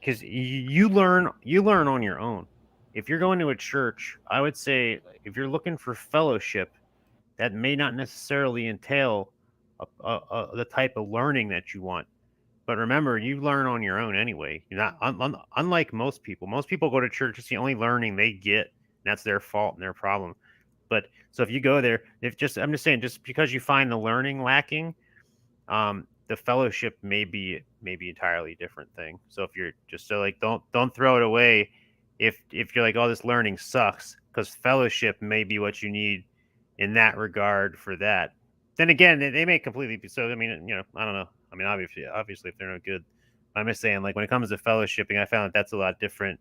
because you learn on your own. If you're going to a church, I would say if you're looking for fellowship, that may not necessarily entail the type of learning that you want. But remember, you learn on your own anyway. You're not unlike most people. Most people go to church; it's the only learning they get, and that's their fault and their problem. But so if you go there, I'm just saying, just because you find the learning lacking, the fellowship may be entirely different thing. So if you're just don't throw it away if you're like, oh, this learning sucks, because fellowship may be what you need in that regard for that. Then again, they may completely be. So I mean, I don't know. I mean, obviously, if they're no good, I'm just saying, like, when it comes to fellowshipping, I found that's a lot different,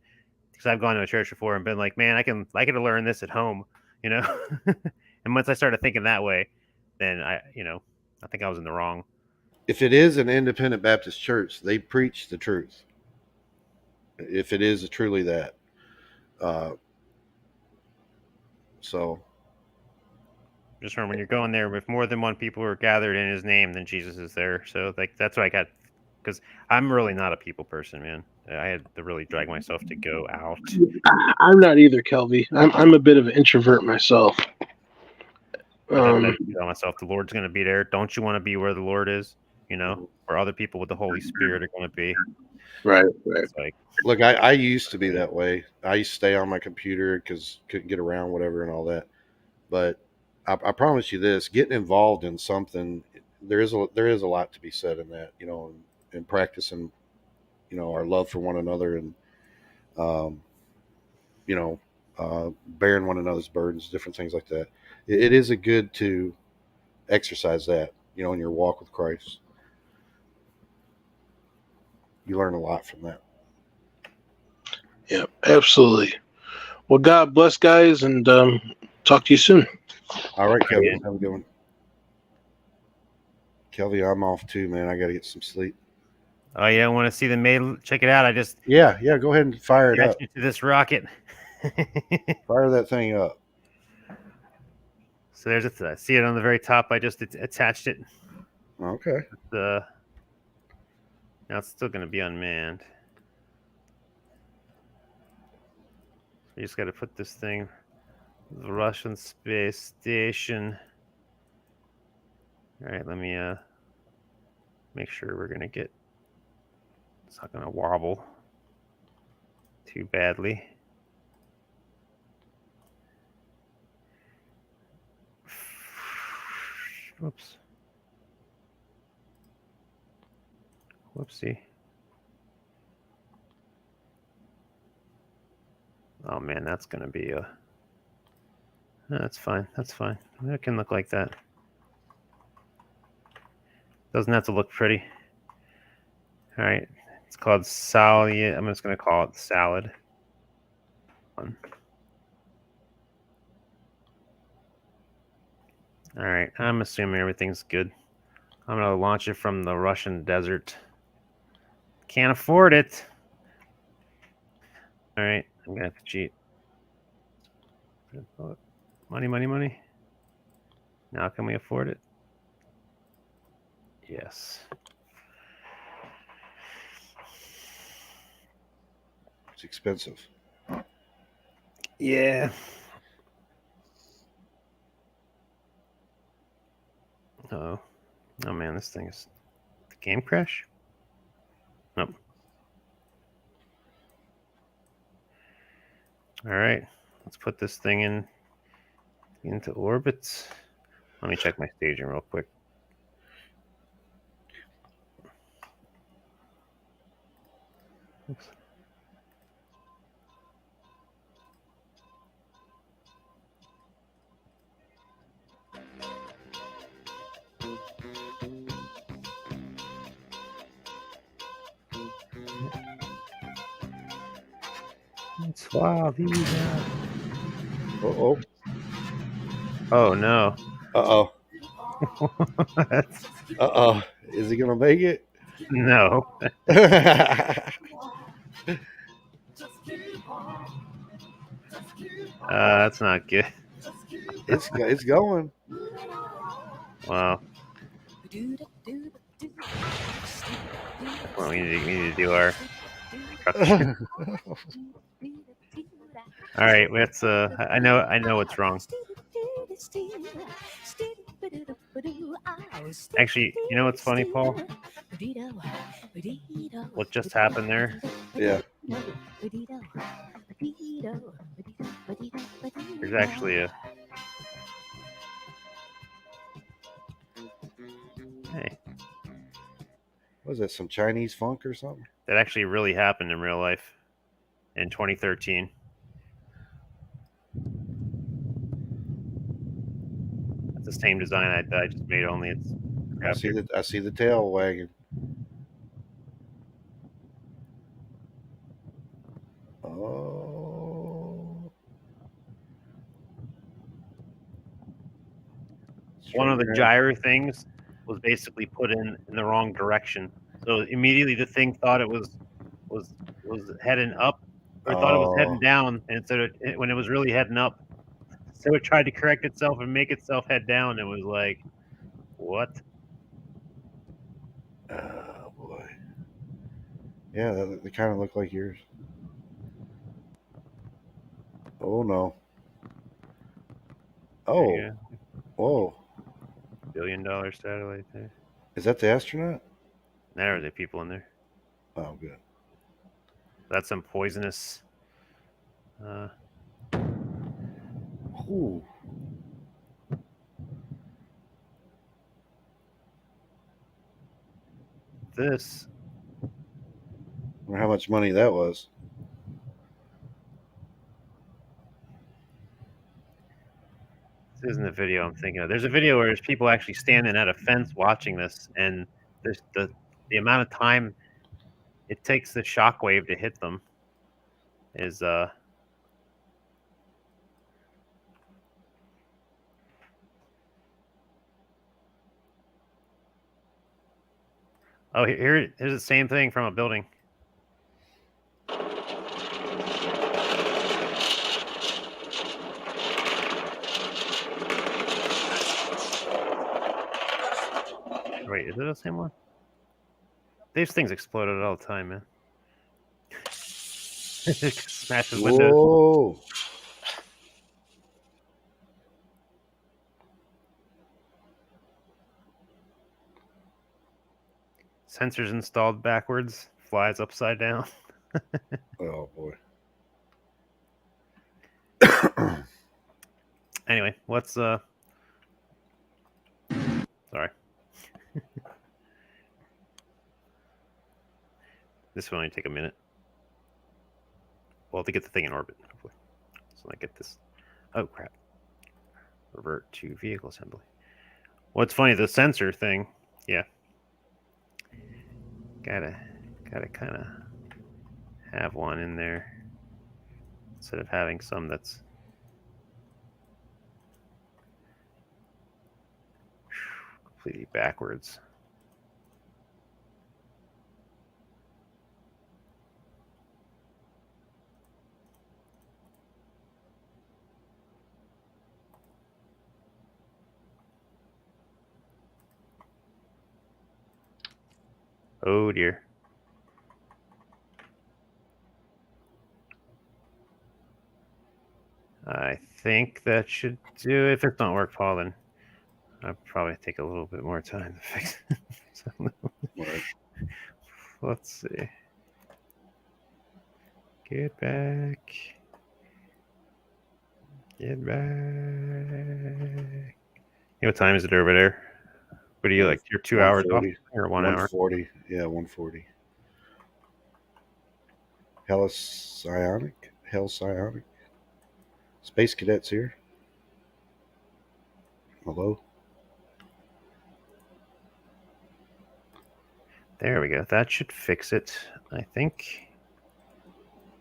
because I've gone to a church before and been like, man, I could learn this at home, And once I started thinking that way, then I think I was in the wrong. If it is an independent Baptist church, they preach the truth. If it is truly that, so. Just remember, when you're going there, if more than one people are gathered in His name, then Jesus is there. So that's what I got, because I'm really not a people person, man. I had to really drag myself to go out. I'm not either, Kelby. I'm a bit of an introvert myself. I tell myself the Lord's going to be there. Don't you want to be where the Lord is? Where other people with the Holy Spirit are going to be. Right. Look, I used to be that way. I used to stay on my computer because couldn't get around, whatever, and all that. But I promise you this: getting involved in something, there is a lot to be said in that, and practicing, our love for one another, and bearing one another's burdens, different things like that. It is a good to exercise that, in your walk with Christ. You learn a lot from that. Yeah, absolutely. Well, God bless, guys, and talk to you soon. All right, Kelly, have a good one. Kelly, I'm off too, man. I got to get some sleep. Oh, yeah, I want to see the maid. Check it out. I just yeah. Go ahead and fire it up. To this rocket. Fire that thing up. So there's it. See it on the very top. I just attached it. Okay. Now it's still going to be unmanned. You just got to put this thing, the Russian space station. All right, let me make sure we're going to get. It's not going to wobble too badly. Whoops. Whoopsie. Oh man, that's gonna be a. That's fine. That's fine. It can look like that. Doesn't have to look pretty. All right. It's called SALYUT. I'm just gonna call it salad. All right. I'm assuming everything's good. I'm gonna launch it from the Russian desert. Can't afford it. All right. I'm gonna have to cheat. Money, money, money. Now can we afford it? Yes. It's expensive. Yeah. Uh-oh. Oh man, this thing is. The game crash? Nope. All right. Let's put this thing into orbit. Let me check my staging real quick. Oops. Uh-oh. Oh no. Uh-oh. What? Uh-oh. Is he gonna make it? No. That's not good. It's going. Wow. Well, we need to do our. All right, let's. I know what's wrong. Actually, you know what's funny, Paul? What just happened there? Yeah. There's actually a. Hey. Was that some Chinese funk or something? That actually really happened in real life in 2013. That's the same design I just made, only it's. I see the tail wagging. Oh. One of the gyro things was basically put in the wrong direction. So immediately the thing thought it was heading up, or thought it was heading down, and so when it was really heading up, so it tried to correct itself and make itself head down. It was like, what? Oh boy. Yeah, they kind of look like yours. Oh no. Oh. Yeah. Whoa. $1 billion satellite there. Is that the astronaut? There are the people in there. Oh, good. That's some poisonous. Ooh. This. I wonder how much money that was. This isn't the video I'm thinking of. There's a video where there's people actually standing at a fence watching this, and there's the amount of time it takes the shockwave to hit them is Oh, here's the same thing from a building. Wait, is it the same one? These things exploded all the time, man. Smashes windows. Whoa. Sensors installed backwards, flies upside down. Oh boy. Anyway, let's sorry. This will only take a minute. Well, to get the thing in orbit, hopefully. So I get this. Oh crap. Revert to vehicle assembly. What's funny, the sensor thing, yeah. Gotta kind of have one in there instead of having some that's completely backwards. Oh dear. I think that should do it. If it don't work, Paul, then I'll probably take a little bit more time to fix it. Right. Let's see. Get back. Get back. What time is it over there? What do you like? You're 2 hours off or 1 hour? 140. Yeah, 140. Halcyonic. Space cadets here. Hello. There we go. That should fix it, I think.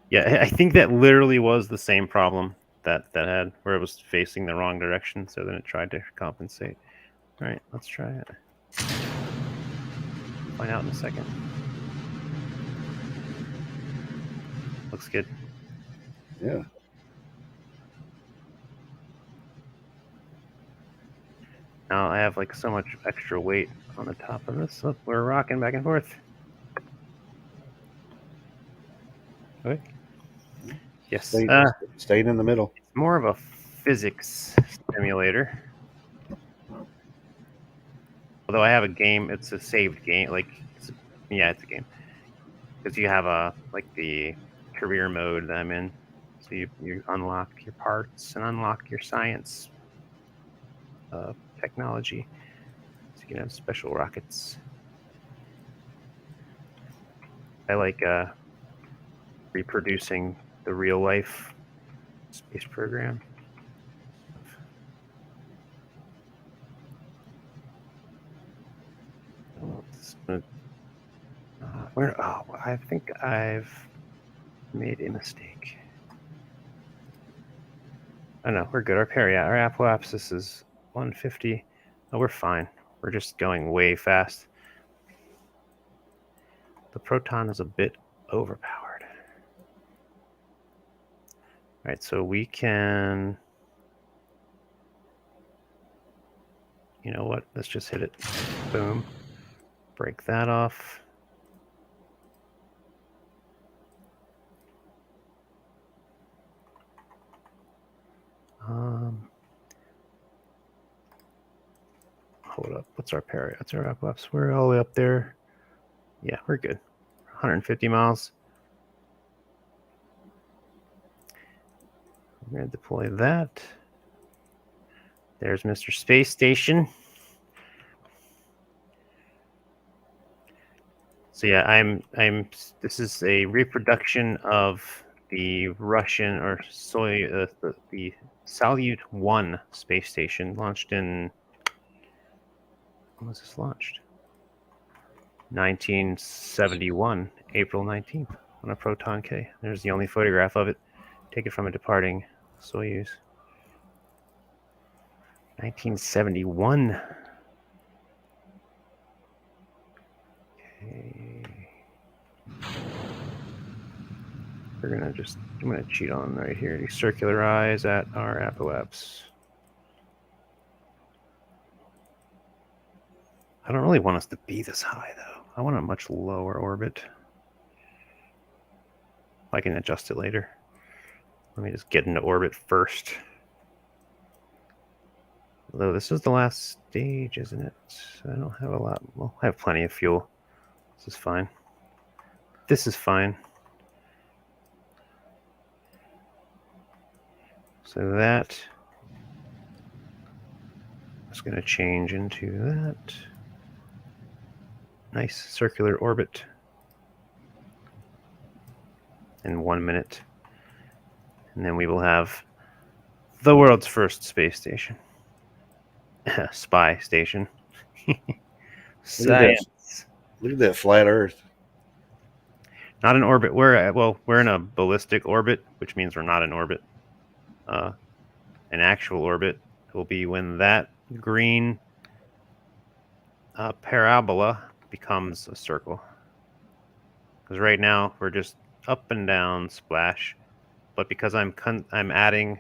Yeah, I think that literally was the same problem that had, where it was facing the wrong direction, so then it tried to compensate. All right, let's try it. Find out in a second. Looks good. Yeah. Now I have like so much extra weight on the top of this. Look, we're rocking back and forth. Okay. Yes. Staying in the middle. It's more of a physics simulator. Although I have a game, it's a saved game. Like, it's a game. Because you have like the career mode that I'm in. So you unlock your parts and unlock your science technology. So you can have special rockets. I like reproducing the real life space program. I think I've made a mistake. Oh no, we're good. Our apoapsis is 150. Oh, we're fine. We're just going way fast. The proton is a bit overpowered. All right, so we can... You know what? Let's just hit it. Boom. Break that off. Hold up. What's our parity? What's our apoapsis? We're all the way up there. Yeah, we're good. 150 miles. We're going to deploy that. There's Mr. Space Station. So yeah, this is a reproduction of the Russian or the SALYUT 1 space station launched in, when was this launched? 1971, April 19th, on a Proton K. There's the only photograph of it, taken from a departing SOYUZ. 1971. Okay. I'm gonna cheat on right here. Circular eyes at our apoapsis. I don't really want us to be this high, though. I want a much lower orbit. I can adjust it later. Let me just get into orbit first. Although this is the last stage, isn't it? I don't have a lot. Well, I have plenty of fuel. This is fine. This is fine. So that is going to change into that. Nice circular orbit in 1 minute. And then we will have the world's first space station. Spy station. Science. Look at that flat Earth. Not in orbit. We're in a ballistic orbit, which means we're not in orbit. An actual orbit will be when that green parabola becomes a circle. Because right now we're just up and down, splash. But because I'm adding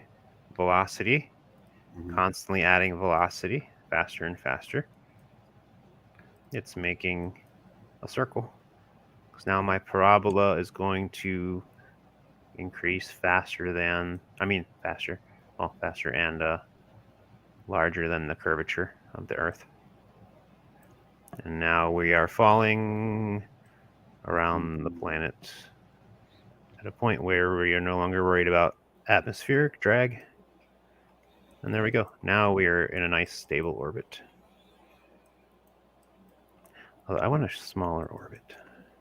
velocity, constantly adding velocity, faster and faster, it's making a circle. Because now my parabola is going to increase faster than, faster and larger than the curvature of the Earth. And now we are falling around the planet at a point where we are no longer worried about atmospheric drag. And there we go. Now we are in a nice stable orbit. Although I want a smaller orbit.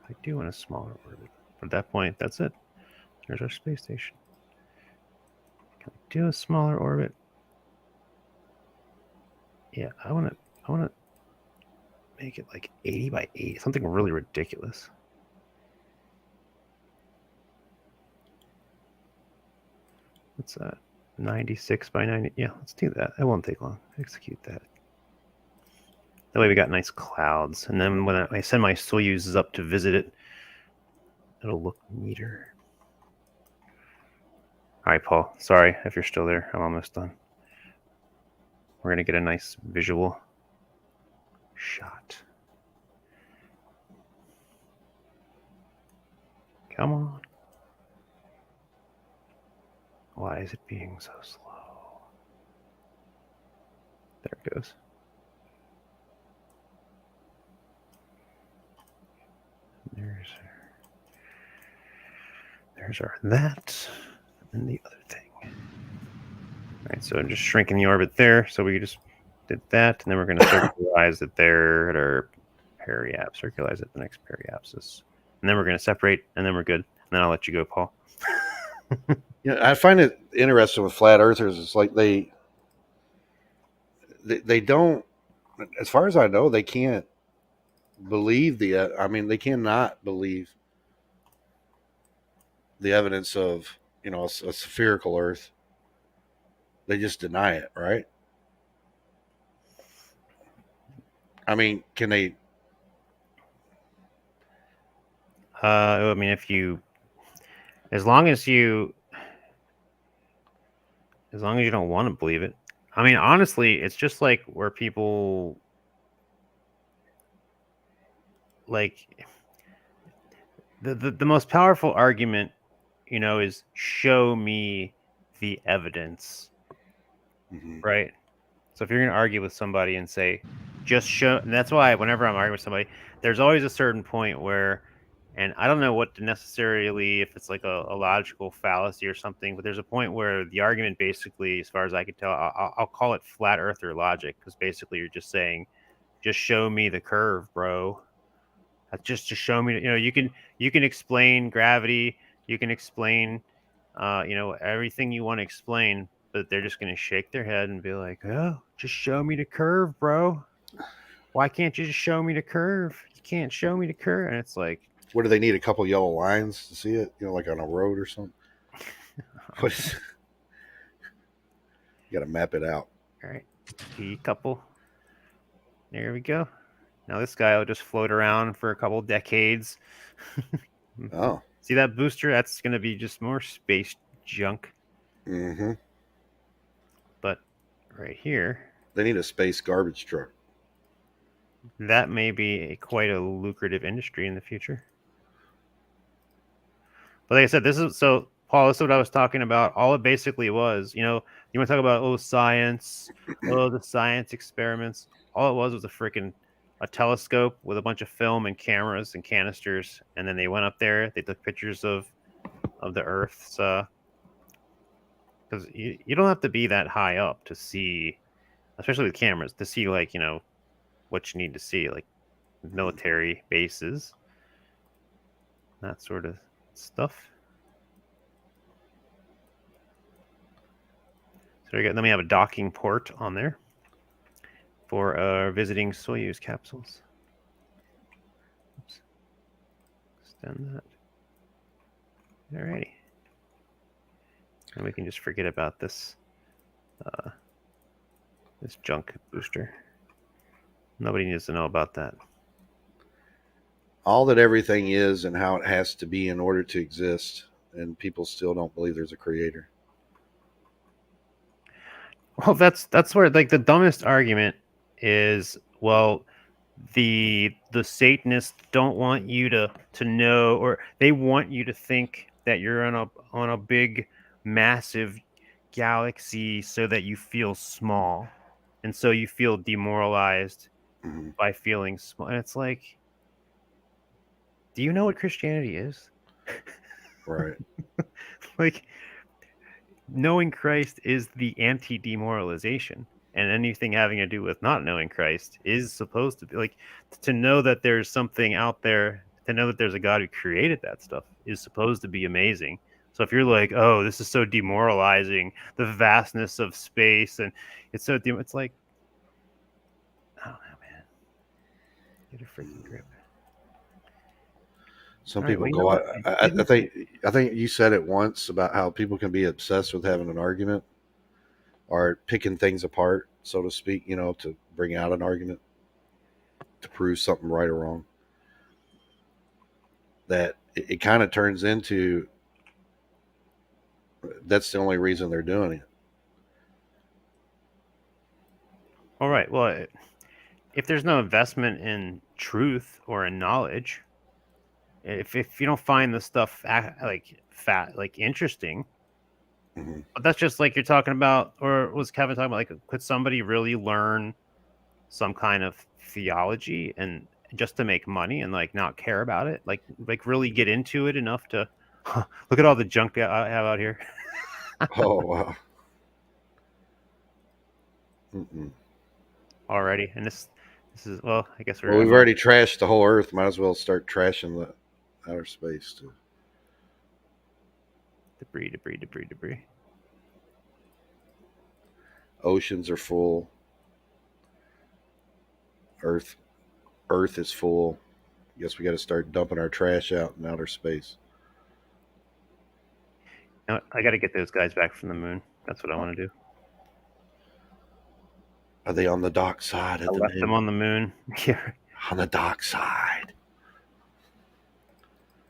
I do want a smaller orbit. But at that point, that's it. There's our space station. Can we do a smaller orbit? Yeah, I want to make it like 80 by 80, something really ridiculous. What's that? 96 by 90. Yeah, let's do that. It won't take long. Execute that. That way we got nice clouds. And then when I send my SOYUZ up to visit it, it'll look neater. All right, Paul. Sorry if you're still there. I'm almost done. We're going to get a nice visual shot. Come on. Why is it being so slow? There it goes. There's our that and the other thing. All right, so I'm just shrinking the orbit there. So we just did that, and then we're going to circularize it there at our periapsis. Circularize it the next periapsis, and then we're going to separate, and then we're good. And then I'll let you go, Paul. I find it interesting with flat earthers. It's like they don't, as far as I know, they can't believe they cannot believe the evidence of, a spherical Earth. They just deny it, right? Can they? As long as you don't want to believe it. Honestly, it's just like where people like the most powerful argument, is show me the evidence, right? So if you're going to argue with somebody and say, just show, and that's why whenever I'm arguing with somebody, there's always a certain point where, and I don't know what to necessarily, if it's like a logical fallacy or something, but there's a point where the argument basically, as far as I can tell, I'll call it flat earther logic, because basically you're just saying, just show me the curve, bro. Just to show me, you can explain gravity, you can explain, everything you want to explain, but they're just going to shake their head and be like, oh, just show me the curve, bro. Why can't you just show me the curve? You can't show me the curve. And it's like, what do they need? A couple yellow lines to see it? Like on a road or something? You got to map it out. All right. A couple. There we go. Now this guy will just float around for a couple decades. Oh. See that booster? That's going to be just more space junk. Mm-hmm. But right here, they need a space garbage truck. that may be quite a lucrative industry in the future. But like I said, this is so Paul. This is what I was talking about. All it basically was, you want to talk about science, the science experiments. All it was a telescope with a bunch of film and cameras and canisters, and then they went up there. They took pictures of the Earth's. Because you don't have to be that high up to see, especially with cameras, to see what you need to see, like military bases, that sort of stuff. So then we have a docking port on there for visiting Soyuz capsules. Oops. Extend that. Alrighty. And we can just forget about this this junk booster. Nobody needs to know about that. All that everything is and how it has to be in order to exist, and people still don't believe there's a creator. Well, that's where the dumbest argument is. Well, the Satanists don't want you to know, or they want you to think that you're on a big, massive galaxy, so that you feel small, and so you feel demoralized by feeling small. And it's like, do you know what Christianity is? Right. Like, knowing Christ is the anti-demoralization, and anything having to do with not knowing Christ is supposed to be like, to know that there's something out there, to know that there's a God who created that stuff is supposed to be amazing. So if you're like, oh, this is so demoralizing, the vastness of space, and it's like, I don't know, man. Get a freaking grip. Some All right, people well, I think you said it once about how people can be obsessed with having an argument or picking things apart, so to speak, to bring out an argument, to prove something right or wrong. That it kind of turns into, that's the only reason they're doing it. All right. Well, if there's no investment in truth or in knowledge, if you don't find the stuff interesting, but that's just like you're talking about, or was Kevin talking about, like, could somebody really learn some kind of theology and just to make money and not care about it, like really get into it enough to look at all the junk I have out here. Oh wow. Mm-mm. Already, and this is, well, I guess we've already trashed the whole Earth. Might as well start trashing the outer space too. Debris. Oceans are full. Earth is full. Guess we got to start dumping our trash out in outer space. Now, I got to get those guys back from the moon. That's what I want to do. Are they on the dark side of the moon? I left them on the moon. Yeah. On the dark side.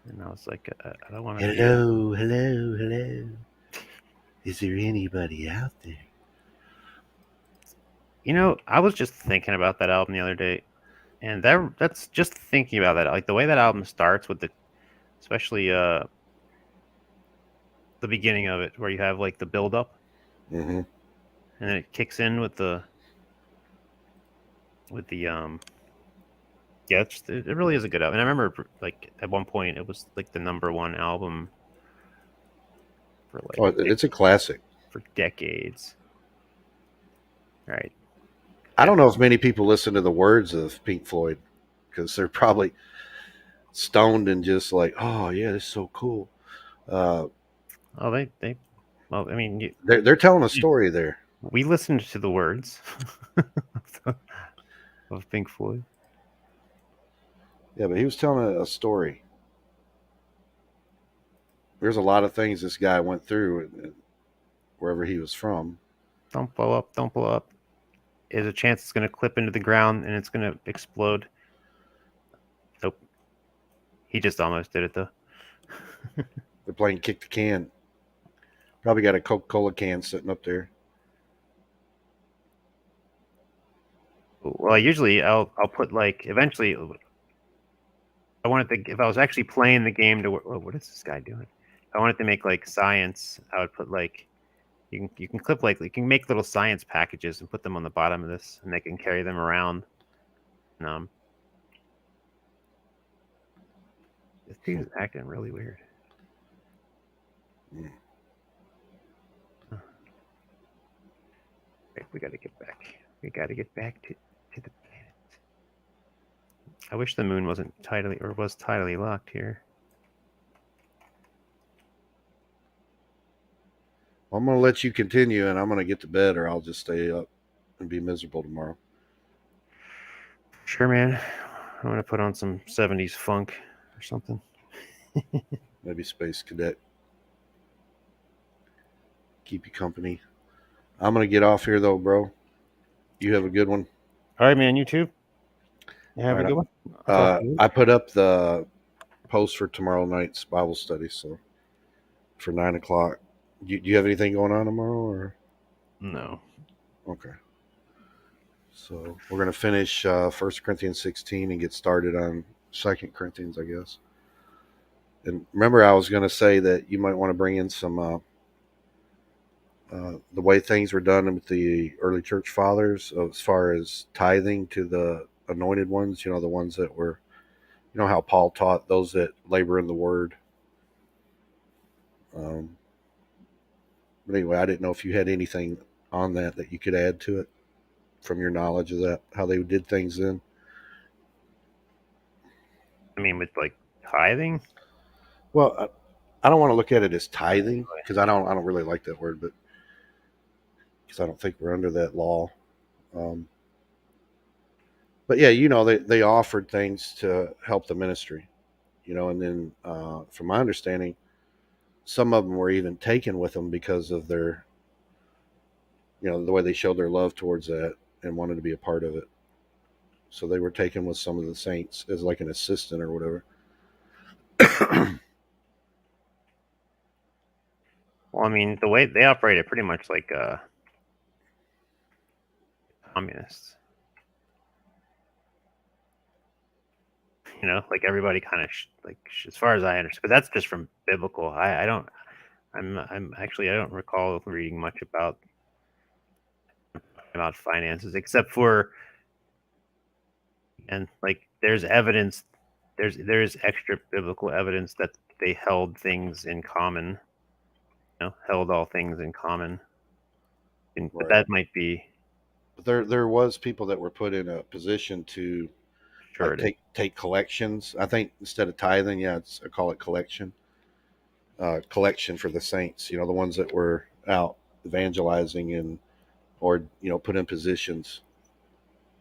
And I was like, I don't want to. Hello. Is there anybody out there? I was just thinking about that album the other day, and that's just thinking about that. Like, the way that album starts with especially the beginning of it, where you have like the build up, and then it kicks in with the yeah, it really is a good album. And I remember, like, at one point it was like the #1 album for it's a classic for decades. Right. I don't know if many people listen to the words of Pink Floyd, because they're probably stoned and just like, oh yeah, this is so cool. Well, I mean, they're telling a story there. We listened to the words of Pink Floyd. Yeah, but he was telling a story. There's a lot of things this guy went through wherever he was from. Don't blow up. There's a chance it's going to clip into the ground and it's going to explode. Nope. He just almost did it, though. They're playing kick the can. Probably got a Coca-Cola can sitting up there. Well, usually I'll put like eventually. I wanted to if I was actually playing the game to what is this guy doing? If I wanted to make like science, I would put like you can clip like you can make little science packages and put them on the bottom of this, and they can carry them around. This dude is acting really weird. Mm. Okay, we got to get back. We got to get back to the planet. I wish the moon wasn't was tidally locked here. I'm going to let you continue, and I'm going to get to bed, or I'll just stay up and be miserable tomorrow. Sure, man. I'm gonna put on some 70s funk or something. Maybe Space Cadet. Keep you company. I'm going to get off here, though, bro. You have a good one. All right, man. You too. You have a good one. I put up the post for tomorrow night's Bible study, so for 9 o'clock. Do you have anything going on tomorrow, or no? Okay. So we're going to finish 1 Corinthians 16 and get started on 2 Corinthians, I guess. And remember, I was going to say that you might want to bring in some the way things were done with the early church fathers as far as tithing to the anointed ones, the ones that were, how Paul taught those that labor in the word. But anyway, I didn't know if you had anything on that you could add to it from your knowledge of that, how they did things then. I mean, with like tithing? Well, I don't want to look at it as tithing because I don't really like that word, but because I don't think we're under that law. But yeah, they offered things to help the ministry, and then from my understanding, some of them were even taken with them because of their, the way they showed their love towards that and wanted to be a part of it. So they were taken with some of the saints as like an assistant or whatever. Well, I mean, the way they operated pretty much like communists. Like everybody kind of as far as I understand, but that's just from biblical. I don't recall reading much about finances except for, and like there's evidence, there's extra biblical evidence that they held things in common, held all things in common. But Right. that might be. But there was people that were put in a position to take collections. I think instead of tithing, I call it collection. Collection for the saints, the ones that were out evangelizing or put in positions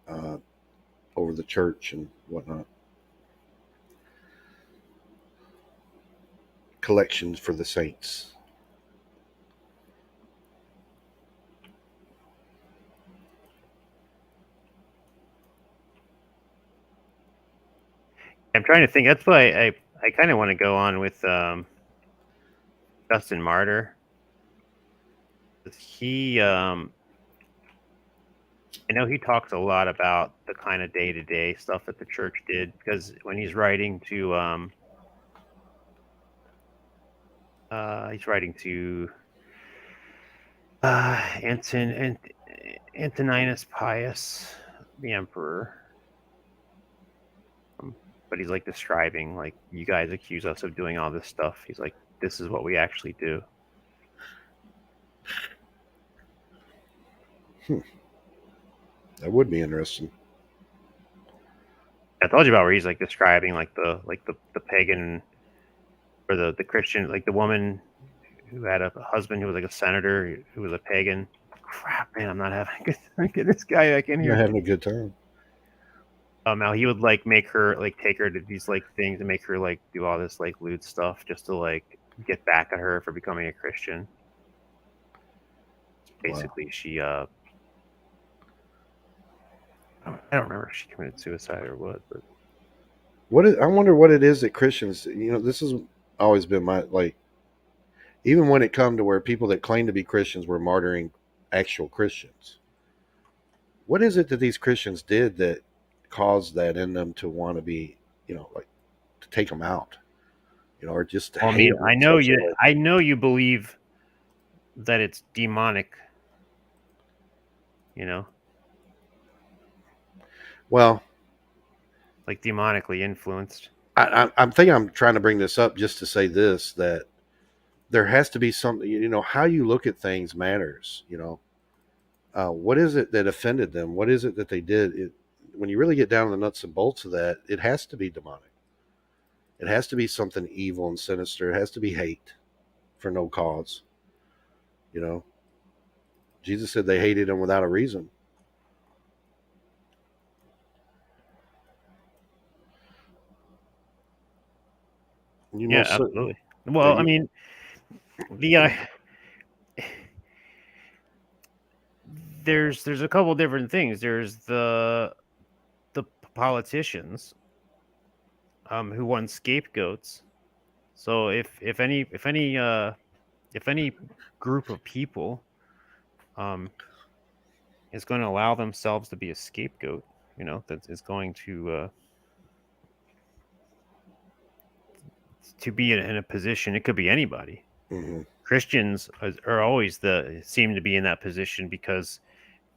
over the church and whatnot. Collections for the saints. I'm trying to think. That's why I kind of want to go on with Justin Martyr. He, I know he talks a lot about the kind of day-to-day stuff that the church did, because when he's writing to Antoninus Pius, the emperor. But he's like describing, like, you guys accuse us of doing all this stuff. He's like, this is what we actually do. That would be interesting. I told you about where he's like describing like the pagan or the Christian, like the woman who had a husband who was like a senator who was a pagan. Crap, man, I'm not having a good time. Get this guy back in here. You're having a good time. Now he would like make her like take her to these like things and make her like do all this like lewd stuff just to like get back at her for becoming a Christian. Basically, wow. She I don't remember if she committed suicide or what, but I wonder what it is that Christians, this has always been my, like, even when it come to where people that claim to be Christians were martyring actual Christians. what is it that these Christians did that caused that in them to want to be, like to take them out, or just to Well, I hate mean, them in such a way? I know you believe that it's demonic. Well, like demonically influenced. I'm thinking I'm trying to bring this up just to say this, that there has to be something, how you look at things matters, what is it that offended them? What is it that they did? When you really get down to the nuts and bolts of that, it has to be demonic. It has to be something evil and sinister. It has to be hate for no cause. Jesus said they hated him without a reason. Yeah, absolutely. Well, I mean, there's a couple different things. There's the politicians who want scapegoats. So if any group of people is going to allow themselves to be a scapegoat, that is going to be in a position. It could be anybody. Mm-hmm. Christians are always seem to be in that position because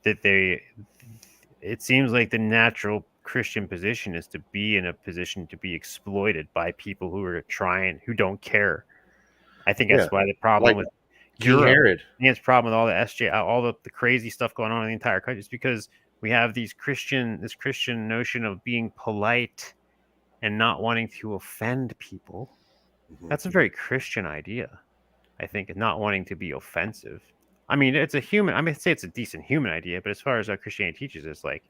it seems like the natural Christian position is to be in a position to be exploited by people who don't care. I think that's why the problem with King Europe, Herod. I think it's the problem with all the SJ, all the crazy stuff going on in the entire country is because we have this Christian notion of being polite and not wanting to offend people. Mm-hmm. That's a very Christian idea, I think, not wanting to be offensive. I mean, it's a human. I mean, I'd say it's a decent human idea, but as far as Christianity teaches, it's like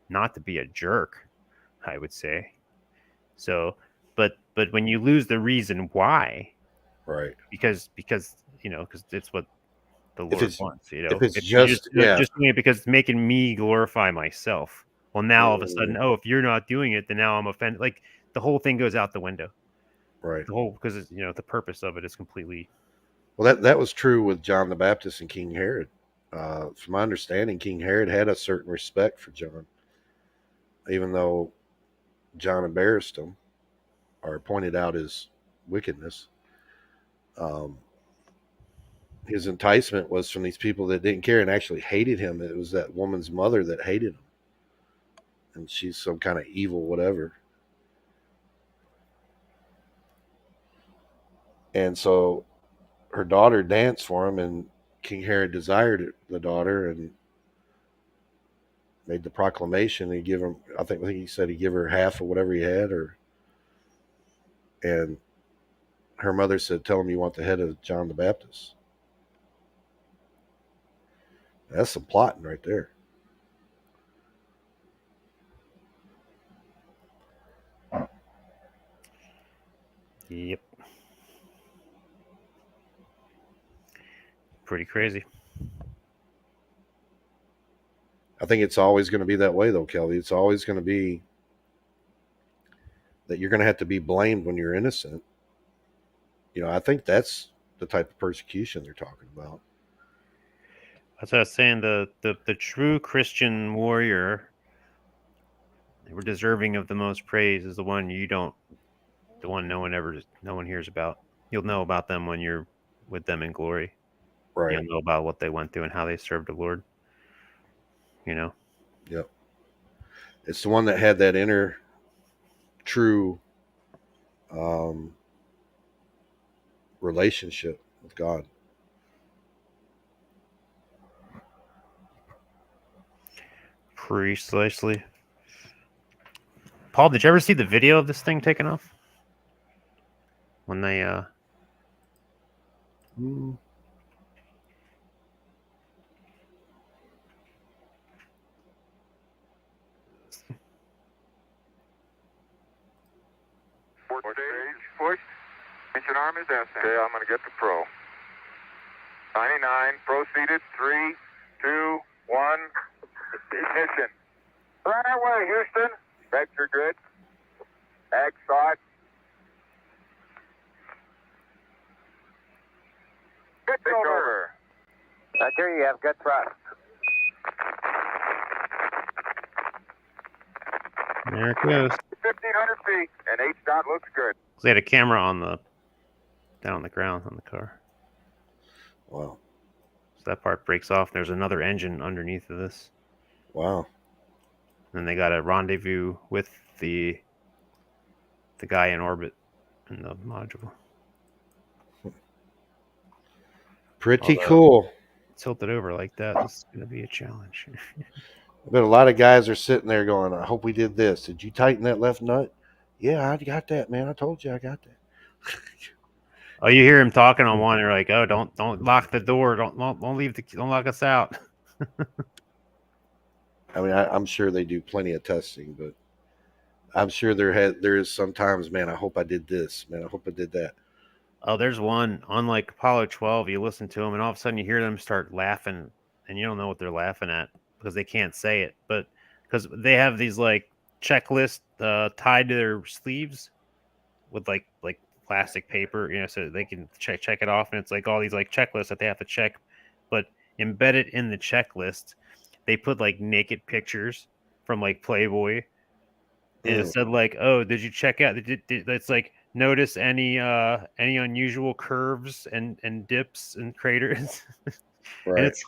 not to be a jerk, I would say. So, but when you lose the reason why, right? Because it's what the Lord wants. If it's just doing it because it's making me glorify myself. Well, now all of a sudden, if you're not doing it, then now I'm offended. Like the whole thing goes out the window. Right. The whole because the purpose of it is completely. Well, that was true with John the Baptist and King Herod. From my understanding, King Herod had a certain respect for John, even though John embarrassed him or pointed out his wickedness. His enticement was from these people that didn't care and actually hated him. It was that woman's mother that hated him, and she's some kind of evil whatever. And so her daughter danced for him, and King Herod desired the daughter and made the proclamation. He give him, I think he said he'd give her half of whatever he had, and her mother said, "Tell him you want the head of John the Baptist." That's some plotting right there. Yep. Pretty crazy. I think it's always going to be that way, though, Kelly. It's always going to be that you're going to have to be blamed when you're innocent. I think that's the type of persecution they're talking about. That's what I was saying. The true Christian warrior, we're deserving of the most praise, is the one the one no one hears about. You'll know about them when you're with them in glory. Right. You'll know about what they went through and how they served the Lord. Yep. It's the one that had that inner true relationship with God. Precisely. Paul, did you ever see the video of this thing taken off? When they Push. Mission arm is ascent. Okay, I'm going to get the pro. 99, proceeded. 3, 2, 1. Ignition. Right away, Houston. Vector good. Ag thought. Pitch over. Roger, you have good thrust. There it goes. 1,500 feet, and H-dot looks good. They had a camera on down on the ground on the car. Wow. So that part breaks off. There's another engine underneath of this. Wow. And they got a rendezvous with the guy in orbit in the module. Pretty cool. Tilted over like that. This is going to be a challenge. But a lot of guys are sitting there going, I hope we did this. Did you tighten that left nut? Yeah, I got that, man. I told you I got that. Oh, you hear him talking on one. You're like, oh, don't lock the door. Don't lock us out. I mean, I'm sure they do plenty of testing, but I'm sure there is sometimes, man, I hope I did this, man. I hope I did that. Oh, there's one on like Apollo 12. You listen to them, and all of a sudden you hear them start laughing, and you don't know what they're laughing at because they can't say it, but because they have these like checklists tied to their sleeves with like plastic paper, so they can check it off, and it's like all these like checklists that they have to check, but embedded in the checklist, they put like naked pictures from like Playboy, and it said like, oh, did you check out? It's like, notice any unusual curves and dips and craters. Right. And it's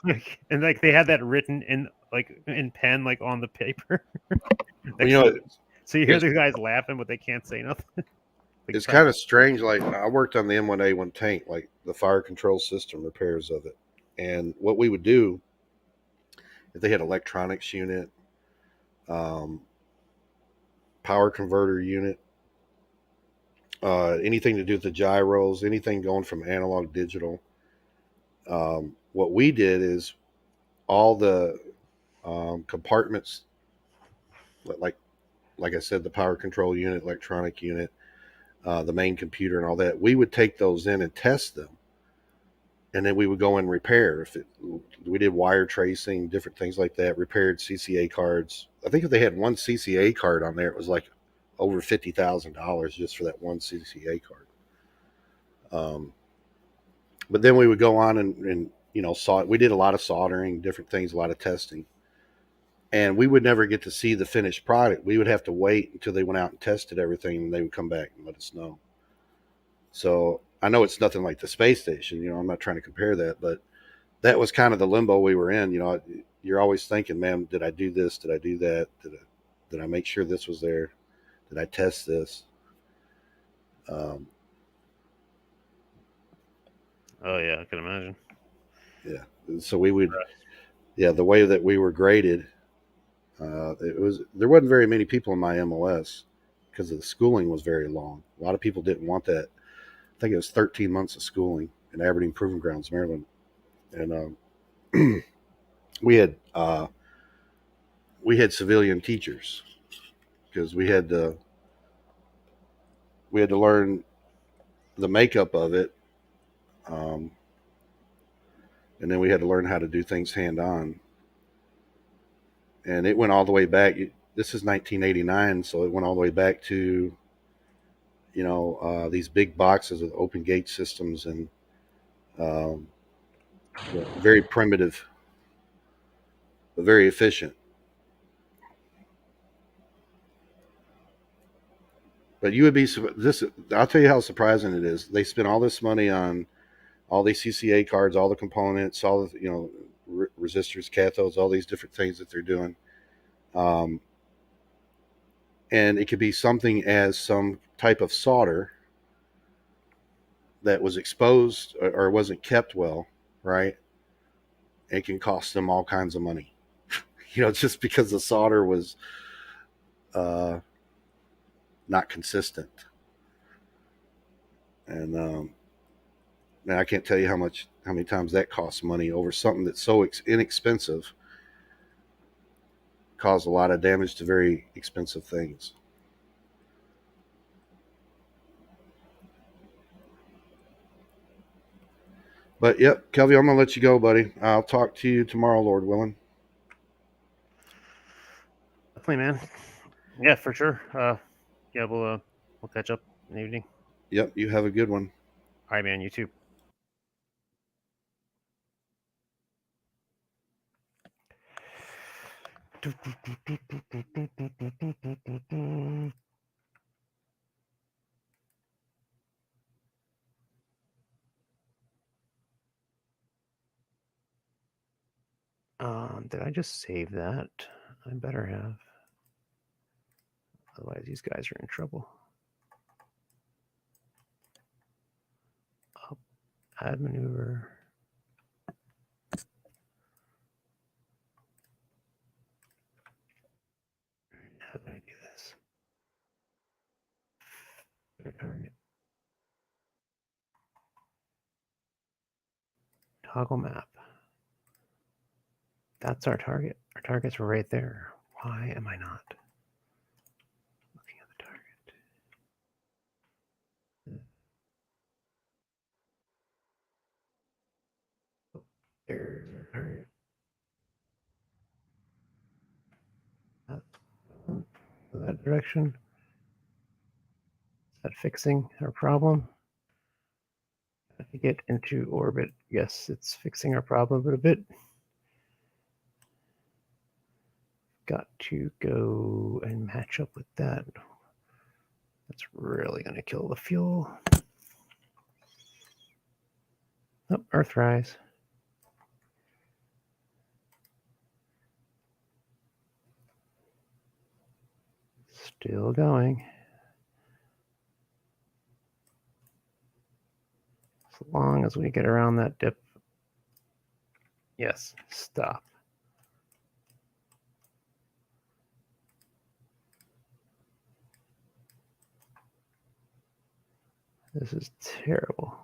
like they had that written in pen like on the paper. Well, so you hear the guys laughing, but they can't say nothing. It's kind of strange. Like, I worked on the M1A1 tank, like the fire control system repairs of it. And what we would do, if they had electronics unit, power converter unit, anything to do with the gyros, anything going from analog digital, what we did is all the compartments, like I said, the power control unit, electronic unit, the main computer and all that, we would take those in and test them, and then we would go and repair. We did wire tracing, different things like that, repaired CCA cards. I think if they had one CCA card on there, it was like over $50,000 just for that one CCA card. But then we would go on and we did a lot of soldering, different things, a lot of testing. And we would never get to see the finished product. We would have to wait until they went out and tested everything, and they would come back and let us know. So I know it's nothing like the space station. I'm not trying to compare that, but that was kind of the limbo we were in. You're always thinking, man, did I do this? Did I do that? Did I make sure this was there? Did I test this? Oh yeah, I can imagine. Yeah. So we would, the way that we were graded, there wasn't very many people in my MOS because the schooling was very long. A lot of people didn't want that. I think it was 13 months of schooling in Aberdeen Proving Grounds, Maryland. And we had civilian teachers because we had to learn the makeup of it, and then we had to learn how to do things hand-on. And it went all the way back. This is 1989, so it went all the way back to, these big boxes with open gate systems and very primitive, but very efficient. But you would be this. I'll tell you how surprising it is. They spent all this money on all these CCA cards, all the components, all the resistors, cathodes, all these different things that they're doing. And it could be something as some type of solder that was exposed or wasn't kept well, right? It can cost them all kinds of money, just because the solder was not consistent. And man, I can't tell you how many times that costs money over something that's so inexpensive. Cause a lot of damage to very expensive things. But yep, Kelvy, I'm gonna let you go, buddy. I'll talk to you tomorrow, Lord willing. Definitely, man. Yeah, for sure. We'll catch up in the evening. Yep, you have a good one. All right, man. You too. Did I just save that? I better have. Otherwise, these guys are in trouble. Up, add maneuver. How do I do this? Target. Toggle map. That's our target. Our targets were right there. Why am I not looking at the target? There's our target. That direction. Is that fixing our problem? To get into orbit. Yes, it's fixing our problem a bit. Got to go and match up with that. That's really going to kill the fuel. Oh, Earthrise. Still going. As long as we get around that dip. Yes, stop. This is terrible.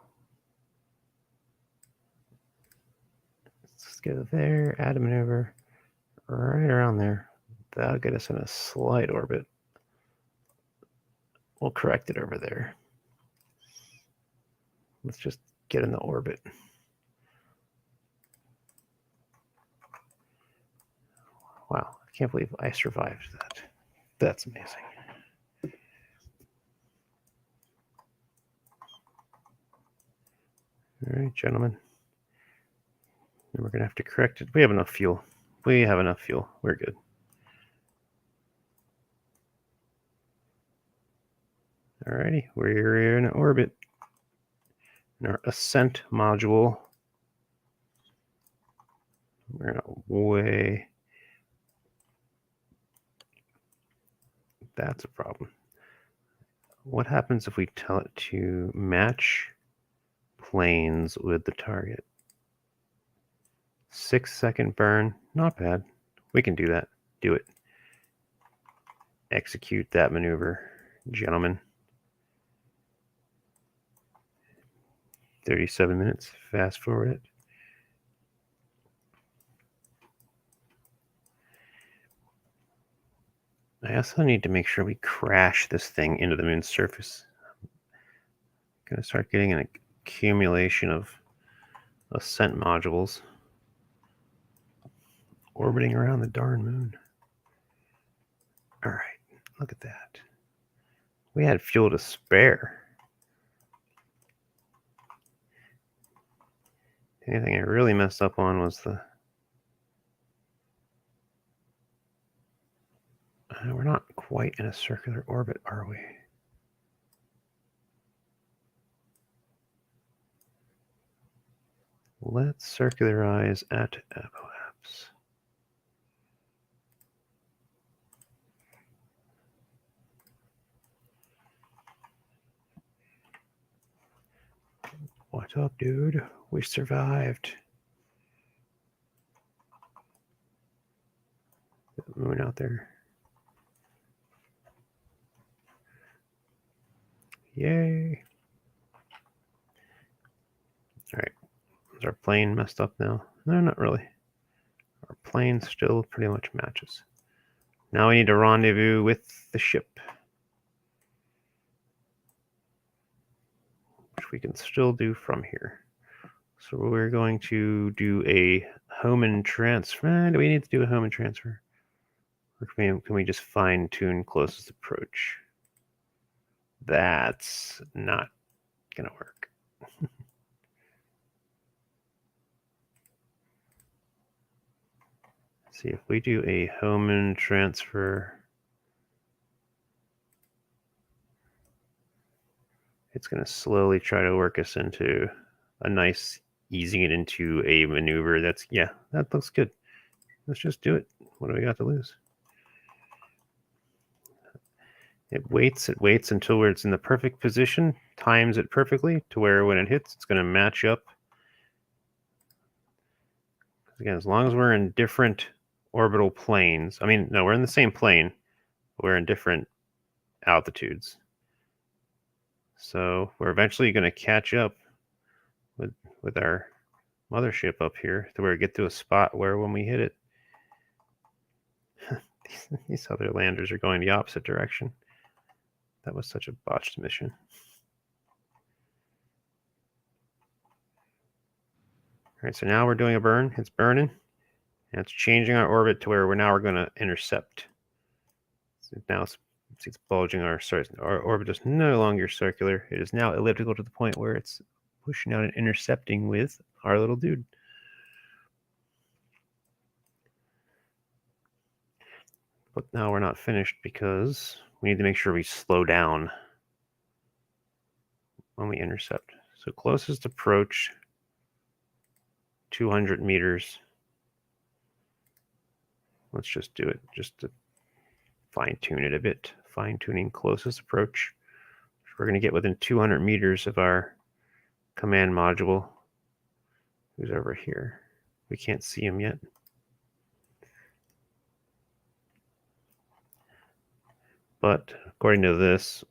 Let's go there, add a maneuver right around there. That'll get us in a slight orbit. We'll correct it over there. Let's just get in the orbit. Wow, I can't believe I survived that. That's amazing. All right, gentlemen. And we're going to have to correct it. We have enough fuel. We have enough fuel. We're good. All righty, we're in orbit. In our ascent module. We're in a way. That's a problem. What happens if we tell it to match planes with the target? 6-second burn, not bad. We can do that. Do it. Execute that maneuver, gentlemen. 37 minutes. Fast forward it. I also need to make sure we crash this thing into the moon's surface. I'm going to start getting an accumulation of ascent modules orbiting around the darn moon. All right, look at that. We had fuel to spare. The only thing I really messed up on was the... we're not quite in a circular orbit, are we? Let's circularize at apoapse. What's up, dude? We survived. The moon out there. Yay. All right. Is our plane messed up now? No, not really. Our plane still pretty much matches. Now we need to rendezvous with the ship, which we can still do from here. So we're going to do a Hohmann transfer. Do we need to do a Hohmann transfer? Or can we just fine tune closest approach? That's not going to work. see if we do a Hohmann transfer. It's going to slowly try to work us into a nice, easing it into a maneuver. That's, yeah, that looks good. Let's just do it. What do we got to lose? It waits until it's in the perfect position, times it perfectly to where when it hits, it's going to match up. Again, as long as we're in different orbital planes, I mean, no, we're in the same plane, but we're in different altitudes. So we're eventually going to catch up with our mothership up here to where we get to a spot where when we hit it, these other landers are going the opposite direction. That was such a botched mission. All right, so now we're doing a burn. It's burning, and it's changing our orbit to where we're going to intercept. So now it's bulging. Our orbit is no longer circular. It is now elliptical to the point where it's pushing out and intercepting with our little dude. But now we're not finished because we need to make sure we slow down when we intercept. So closest approach, 200 meters. Let's just do it just to fine tune it a bit. Fine tuning closest approach. We're going to get within 200 meters of our command module. Who's over here? We can't see him yet. But according to this,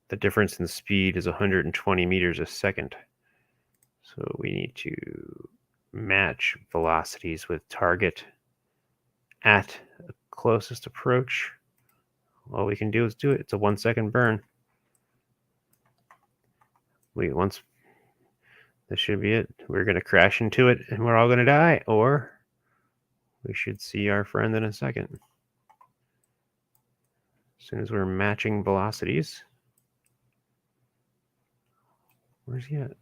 the difference in speed is 120 meters a second. So we need to match velocities with target at a closest approach. All we can do is do it. It's a 1 second burn. This should be it. We're going to crash into it and we're all going to die, or we should see our friend in a second. As soon as we're matching velocities. Where's he at?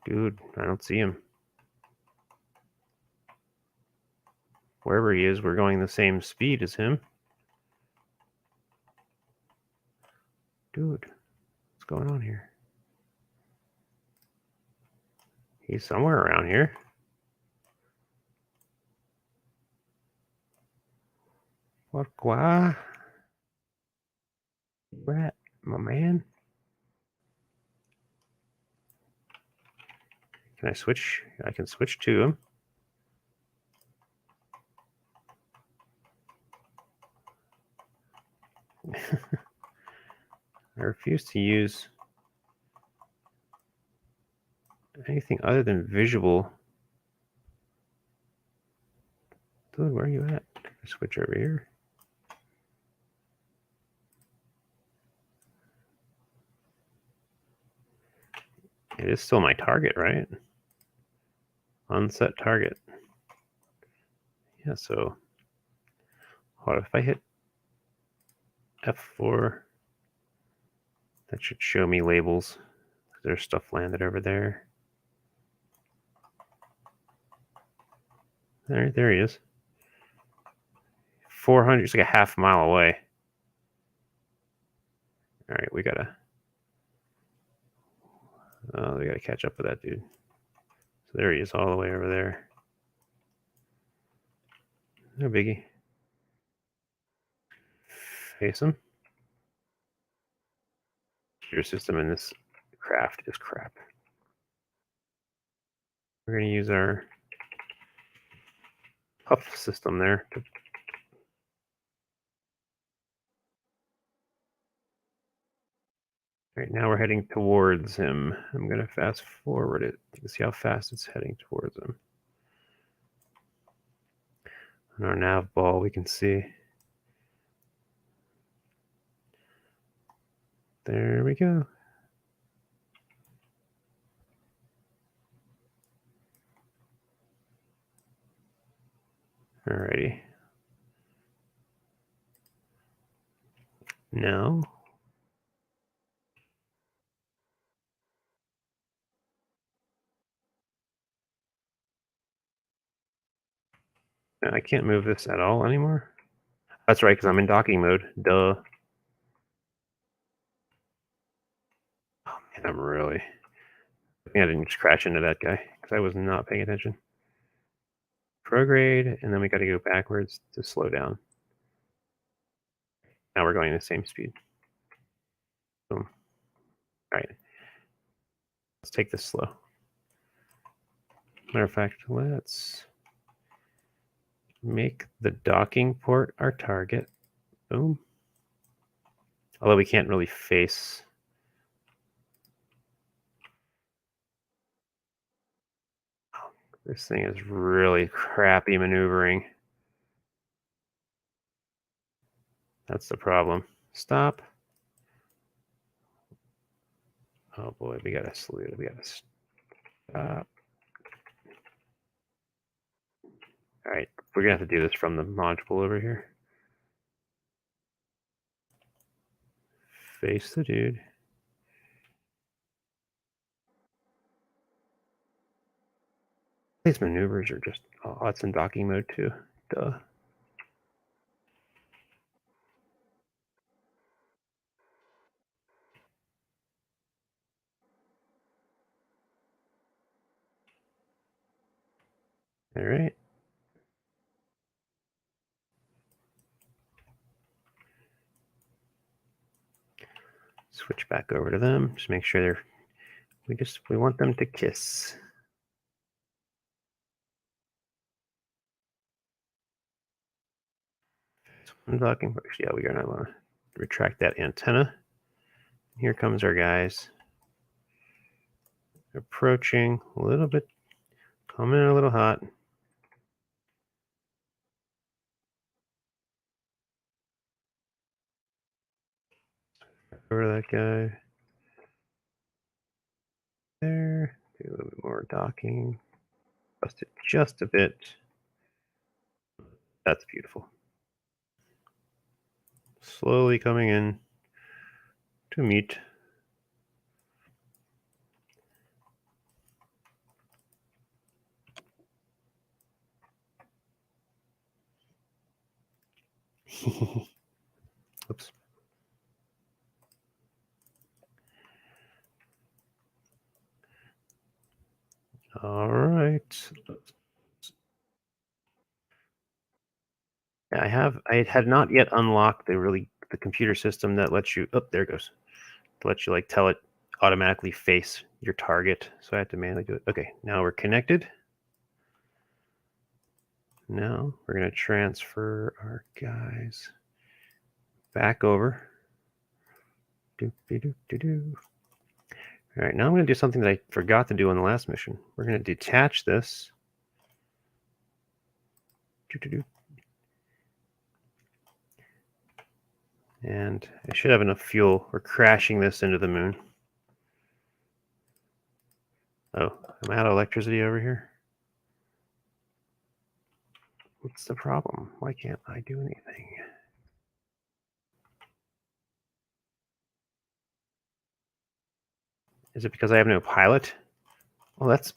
Dude, I don't see him. Wherever he is, we're going the same speed as him. Dude, what's going on here? He's somewhere around here. Pourquoi? Rat, my man. Can I switch? I can switch to him. I refuse to use anything other than visual. Dude, where are you at? I switch over here. It is still my target, right? Unset target. Yeah, so what if I hit F4? That should show me labels. There's stuff landed over there. There he is. 400, it's like a half mile away. All right, we gotta catch up with that dude. So there he is, all the way over there. No biggie. Face him. Computer system in this craft is crap. We're gonna use our puff system there to right now we're heading towards him. I'm gonna fast forward it. You can see how fast it's heading towards him. On our nav ball, we can see. There we go. Alrighty. Now, I can't move this at all anymore. That's right, because I'm in docking mode. Duh. Oh man, I'm really. I think I didn't just crash into that guy because I was not paying attention. Prograde, and then we got to go backwards to slow down. Now we're going the same speed. Boom. All right. Let's take this slow. Matter of fact, let's make the docking port our target. Boom. Although we can't really face. Oh, this thing is really crappy maneuvering. That's the problem. Stop. Oh boy, we gotta salute. We gotta stop. All right, we're gonna have to do this from the module over here. Face the dude. These maneuvers are just, oh, it's in docking mode too. Duh. All right. Switch back over to them. Just make sure they're, we want them to kiss. Docking, yeah, we are not want to retract that antenna. Here comes our guys. Approaching a little bit, coming in a little hot. Over that guy. There. Do a little bit more docking. Bust it just a bit. That's beautiful. Slowly coming in to meet. Oops. All right. I had not yet unlocked the computer system that lets you, oh, there it goes. To let you like tell it automatically face your target. So I had to manually do it. Okay, now we're connected. Now we're going to transfer our guys back over. All right, now I'm going to do something that I forgot to do on the last mission. We're going to detach this. And I should have enough fuel. We're crashing this into the moon. Oh, am I out of electricity over here? What's the problem? Why can't I do anything? Is it because I have no pilot? Well, that's...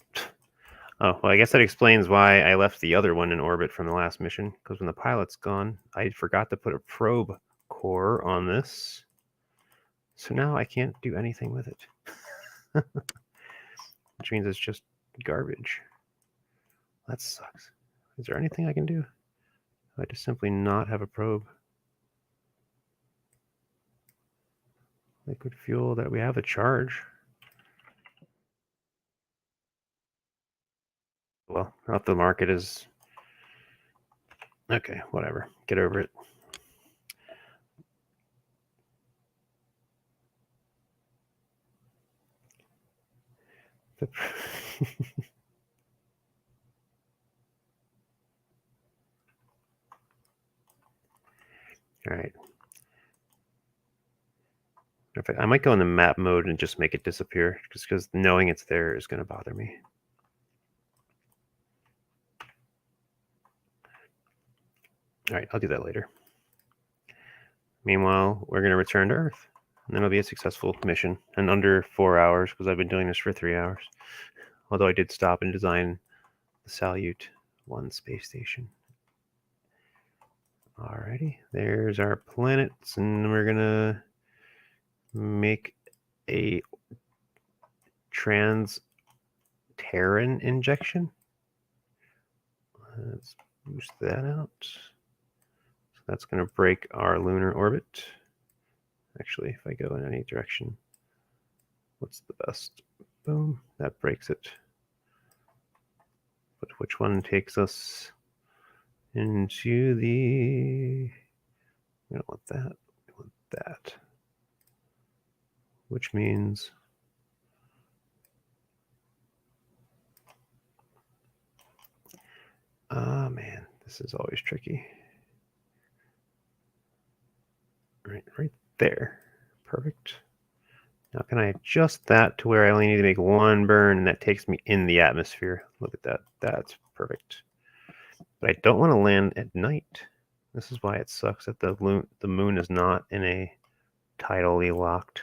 Oh, well, I guess that explains why I left the other one in orbit from the last mission. Because when the pilot's gone, I forgot to put a probe core on this. So now I can't do anything with it. Which means it's just garbage. That sucks. Is there anything I can do? I just simply not have a probe. Liquid fuel that we have a charge. Well, not the market is... Okay, whatever. Get over it. All right. I might go in the map mode and just make it disappear, just because knowing it's there is going to bother me. All right, I'll do that later. Meanwhile, we're going to return to Earth, and then it'll be a successful mission in under 4 hours, because I've been doing this for 3 hours. Although I did stop and design the SALYUT 1 space station. Alrighty, there's our planets, and we're gonna make a trans-Terran injection. Let's boost that out. So that's gonna break our lunar orbit. Actually, if I go in any direction, what's the best? Boom, that breaks it. But which one takes us into the... We don't want that, we want that. Which means... Ah, man, this is always tricky. Right there. Perfect. Now can I adjust that to where I only need to make one burn, and that takes me in the atmosphere. Look at that. That's perfect. But I don't want to land at night. This is why it sucks that the moon is not in a tidally locked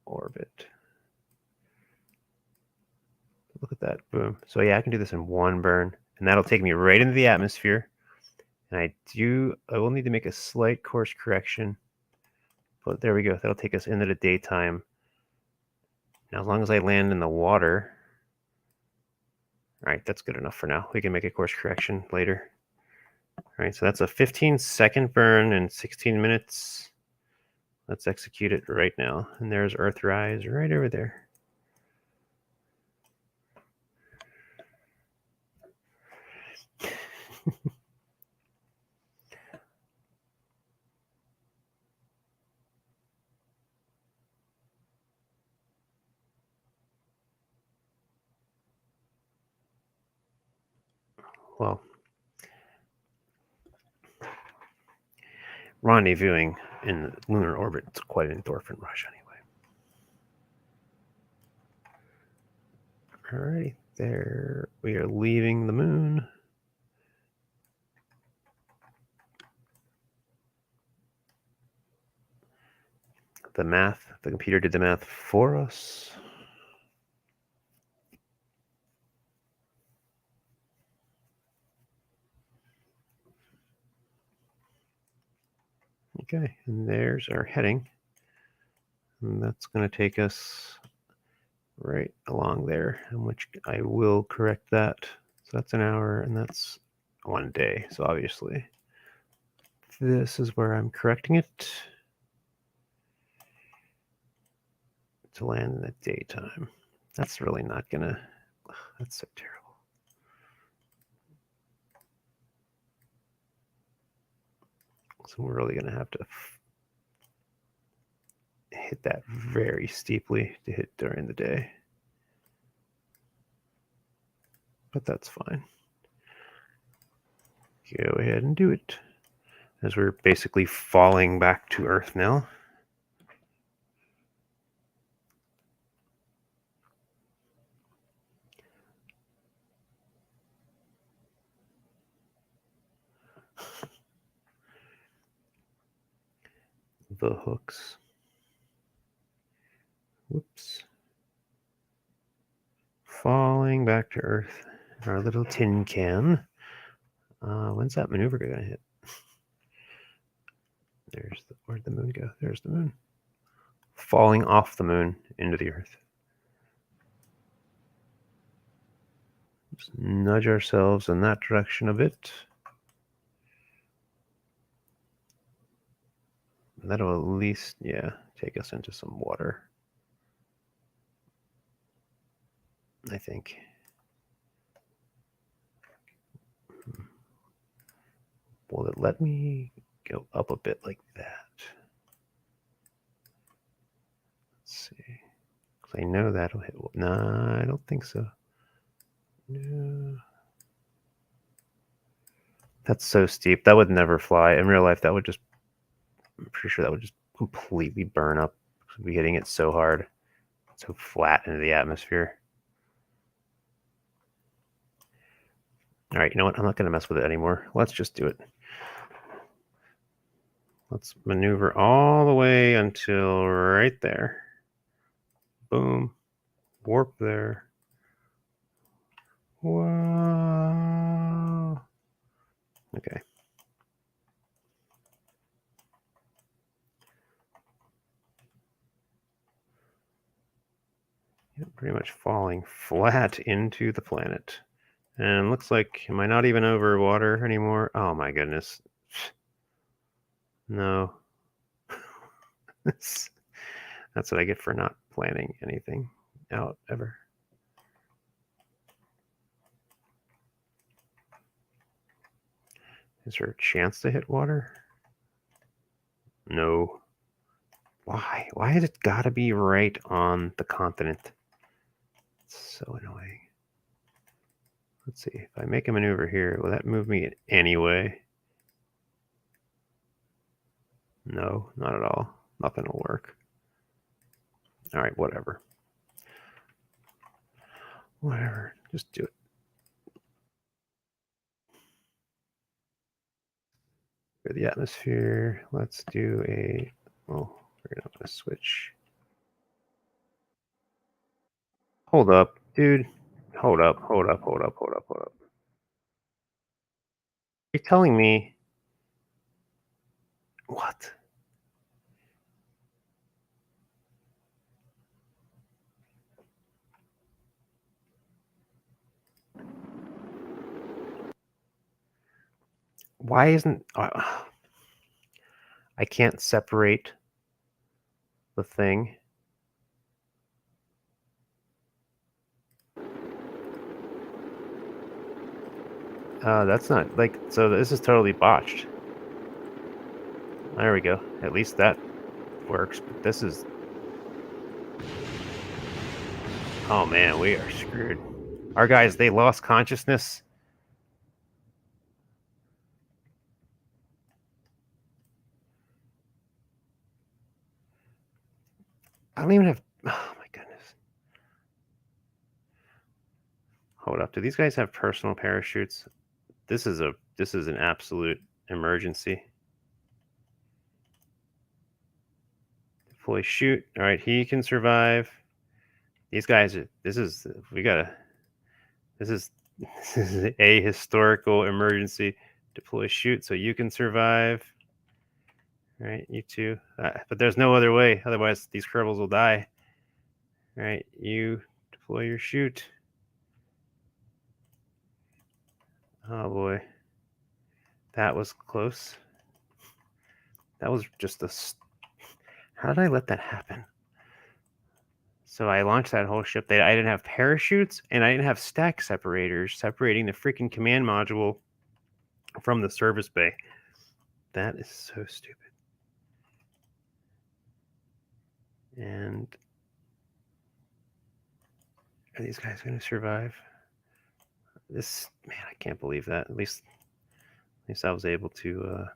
orbit. Look at that. Boom. So yeah, I can do this in one burn, and that'll take me right into the atmosphere. And I will need to make a slight course correction. But there we go. That'll take us into the daytime. Now, as long as I land in the water, all right, that's good enough for now. We can make a course correction later. All right, so that's a 15-second burn in 16 minutes. Let's execute it right now. And there's Earthrise right over there. Well, rendezvousing in the lunar orbit is quite an endorphin rush anyway. Alrighty, there we are leaving the moon. The computer did the math for us. Okay, and there's our heading. And that's going to take us right along there, in which I will correct that. So that's an hour, and that's 1 day. So obviously, this is where I'm correcting it to land in the daytime. That's really not going to... That's so terrible. So we're really going to have to hit that very steeply to hit during the day. But that's fine. Go ahead and do it. As we're basically falling back to Earth now. The hooks. Whoops. Falling back to Earth. Our little tin can. When's that maneuver going to hit? Where'd the moon go? There's the moon. Falling off the moon into the Earth. Just nudge ourselves in that direction a bit. That'll at least, yeah, take us into some water. I think. Will it let me go up a bit like that? Let's see. Because I know that'll hit. Nah, I don't think so. No. That's so steep. That would never fly. In real life, that would just... I'm pretty sure that would just completely burn up. We'd be hitting it so hard. So flat into the atmosphere. All right, you know what? I'm not going to mess with it anymore. Let's just do it. Let's maneuver all the way until right there. Boom. Warp there. Whoa. Okay. Pretty much falling flat into the planet. And looks like, am I not even over water anymore? Oh my goodness. No. That's what I get for not planning anything out ever. Is there a chance to hit water? No. Why? Why has it got to be right on the continent? It's so annoying. Let's see. If I make a maneuver here, will that move me in any way? No, not at all. Nothing will work. All right, whatever. Whatever. Just do it. For the atmosphere, let's do a... Oh, we're going to switch. Hold up, dude. Hold up. You're telling me... What? Why isn't... I can't separate the thing. That's not... Like, so this is totally botched. There we go. At least that works. But this is... Oh man, we are screwed. Our guys, they lost consciousness. I don't even have... Oh my goodness. Hold up. Do these guys have personal parachutes? This is an absolute emergency. Deploy shoot. All right, he can survive. These guys, this is a historical emergency. Deploy shoot so you can survive. All right, you two. But there's no other way. Otherwise, these Kerbals will die. All right, you deploy your shoot. Oh boy. That was close. That was just a... How did I let that happen? So I launched that whole ship. I didn't have parachutes, and I didn't have stack separators separating the freaking command module from the service bay. That is so stupid. And are these guys going to survive? This, man, I can't believe that. At least I was able to...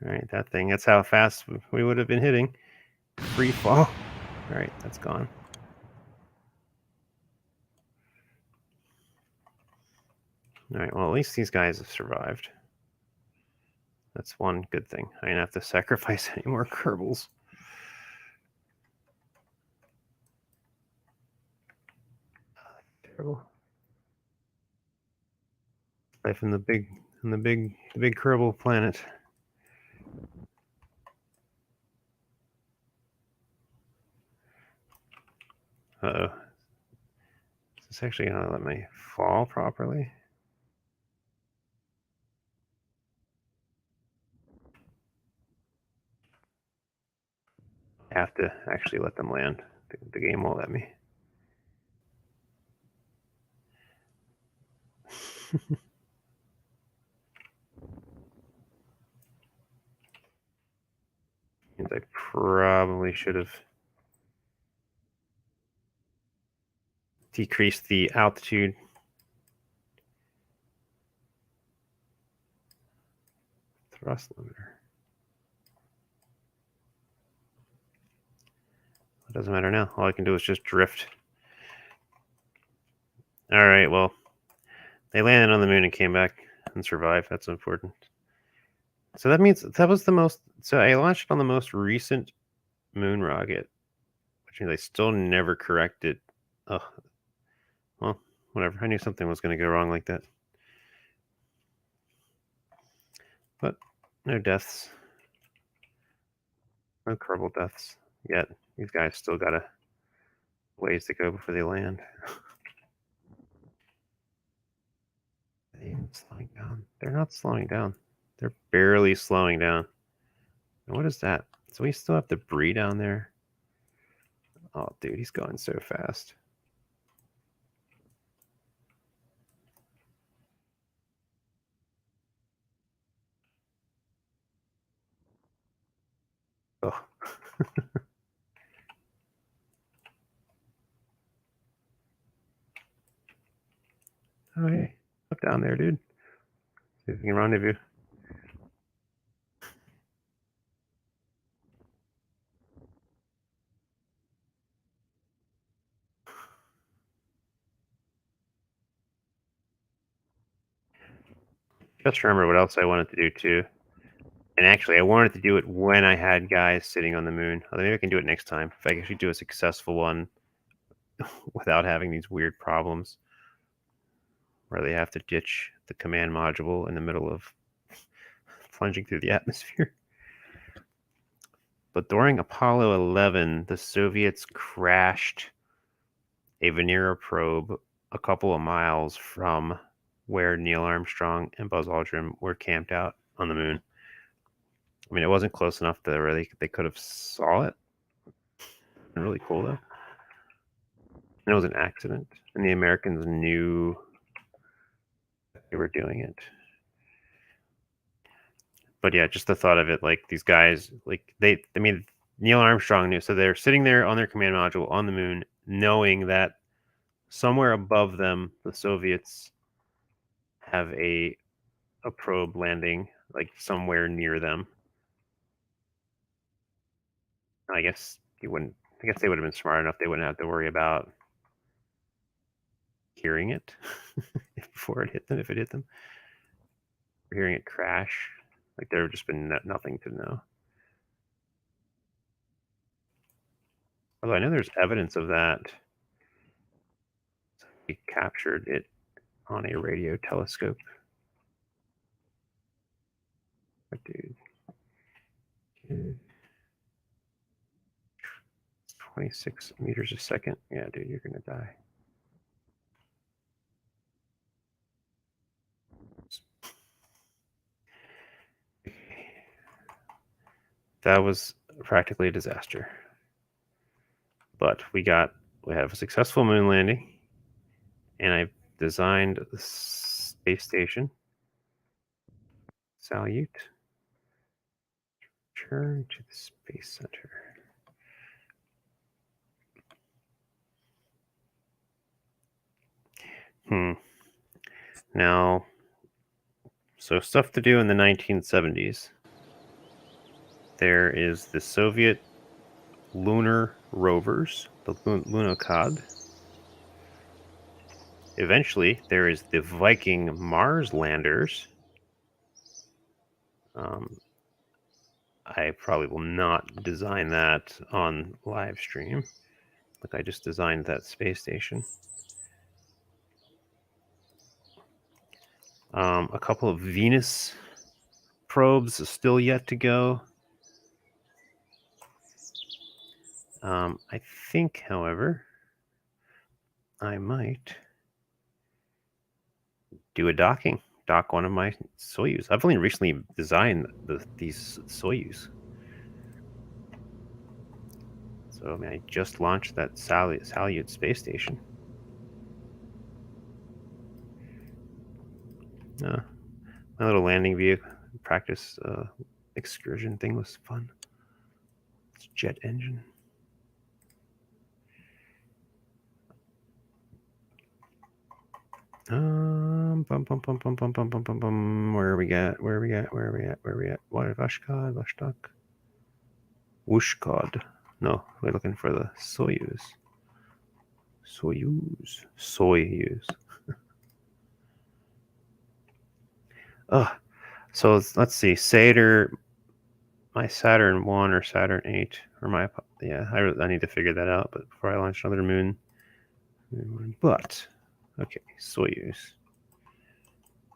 All right, that thing. That's how fast we would have been hitting. Free fall. All right, that's gone. All right, well, at least these guys have survived. That's one good thing. I didn't have to sacrifice any more Kerbals. Terrible. Life in the big Kerbal planet. Uh-oh. Is this actually gonna let me fall properly? I have to actually let them land. The game won't let me. Means I probably should have decreased the altitude. Thrust limiter. It doesn't matter now. All I can do is just drift. All right, well, they landed on the moon and came back and survived. That's important. So that means that was the most... So I launched on the most recent moon rocket, which means I still never corrected. Oh, well, whatever. I knew something was going to go wrong like that. But No deaths. No Kerbal deaths yet. These guys still got a ways to go before they land. They're even slowing down. They're not slowing down. They're barely slowing down. And what is that? So we still have debris down there. Oh, dude, he's going so fast. Oh. Oh, hey. Up down there, dude. See if we can rendezvous. Just remember what else I wanted to do too. And actually, I wanted to do it when I had guys sitting on the moon. Although maybe I can do it next time. If I can actually do a successful one without having these weird problems where they have to ditch the command module in the middle of plunging through the atmosphere. But during Apollo 11, the Soviets crashed a Venera probe a couple of miles from where Neil Armstrong and Buzz Aldrin were camped out on the moon. I mean, it wasn't close enough that really they could have saw it. Really cool though. And it was an accident, and the Americans knew they were doing it. But yeah, just the thought of it, like these guys, like I mean, Neil Armstrong knew. So they're sitting there on their command module on the moon, knowing that somewhere above them, the Soviets have a probe landing, like somewhere near them. I guess they would have been smart enough. They wouldn't have to worry about hearing it before it hit them. If it hit them, or hearing it crash, like there would just been nothing to know. Although I know there's evidence of that. We captured it on a radio telescope. But dude. 26 meters a second. Yeah, dude, you're gonna die. That was practically a disaster. But we have a successful moon landing, and I designed the space station. SALYUT. Return to the Space Center. Now, so stuff to do in the 1970s. There is the Soviet lunar rovers, the Lunokhod. Eventually, there is the Viking Mars landers. I probably will not design that on LiveStream. Look, I just designed that space station. A couple of Venus probes are still yet to go. I think, however, I might do a dock one of my SOYUZ. I've only recently designed these SOYUZ. So, I mean, I just launched that SALYUT space station. My little landing vehicle practice excursion thing was fun. It's jet engine. Where are we at? What? Vostok? Wushkod. No, we're looking for the SOYUZ. SOYUZ. So let's see. My Saturn 1 or Saturn 8, or I need to figure that out. But before I launch another moon, okay, SOYUZ.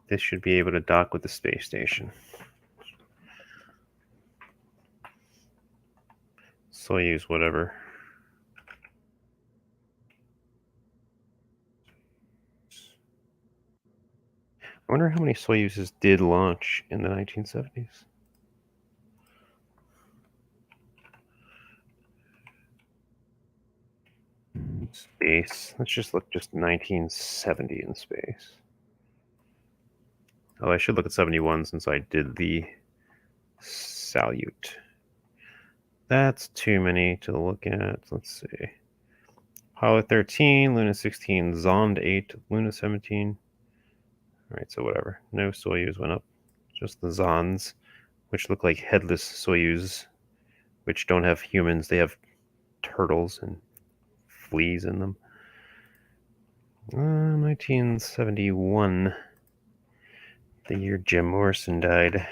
This should be able to dock with the space station. SOYUZ, whatever. I wonder how many SOYUZes did launch in the 1970s. Space. Let's just look just 1970 in space. Oh, I should look at 71 since I did the SALYUT. That's too many to look at. Let's see. Apollo 13, Luna 16, Zond 8, Luna 17. All right, so whatever. No SOYUZ went up. Just the Zonds, which look like headless SOYUZ, which don't have humans. They have turtles and fleas in them. 1971, the year Jim Morrison died.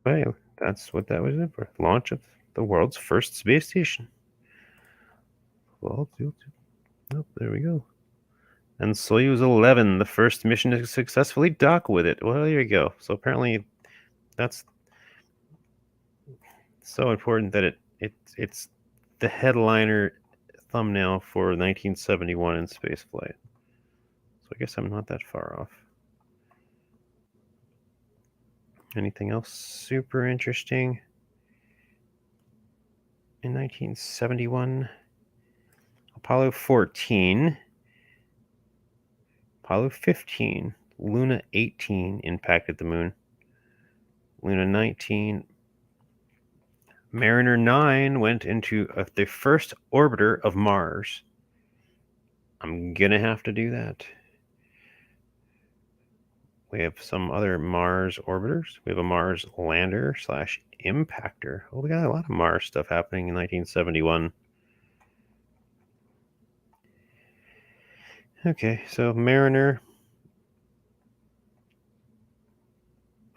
Hey, that's what that was in for. Launch of the world's first space station. Well, oh, there we go. And Soyuz 11, the first mission to successfully dock with it. Well, there you go. So apparently that's so important that it's the headliner thumbnail for 1971 in spaceflight. So I guess I'm not that far off. Anything else super interesting? In 1971, Apollo 14, Apollo 15, Luna 18 impacted the moon. Luna 19, Mariner 9 went into the first orbiter of Mars. I'm gonna have to do that. We have some other Mars orbiters. We have a Mars lander / impactor. Oh, we got a lot of Mars stuff happening in 1971. Okay, so Mariner.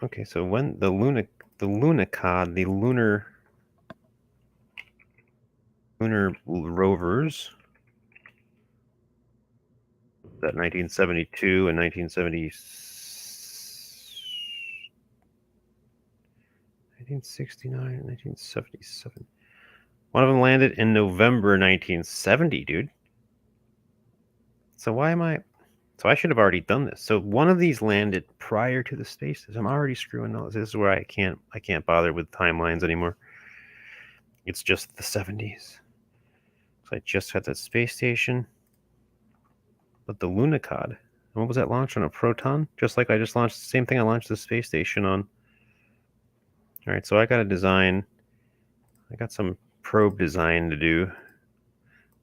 Okay, so when the Lunicod, the lunar rovers, that 1972 and 1969 and 1977. One of them landed in November 1970, dude. So why am I... So I should have already done this. So one of these landed prior to the space. I'm already screwing all this. This is where I can't bother with timelines anymore. It's just the 70s. So I just had that space station. But the Lunicod, what was that launched on? A Proton? Just like I just launched the same thing I launched the space station on. All right, so I got a design. I got some probe design to do,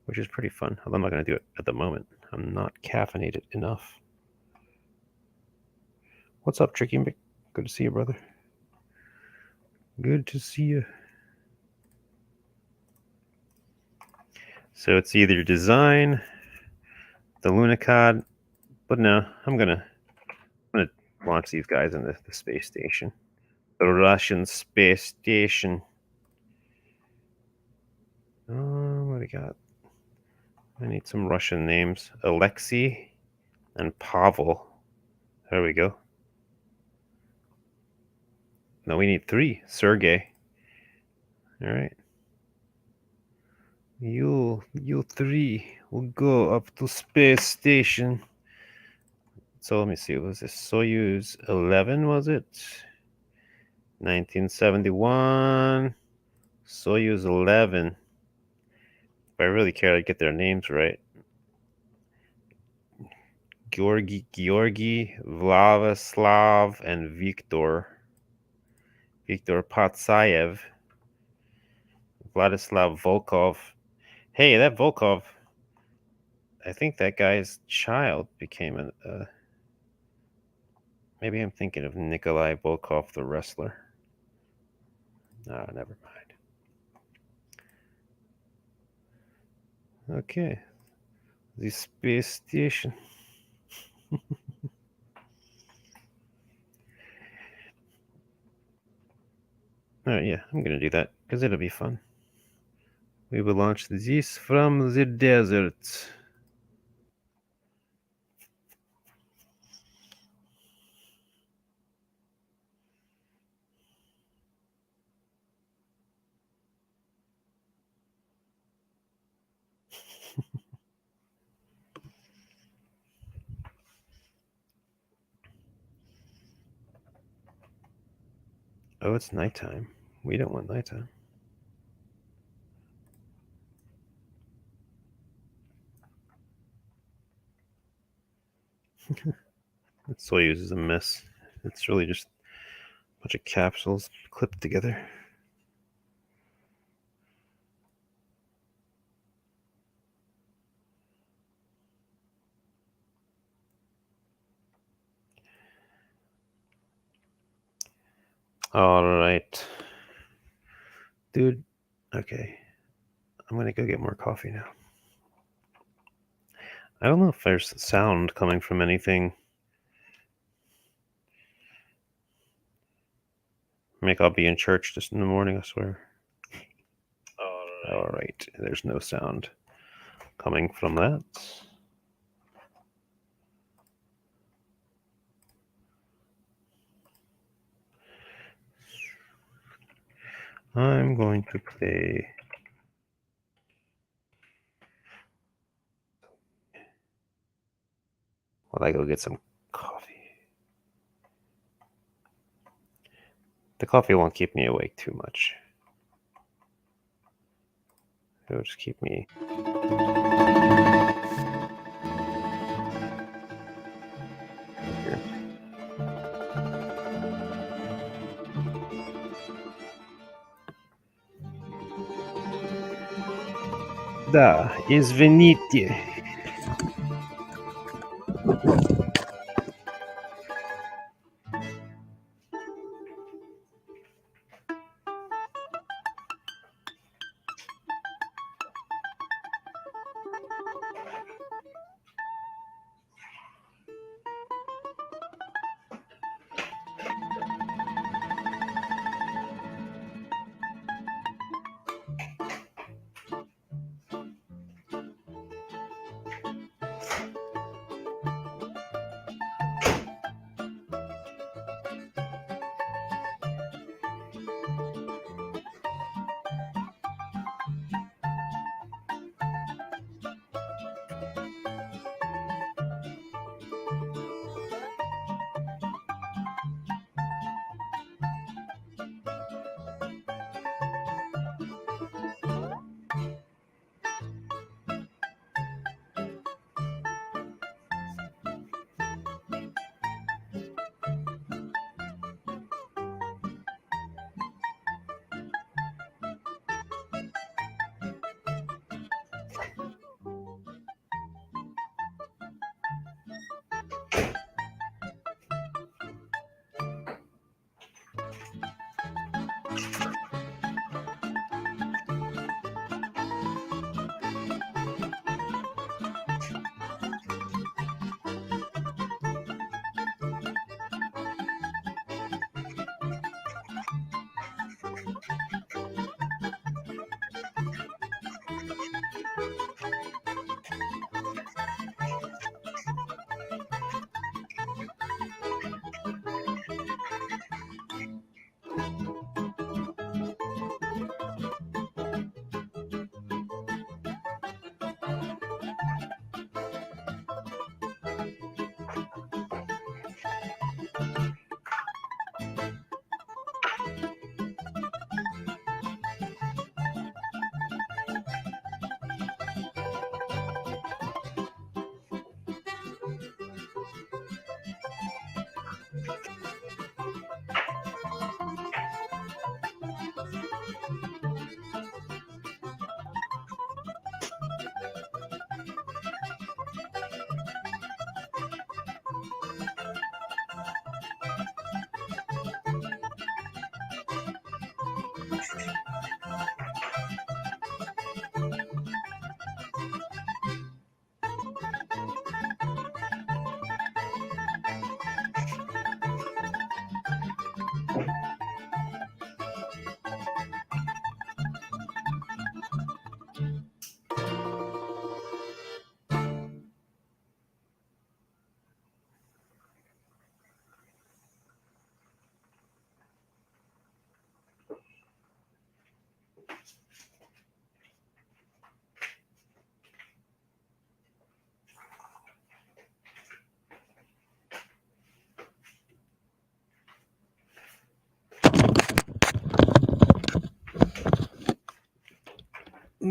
which is pretty fun. Although I'm not going to do it at the moment. I'm not caffeinated enough. What's up, Tricky Mick? Good to see you, brother. Good to see you. So it's either design, the Lunicod, but no, I'm gonna launch these guys in the space station. The Russian space station. What do we got? I need some Russian names. Alexei and Pavel. There we go. No, we need 3. Sergey. All right. You 3 will go up to space station. So let me see. Was this Soyuz 11? Was it 1971? Soyuz 11. If I really care, I'd get their names right. Georgy, Vladislav, and Viktor. Viktor Patsayev. Vladislav Volkov. Hey, that Volkov, I think that guy's child became a... maybe I'm thinking of Nikolai Volkov, the wrestler. Ah, never mind. Okay. The space station. Oh, yeah, I'm going to do that because it'll be fun. We will launch this from the desert. Oh, it's nighttime. We don't want nighttime. SOYUZ is a mess. It's really just a bunch of capsules clipped together. All right. Dude, okay. I'm going to go get more coffee now. I don't know if there's sound coming from anything. I'll be in church just in the morning, I swear. All right. There's no sound coming from that. I'm going to play. While I go get some coffee. The coffee won't keep me awake too much. It'll just keep me. Here. Da, извините.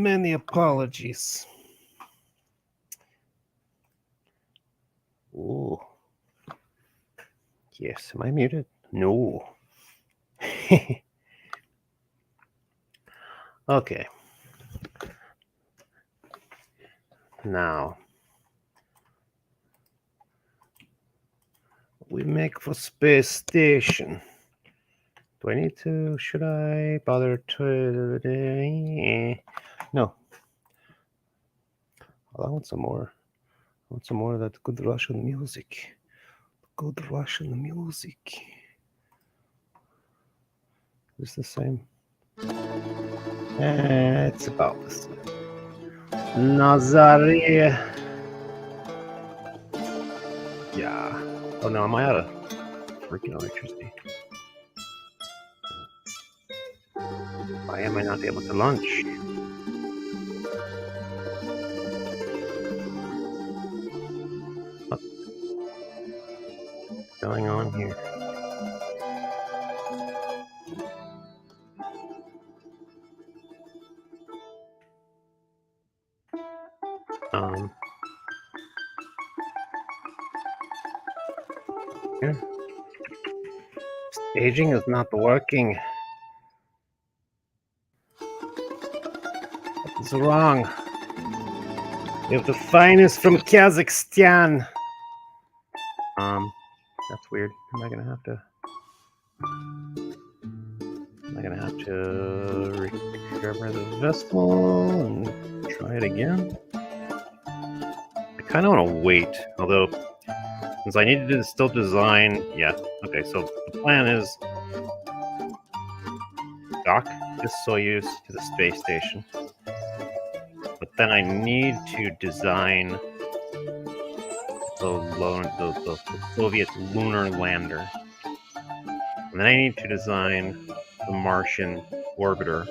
Many apologies. Ooh. Yes, am I muted? No. Okay. Now, we make for space station. Do I need to? Should I bother to? No. I want some more. I want some more of that good Russian music. Good Russian music. Is this the same? It's about the same. Nazaré. Yeah. Oh no, am I out of freaking electricity? Why am I not able to launch? What's going on here? Yeah. Staging is not working. What is wrong? We have the finest from Kazakhstan. That's weird. Am I gonna have to recover the vessel and try it again? I kind of want to wait, although since I need to still design. Yeah. Okay. So the plan is dock this Soyuz to the space station, but then I need to design the Soviet lunar lander, and then I need to design the Martian orbiter.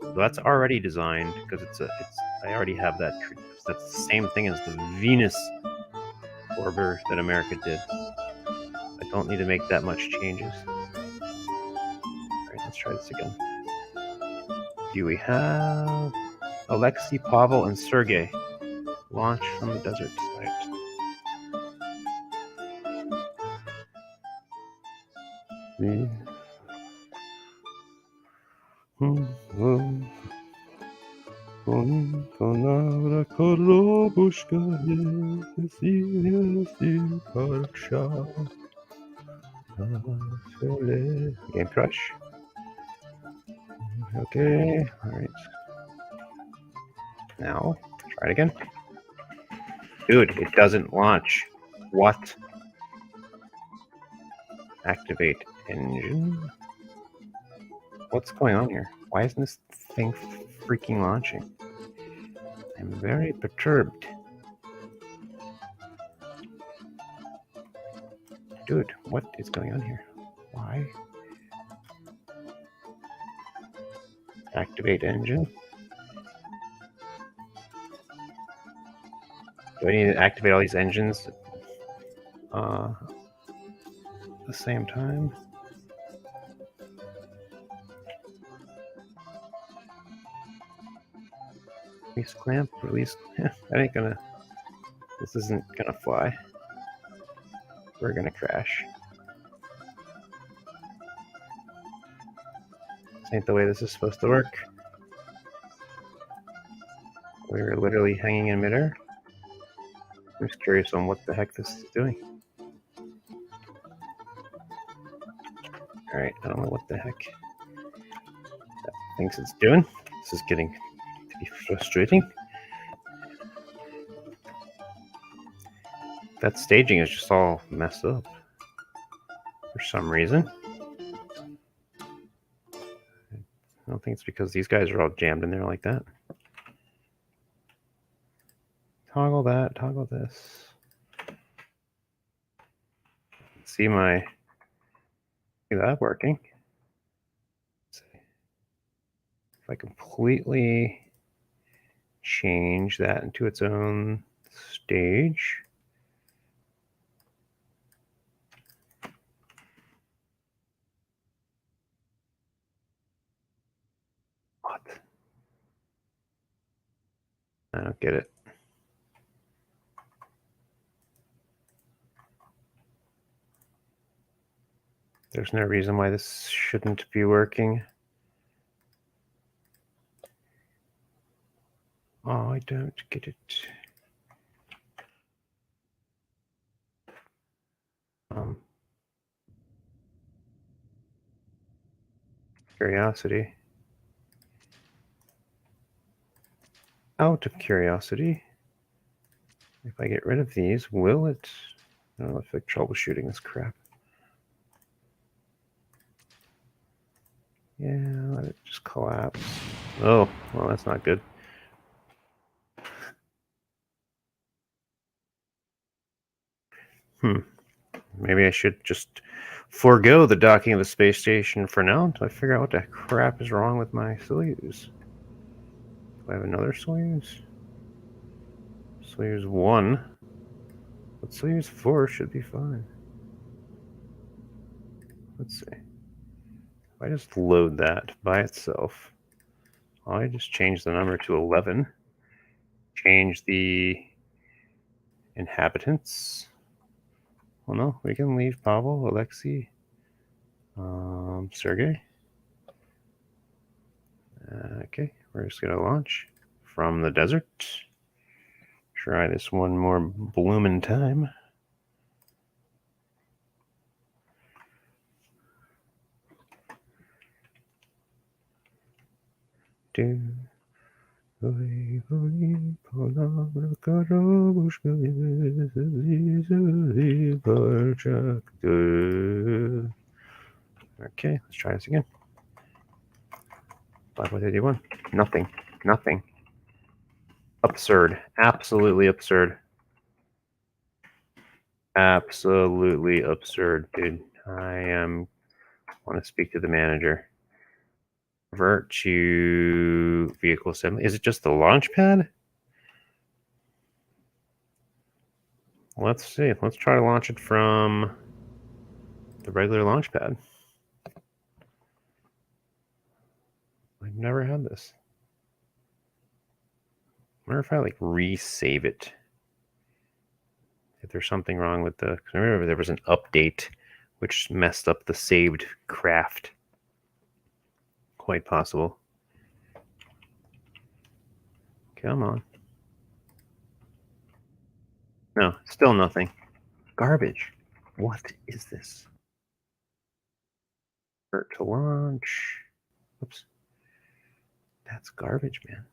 So that's already designed because I already have that. That's the same thing as the Venus orbiter that America did. I don't need to make that much changes. Alright, let's try this again. Do we have Alexei, Pavel, and Sergei launch from the desert site? Game crush. Okay, alright. Now, try it again. Dude, it doesn't launch. What? Activate engine? What's going on here? Why isn't this thing freaking launching? I'm very perturbed. Dude, what is going on here? Why? Activate engine? Do I need to activate all these engines at the same time? Release clamp, release. That ain't gonna. This isn't gonna fly. We're gonna crash. This ain't the way this is supposed to work. We're literally hanging in midair. I'm just curious on what the heck this is doing. Alright, I don't know what the heck that thinks it's doing. This is getting to be frustrating. That staging is just all messed up for some reason. I don't think it's because these guys are all jammed in there like that. Toggle that, toggle this. See that working. Let's see. If I completely change that into its own stage. What? I don't get it. There's no reason why this shouldn't be working. Oh, I don't get it. Curiosity. Out of curiosity. If I get rid of these, will it? I don't know if I'm troubleshooting this crap. Yeah, let it just collapse. Oh, well, that's not good. Maybe I should just forego the docking of the space station for now until I figure out what the crap is wrong with my Soyuz. Do I have another Soyuz? Soyuz 1. But Soyuz 4 should be fine. Let's see. If I just load that by itself, I just change the number to 11. Change the inhabitants. Well, no, we can leave Pavel, Alexei, Sergey. Okay, we're just going to launch from the desert. Try this one more bloomin' time. Okay, let's try this again. 5.81. Nothing. Nothing. Absurd. Absolutely absurd. Absolutely absurd, dude. I want to speak to the manager. Revert to vehicle assembly. Is it just the launch pad? Let's see. Let's try to launch it from the regular launch pad. I've never had this. I wonder if I like resave it. If there's something wrong with the, because I remember there was an update which messed up the saved craft. Quite possible. Come on. No, still nothing. Garbage. What is this? Start to launch. Oops. That's garbage, man.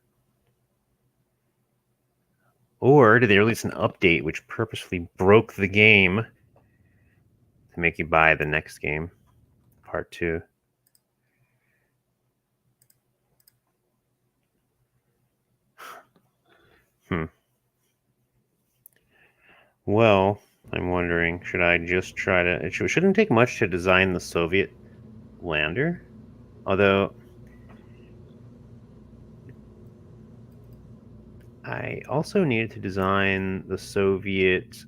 Or did they release an update which purposefully broke the game to make you buy the next game, part 2? Well, I'm wondering, should I just try to... It shouldn't take much to design the Soviet lander. Although, I also needed to design the Soviet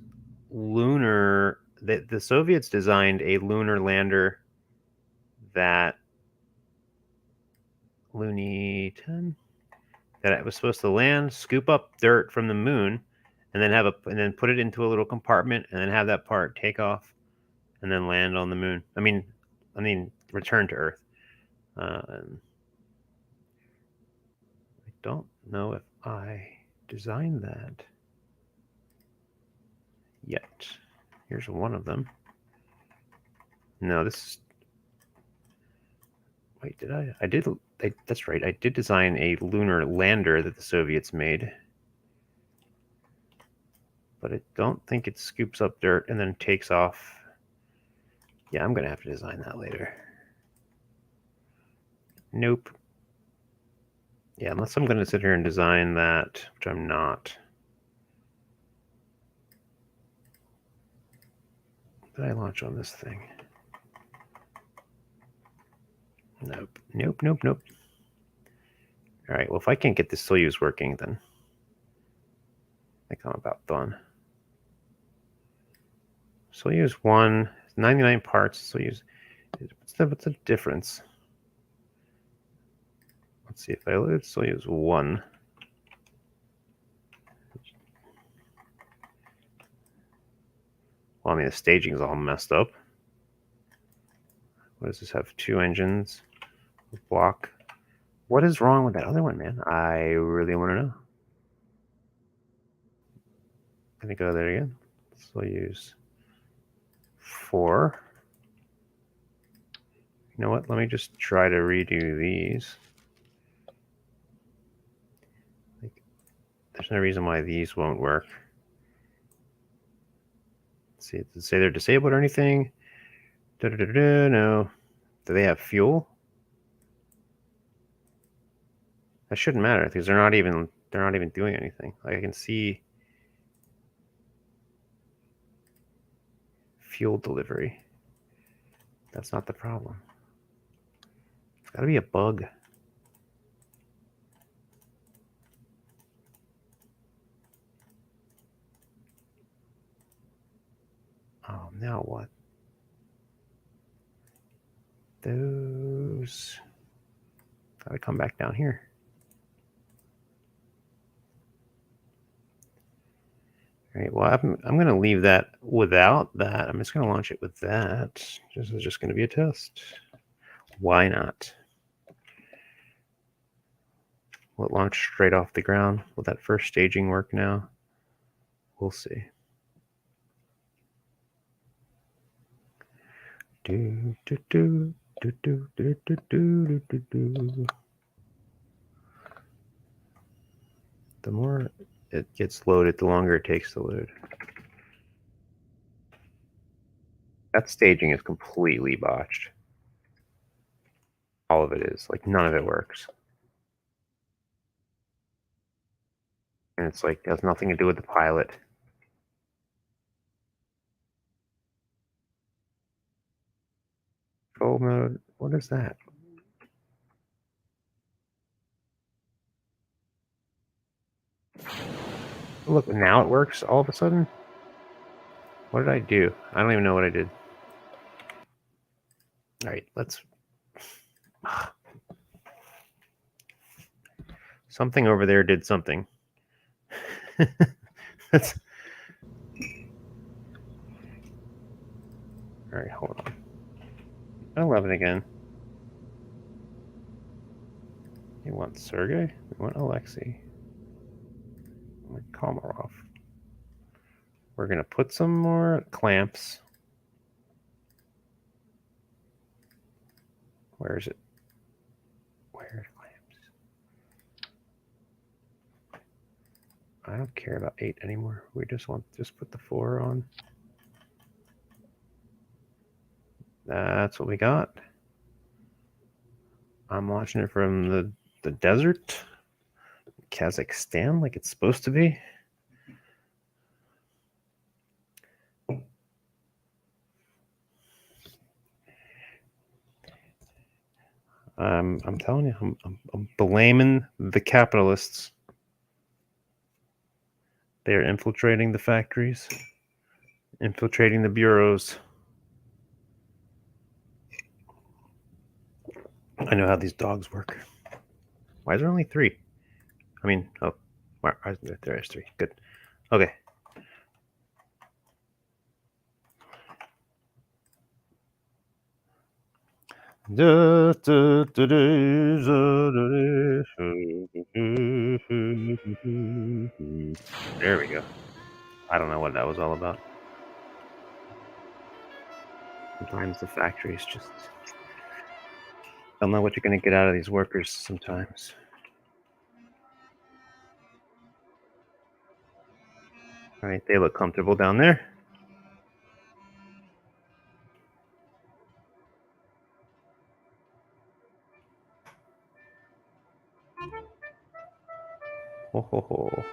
lunar... The Soviets designed a lunar lander that... Looney 10? That it was supposed to land, scoop up dirt from the moon, and then put it into a little compartment, and then have that part take off, and then land on the moon. I mean, return to Earth. I don't know if I designed that yet. Here's one of them. No, this is... Wait, did I? I did. That's right. I did design a lunar lander that the Soviets made. But I don't think it scoops up dirt and then takes off. Yeah, I'm going to have to design that later. Nope. Yeah, unless I'm going to sit here and design that, which I'm not. Did I launch on this thing? Nope. Nope, nope, nope. All right, well, if I can't get this Soyuz working, then I think I'm about done. Soyuz 1, 99 parts. Soyuz, what's the difference? Let's see if I load Soyuz 1. Well, I mean, the staging's all messed up. What does this have? 2 engines. Block. What is wrong with that other one, man? I really want to know. Gonna go there again. SOYUZ 4. You know what? Let me just try to redo these. There's no reason why these won't work. Let's see, does it say they're disabled or anything? No. Do they have fuel? That shouldn't matter because they're not even doing anything. Like I can see fuel delivery. That's not the problem. It's got to be a bug. Oh, now what? Those gotta come back down here. All right, well, I'm going to leave that without that. I'm just going to launch it with that. This is just going to be a test. Why not? Will it launch straight off the ground? Will that first staging work now? We'll see. Do, do, do, do, do, do, do, do, do, do. The more it gets loaded, the longer it takes to load. That staging is completely botched. All of it is. Like, none of it works. And it's like, it has nothing to do with the pilot. Control mode, what is that? Look, now it works all of a sudden? What did I do? I don't even know what I did. All right, let's... Something over there did something. That's... All right, hold on. 11 again. You want Sergey? We want Alexei. We want Komarov. We're going to put some more clamps. Where is it? Where are clamps? I don't care about 8 anymore. We just put the 4 on. That's what we got. I'm watching it from the desert. Kazakhstan, like it's supposed to be. I'm telling you, I'm blaming the capitalists. They are infiltrating the factories, infiltrating the bureaus. I know how these dogs work. Why is there only 3? I mean, oh, there is 3. Good. Okay. There we go. I don't know what that was all about. Sometimes the factories just don't know what you're going to get out of these workers sometimes. All right, they look comfortable down there. Ho, ho, ho.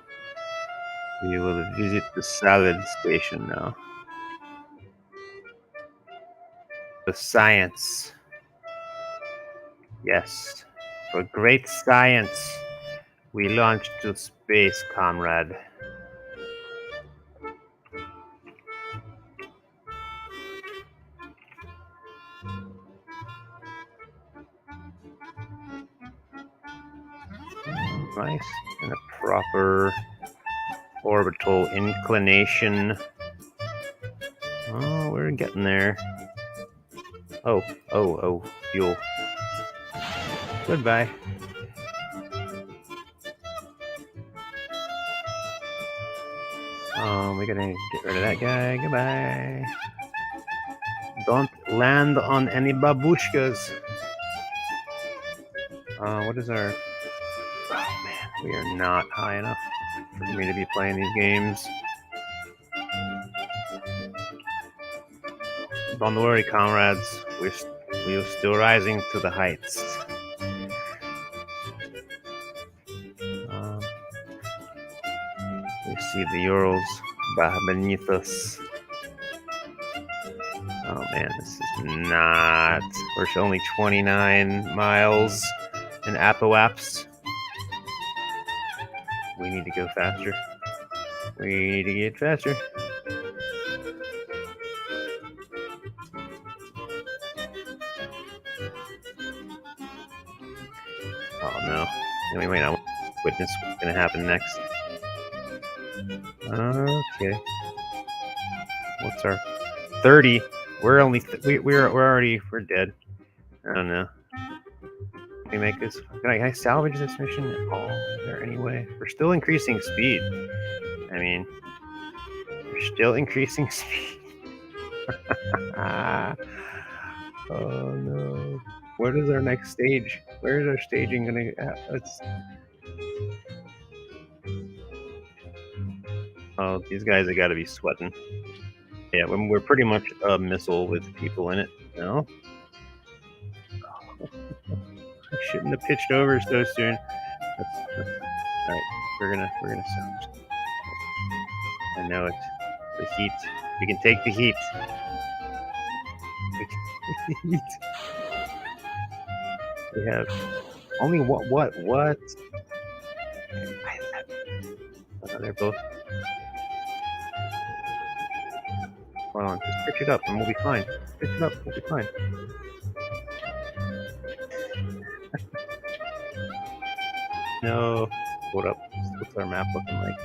We will visit the salad station now. The science. Yes. For great science, we launch to space, comrade. Nice. And a proper orbital inclination. Oh, we're getting there. Oh, fuel. Goodbye. We gotta get rid of that guy. Goodbye. Don't land on any babushkas. What is our... Oh man, we are not high enough for me to be playing these games. Don't worry, comrades. We are still rising to the heights. We see the Urals beneath us. Oh man, this is not... We're only 29 miles in Apoaps. We need to go faster. We need to get faster. Oh no. We might not witness what's gonna happen next. Okay. What's our 30? We're only we're dead. I don't know. Can we make this? Can I salvage this mission at all? Is there any way? We're still increasing speed. I mean, we're still increasing speed. Oh no. What is our next stage? Where is our staging gonna let's... Oh, these guys have got to be sweating. Yeah, we're pretty much a missile with people in it. No? I shouldn't have pitched over so soon. Alright, we're gonna salvage. I know it. The heat. We can take the heat. We can take the heat. We have only what? Oh, they're both... Hold on, just pitch it up and we'll be fine. Pitch it up, we'll be fine. No. Hold up. What's our map looking like?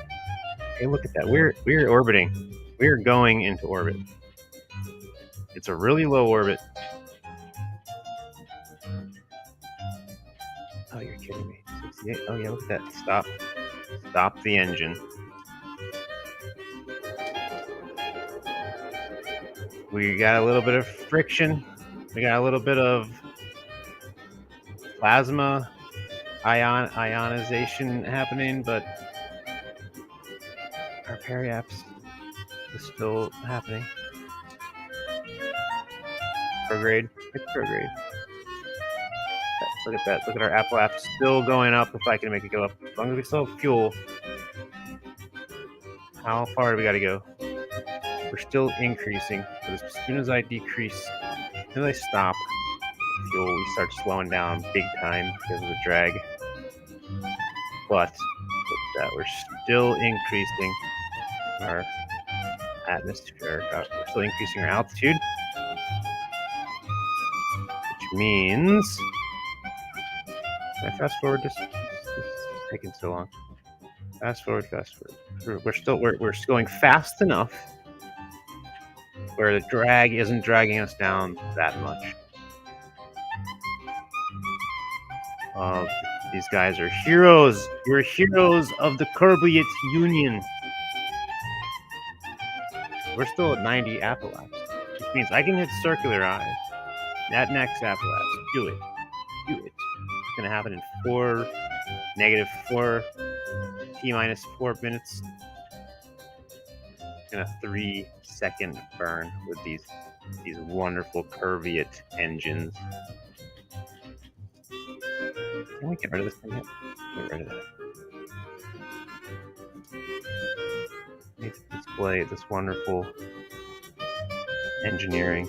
Hey, look at that. We're orbiting. We're going into orbit. It's a really low orbit. Oh, you're kidding me. 68. Oh yeah, look at that. Stop the engine. We got a little bit of friction. We got a little bit of plasma ionization happening, but our periaps is still happening. Prograde. It's prograde. Look at that. Look at our Apple app still going up if I can make it go up. As long as we still have fuel. How far do we got to go? We're still increasing. But as soon as I decrease, as soon as I stop fuel, we start slowing down big time because of the drag. But with that, we're still increasing our atmosphere. We're still increasing our altitude, which means... Can I fast forward? This is taking so long. Fast forward. We're still going fast enough where the drag isn't dragging us down that much. These guys are heroes. You're heroes of the Kerbal Union. We're still at 90 Appalaps, which means I can hit circular eyes. That next Appalaps, do it. It's gonna happen in -4 T-4 minutes. And a 3-second burn with these wonderful Kerbal engines. Can we get rid of this thing yet? Get rid of that. I need to display this wonderful engineering.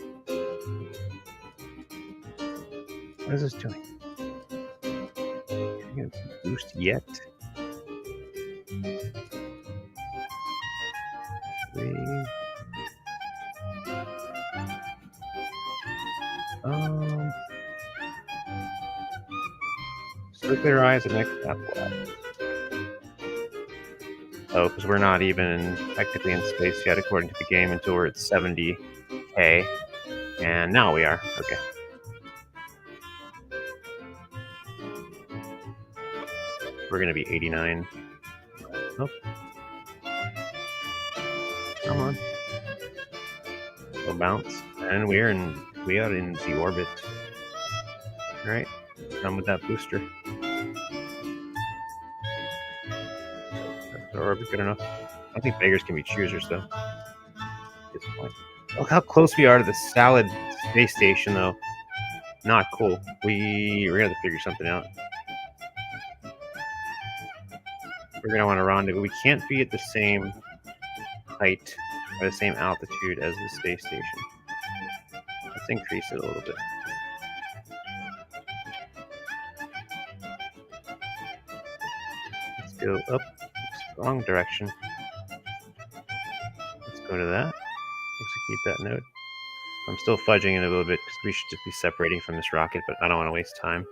What is this doing? Can I get a boost yet? 3. Circular eyes and next Apple app. Oh, because we're not even technically in space yet, according to the game, until we're at 70K. And now we are. Okay. We're going to be 89. Nope. Come on. We'll bounce. And we are in the orbit. Alright. Done with that booster. Is our orbit good enough? I think beggars can be choosers, though. At this point. Look how close we are to the SALYUT space station, though. Not cool. We're going to have to figure something out. We're going to want to rendezvous. We can't be at the same height or the same altitude as the space station. Let's increase it a little bit. Let's go up. Oops, wrong direction. Let's go to that. Execute that node. I'm still fudging it a little bit because we should just be separating from this rocket, but I don't want to waste time.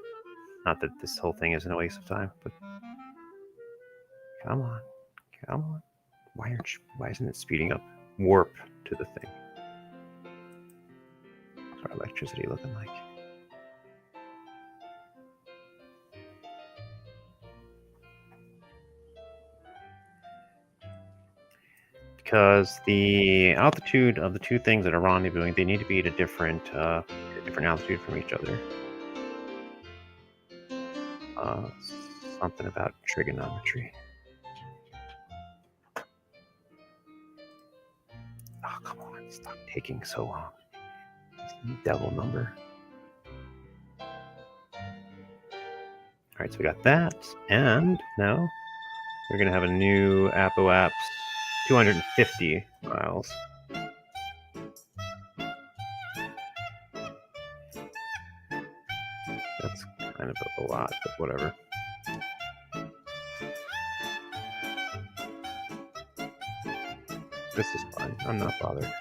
Not that this whole thing isn't a waste of time, but come on, come on. Why isn't it speeding up? Warp to the thing. What's our electricity looking like? Because the altitude of the two things that are rendezvousing, they need to be at a different altitude from each other. Something about trigonometry. Oh, come on, stop taking so long. Devil number. Alright, so we got that, and now we're going to have a new ApoApps 250 miles. That's kind of a lot, but whatever. This is fine. I'm not bothered.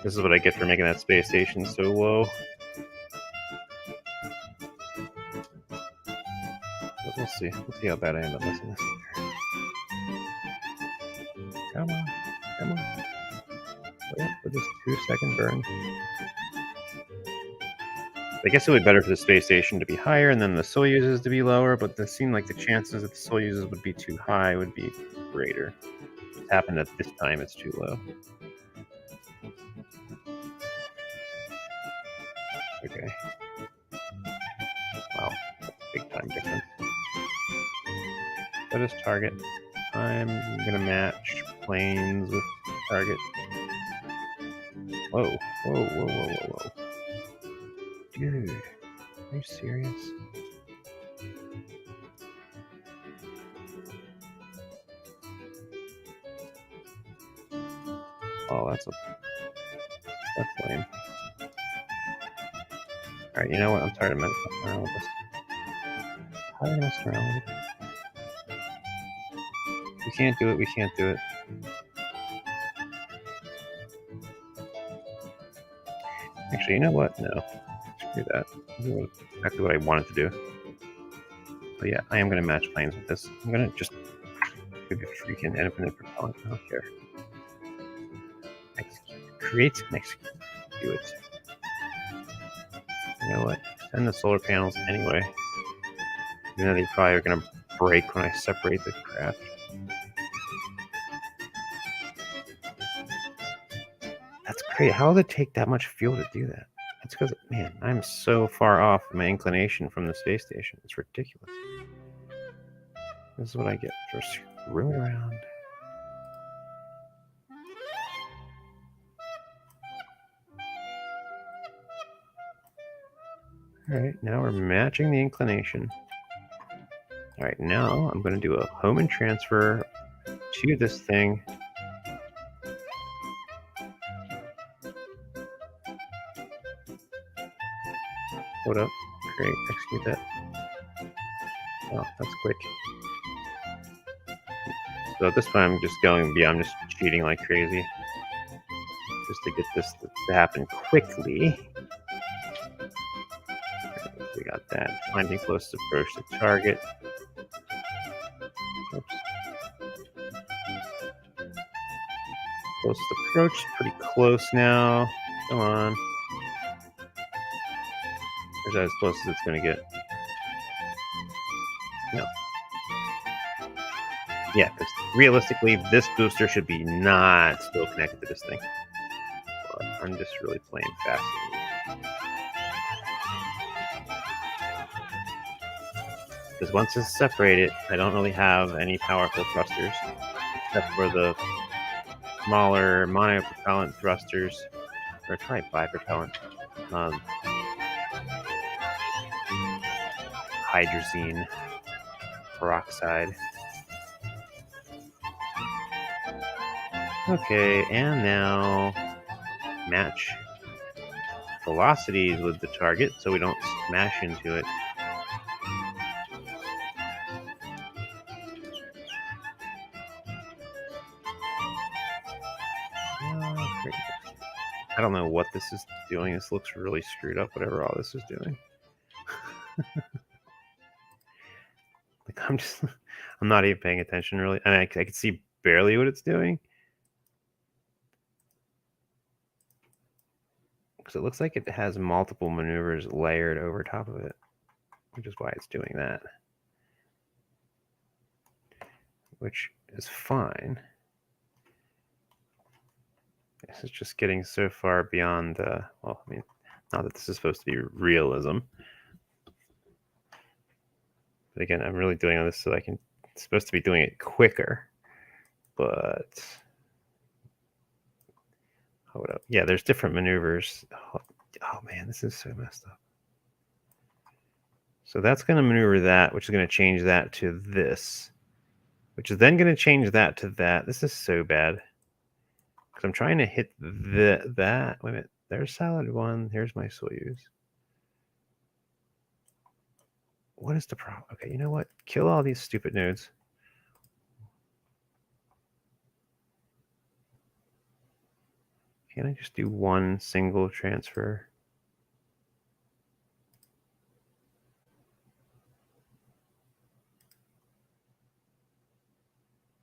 This is what I get for making that space station so low. But we'll see. We'll see how bad I end up messing this up. Come on. Come on. Wait for this 2-second burn. I guess it would be better for the space station to be higher and then the SOYUZs to be lower, but it seemed like the chances that the SOYUZs would be too high would be greater. It's happened at this time, it's too low. Okay. Wow, that's a big time difference. Set as target. I'm gonna match planes with target. Whoa, whoa, whoa, whoa, whoa, whoa. Dude, are you serious? Oh, that's lame. Alright, you know what? I'm tired of messing around with this. How are you messing around with it? We can't do it, we can't do it. Actually, you know what? No. Screw that. This is exactly what I wanted to do. But yeah, I am going to match planes with this. I'm going to just give it freaking infinite propellant. I don't care. Execute. Create and execute. Do it. You know what? Send the solar panels anyway. Even though they probably are going to break when I separate the craft. That's great. How does it take that much fuel to do that? It's because, man, I'm so far off my inclination from the space station. It's ridiculous. This is what I get for screwing around. Alright, now we're matching the inclination. Alright, now I'm going to do a home and transfer to this thing. Hold up. Great, execute that. Oh, that's quick. So at this point I'm just going beyond, I'm just cheating like crazy. Just to get this to happen quickly. We got that. Finding closest approach to target. Oops. Closest approach, pretty close now. Come on. Is that as close as it's going to get? No. Yeah, because realistically, this booster should be not still connected to this thing. But I'm just really playing fast. Because once it's separated, I don't really have any powerful thrusters, except for the smaller monopropellant thrusters, or try bipropellant. Hydrazine peroxide. Okay, and now match velocities with the target so we don't smash into it. I don't know what this is doing. This looks really screwed up, whatever all this is doing. Like I'm not even paying attention really. And I can see barely what it's doing. Because it looks like it has multiple maneuvers layered over top of it, which is why it's doing that. Which is fine. This is just getting so far beyond, well, I mean, not that this is supposed to be realism. But again, I'm really doing all this so I can, it's supposed to be doing it quicker. But, hold up. Yeah, there's different maneuvers. Oh man, this is so messed up. So that's going to maneuver that, which is going to change that to this, which is then going to change that to that. This is so bad. Because I'm trying to hit that. Wait a minute. There's SALYUT 1. Here's my SOYUZ. What is the problem? Okay, you know what? Kill all these stupid nodes. Can't I just do one single transfer?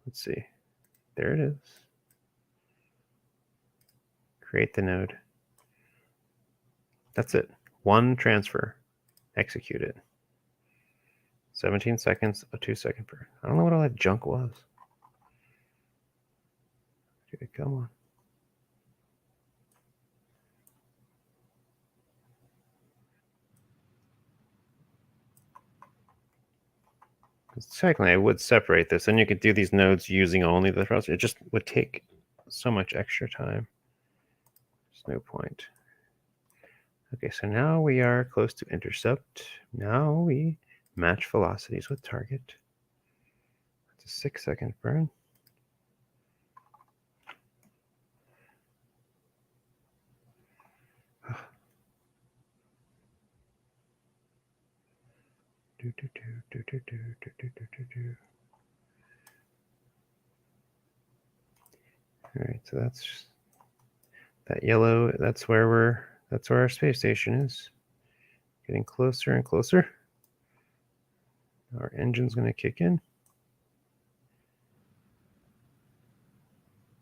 Let's see. There it is. Create the node. That's it. One transfer. Execute it. 17 seconds, a 2-second burn. I don't know what all that junk was. Okay, come on. Technically, I would separate this, and you could do these nodes using only the thruster. It just would take so much extra time. There's no point. Okay, so now we are close to intercept. Now we match velocities with target. It's a 6-second burn. All right, so that's that yellow. That's where our space station is. Getting closer and closer. Our engine's going to kick in.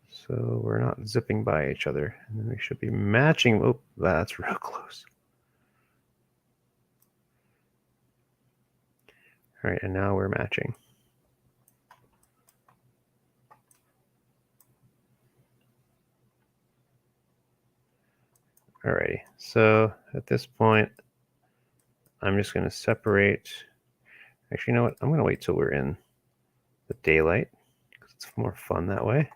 So we're not zipping by each other. And then we should be matching. Oh, that's real close. All right, and now we're matching. Alrighty, so at this point, I'm just going to separate. Actually, you know what? I'm going to wait till we're in the daylight because it's more fun that way.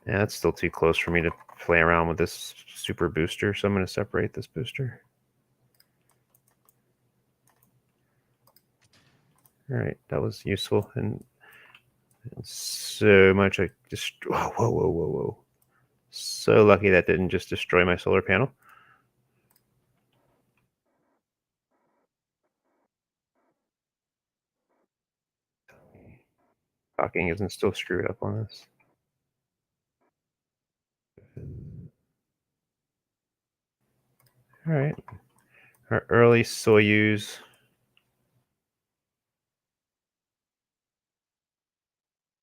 Yeah, it's still too close for me to play around with this super booster, so I'm going to separate this booster. All right, that was useful and so much. I just whoa. So lucky that didn't just destroy my solar panel. Docking isn't still screwed up on this. All right. Our early Soyuz.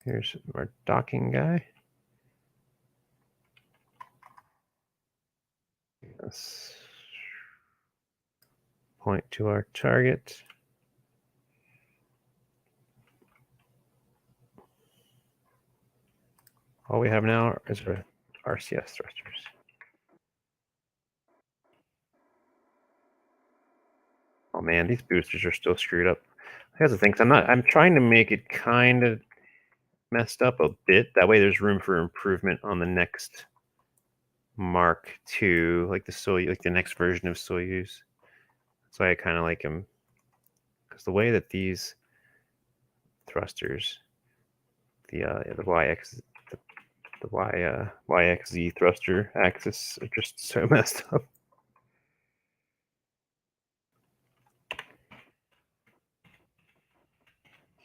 Here's our docking guy. Let's point to our target. All we have now is our RCS thrusters. Oh man, these boosters are still screwed up. Here's the thing, I'm trying to make it kind of messed up a bit. That way there's room for improvement on the next Mark II, like the Soyuz, like the next version of Soyuz. That's why I kind of like them, because the way that these thrusters, the YXZ thruster axis are just so messed up.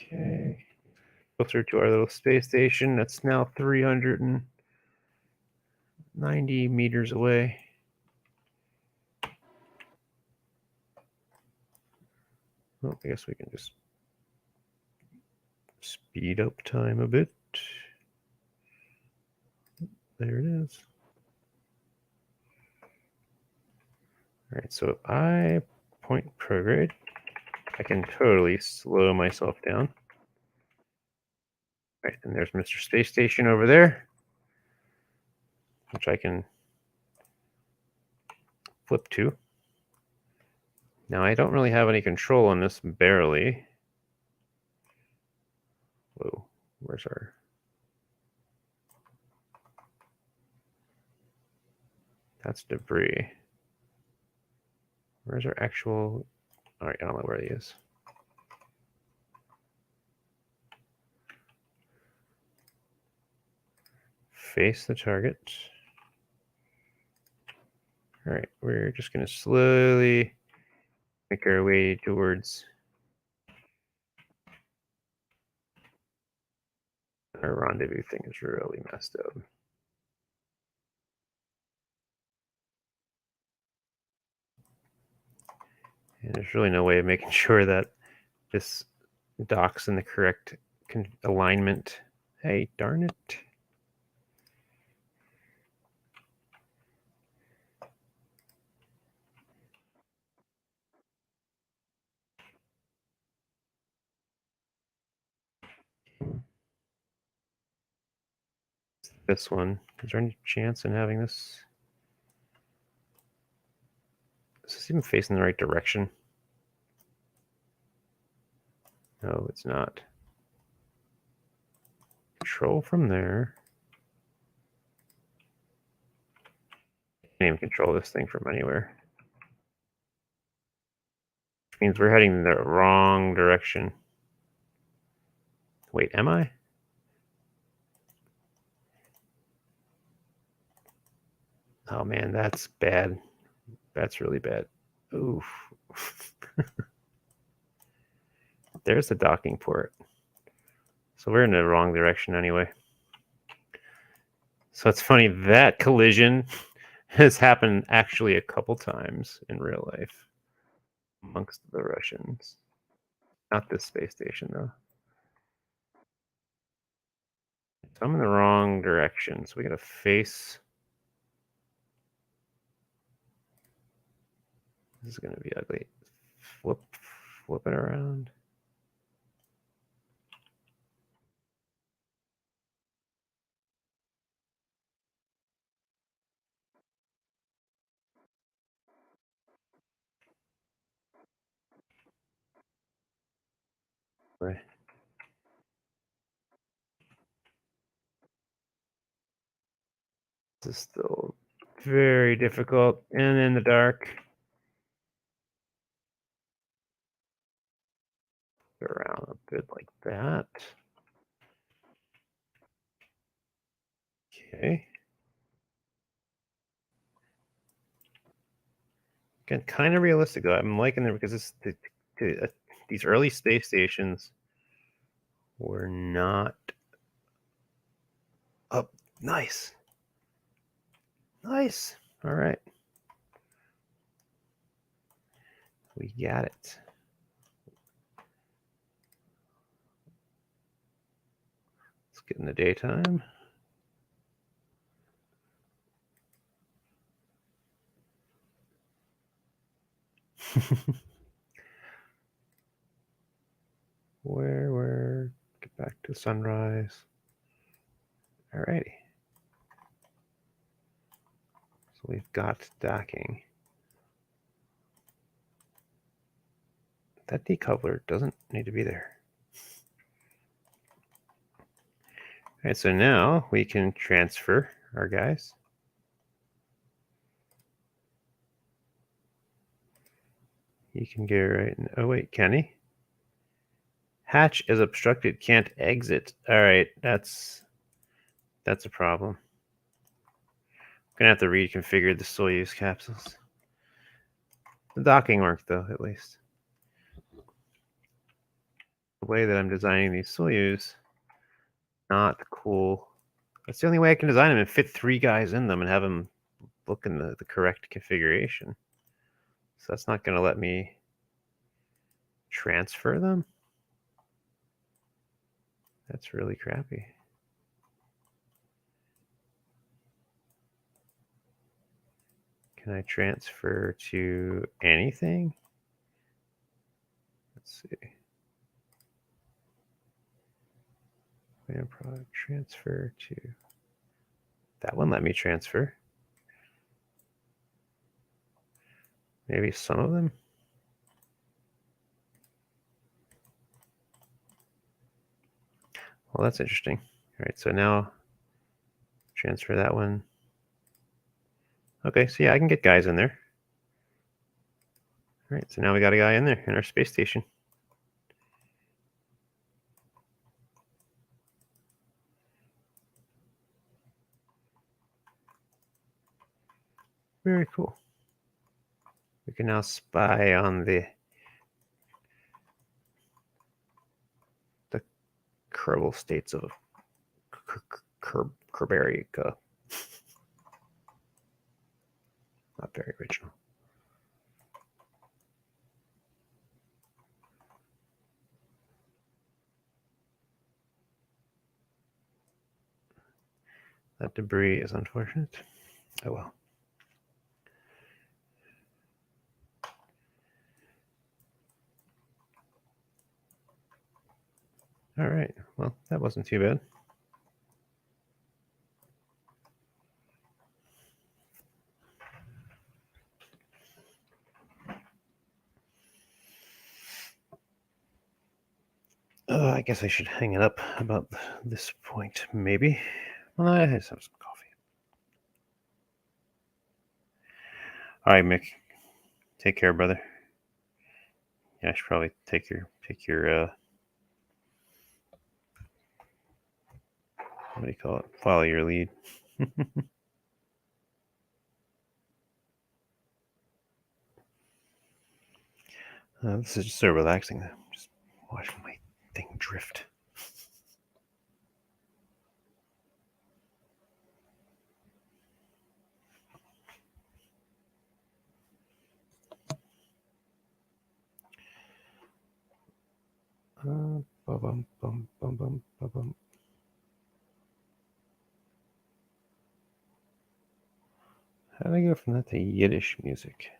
Okay, closer to our little space station. That's now 390 meters away. Well, I guess we can just speed up time a bit. There it is. All right, so if I point prograde, I can totally slow myself down. All right, and there's Mr. Space Station over there, which I can flip to. Now I don't really have any control on this, barely. Whoa, where's our... That's debris. Where's our actual... All right, I don't know where he is. Face the target. All right, we're just going to slowly make our way towards our rendezvous. Thing is really messed up. And there's really no way of making sure that this docks in the correct alignment. Hey, darn it. This one. Is there any chance in having this? Is this even facing the right direction? No, it's not. Control from there. Can't even control this thing from anywhere. Which means we're heading in the wrong direction. Wait, am I? Oh man, that's bad. That's really bad. Oof. There's the docking port. So we're in the wrong direction anyway. So it's funny, that collision has happened actually a couple times in real life amongst the Russians. Not this space station though. So I'm in the wrong direction. So we gotta face. This is gonna be ugly. Flip it around. Right. This is still very difficult and in the dark. Go around a bit like that. Okay. Again, kind of realistic though. I'm liking it because it's these early space stations were not up. Nice. Nice. All right. We got it. Let's get in the daytime. Where? Get back to sunrise. Alrighty. So we've got docking. That decoupler doesn't need to be there. All right, so now we can transfer our guys. You can get right in. Oh wait, can he? Hatch is obstructed, can't exit. All right, that's a problem. I'm gonna have to reconfigure the SOYUZ capsules. The docking worked though, at least. The way that I'm designing these SOYUZ, not cool. That's the only way I can design them and fit 3 guys in them and have them look in the correct configuration. So that's not gonna let me transfer them. That's really crappy. Can I transfer to anything? Let's see. Product transfer to. That one let me transfer. Maybe some of them. Well, that's interesting. All right, so now transfer that one. Okay, so yeah, I can get guys in there. All right, so now we got a guy in there in our space station. Very cool. We can now spy on the Kerbal states of Kerbarica. Not very original. That debris is unfortunate. Oh well. All right. Well, that wasn't too bad. I guess I should hang it up about this point, maybe. Well, I have some coffee. All right, Mick. Take care, brother. Yeah, I should probably take your what do you call it? Follow your lead. This is just so relaxing. I'm just watching my thing drift. Bum, bum, bum, bum, bum, bum. How do I go from that to Yiddish music?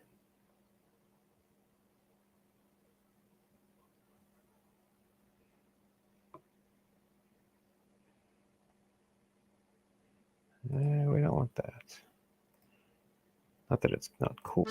We don't want that. Not that it's not cool.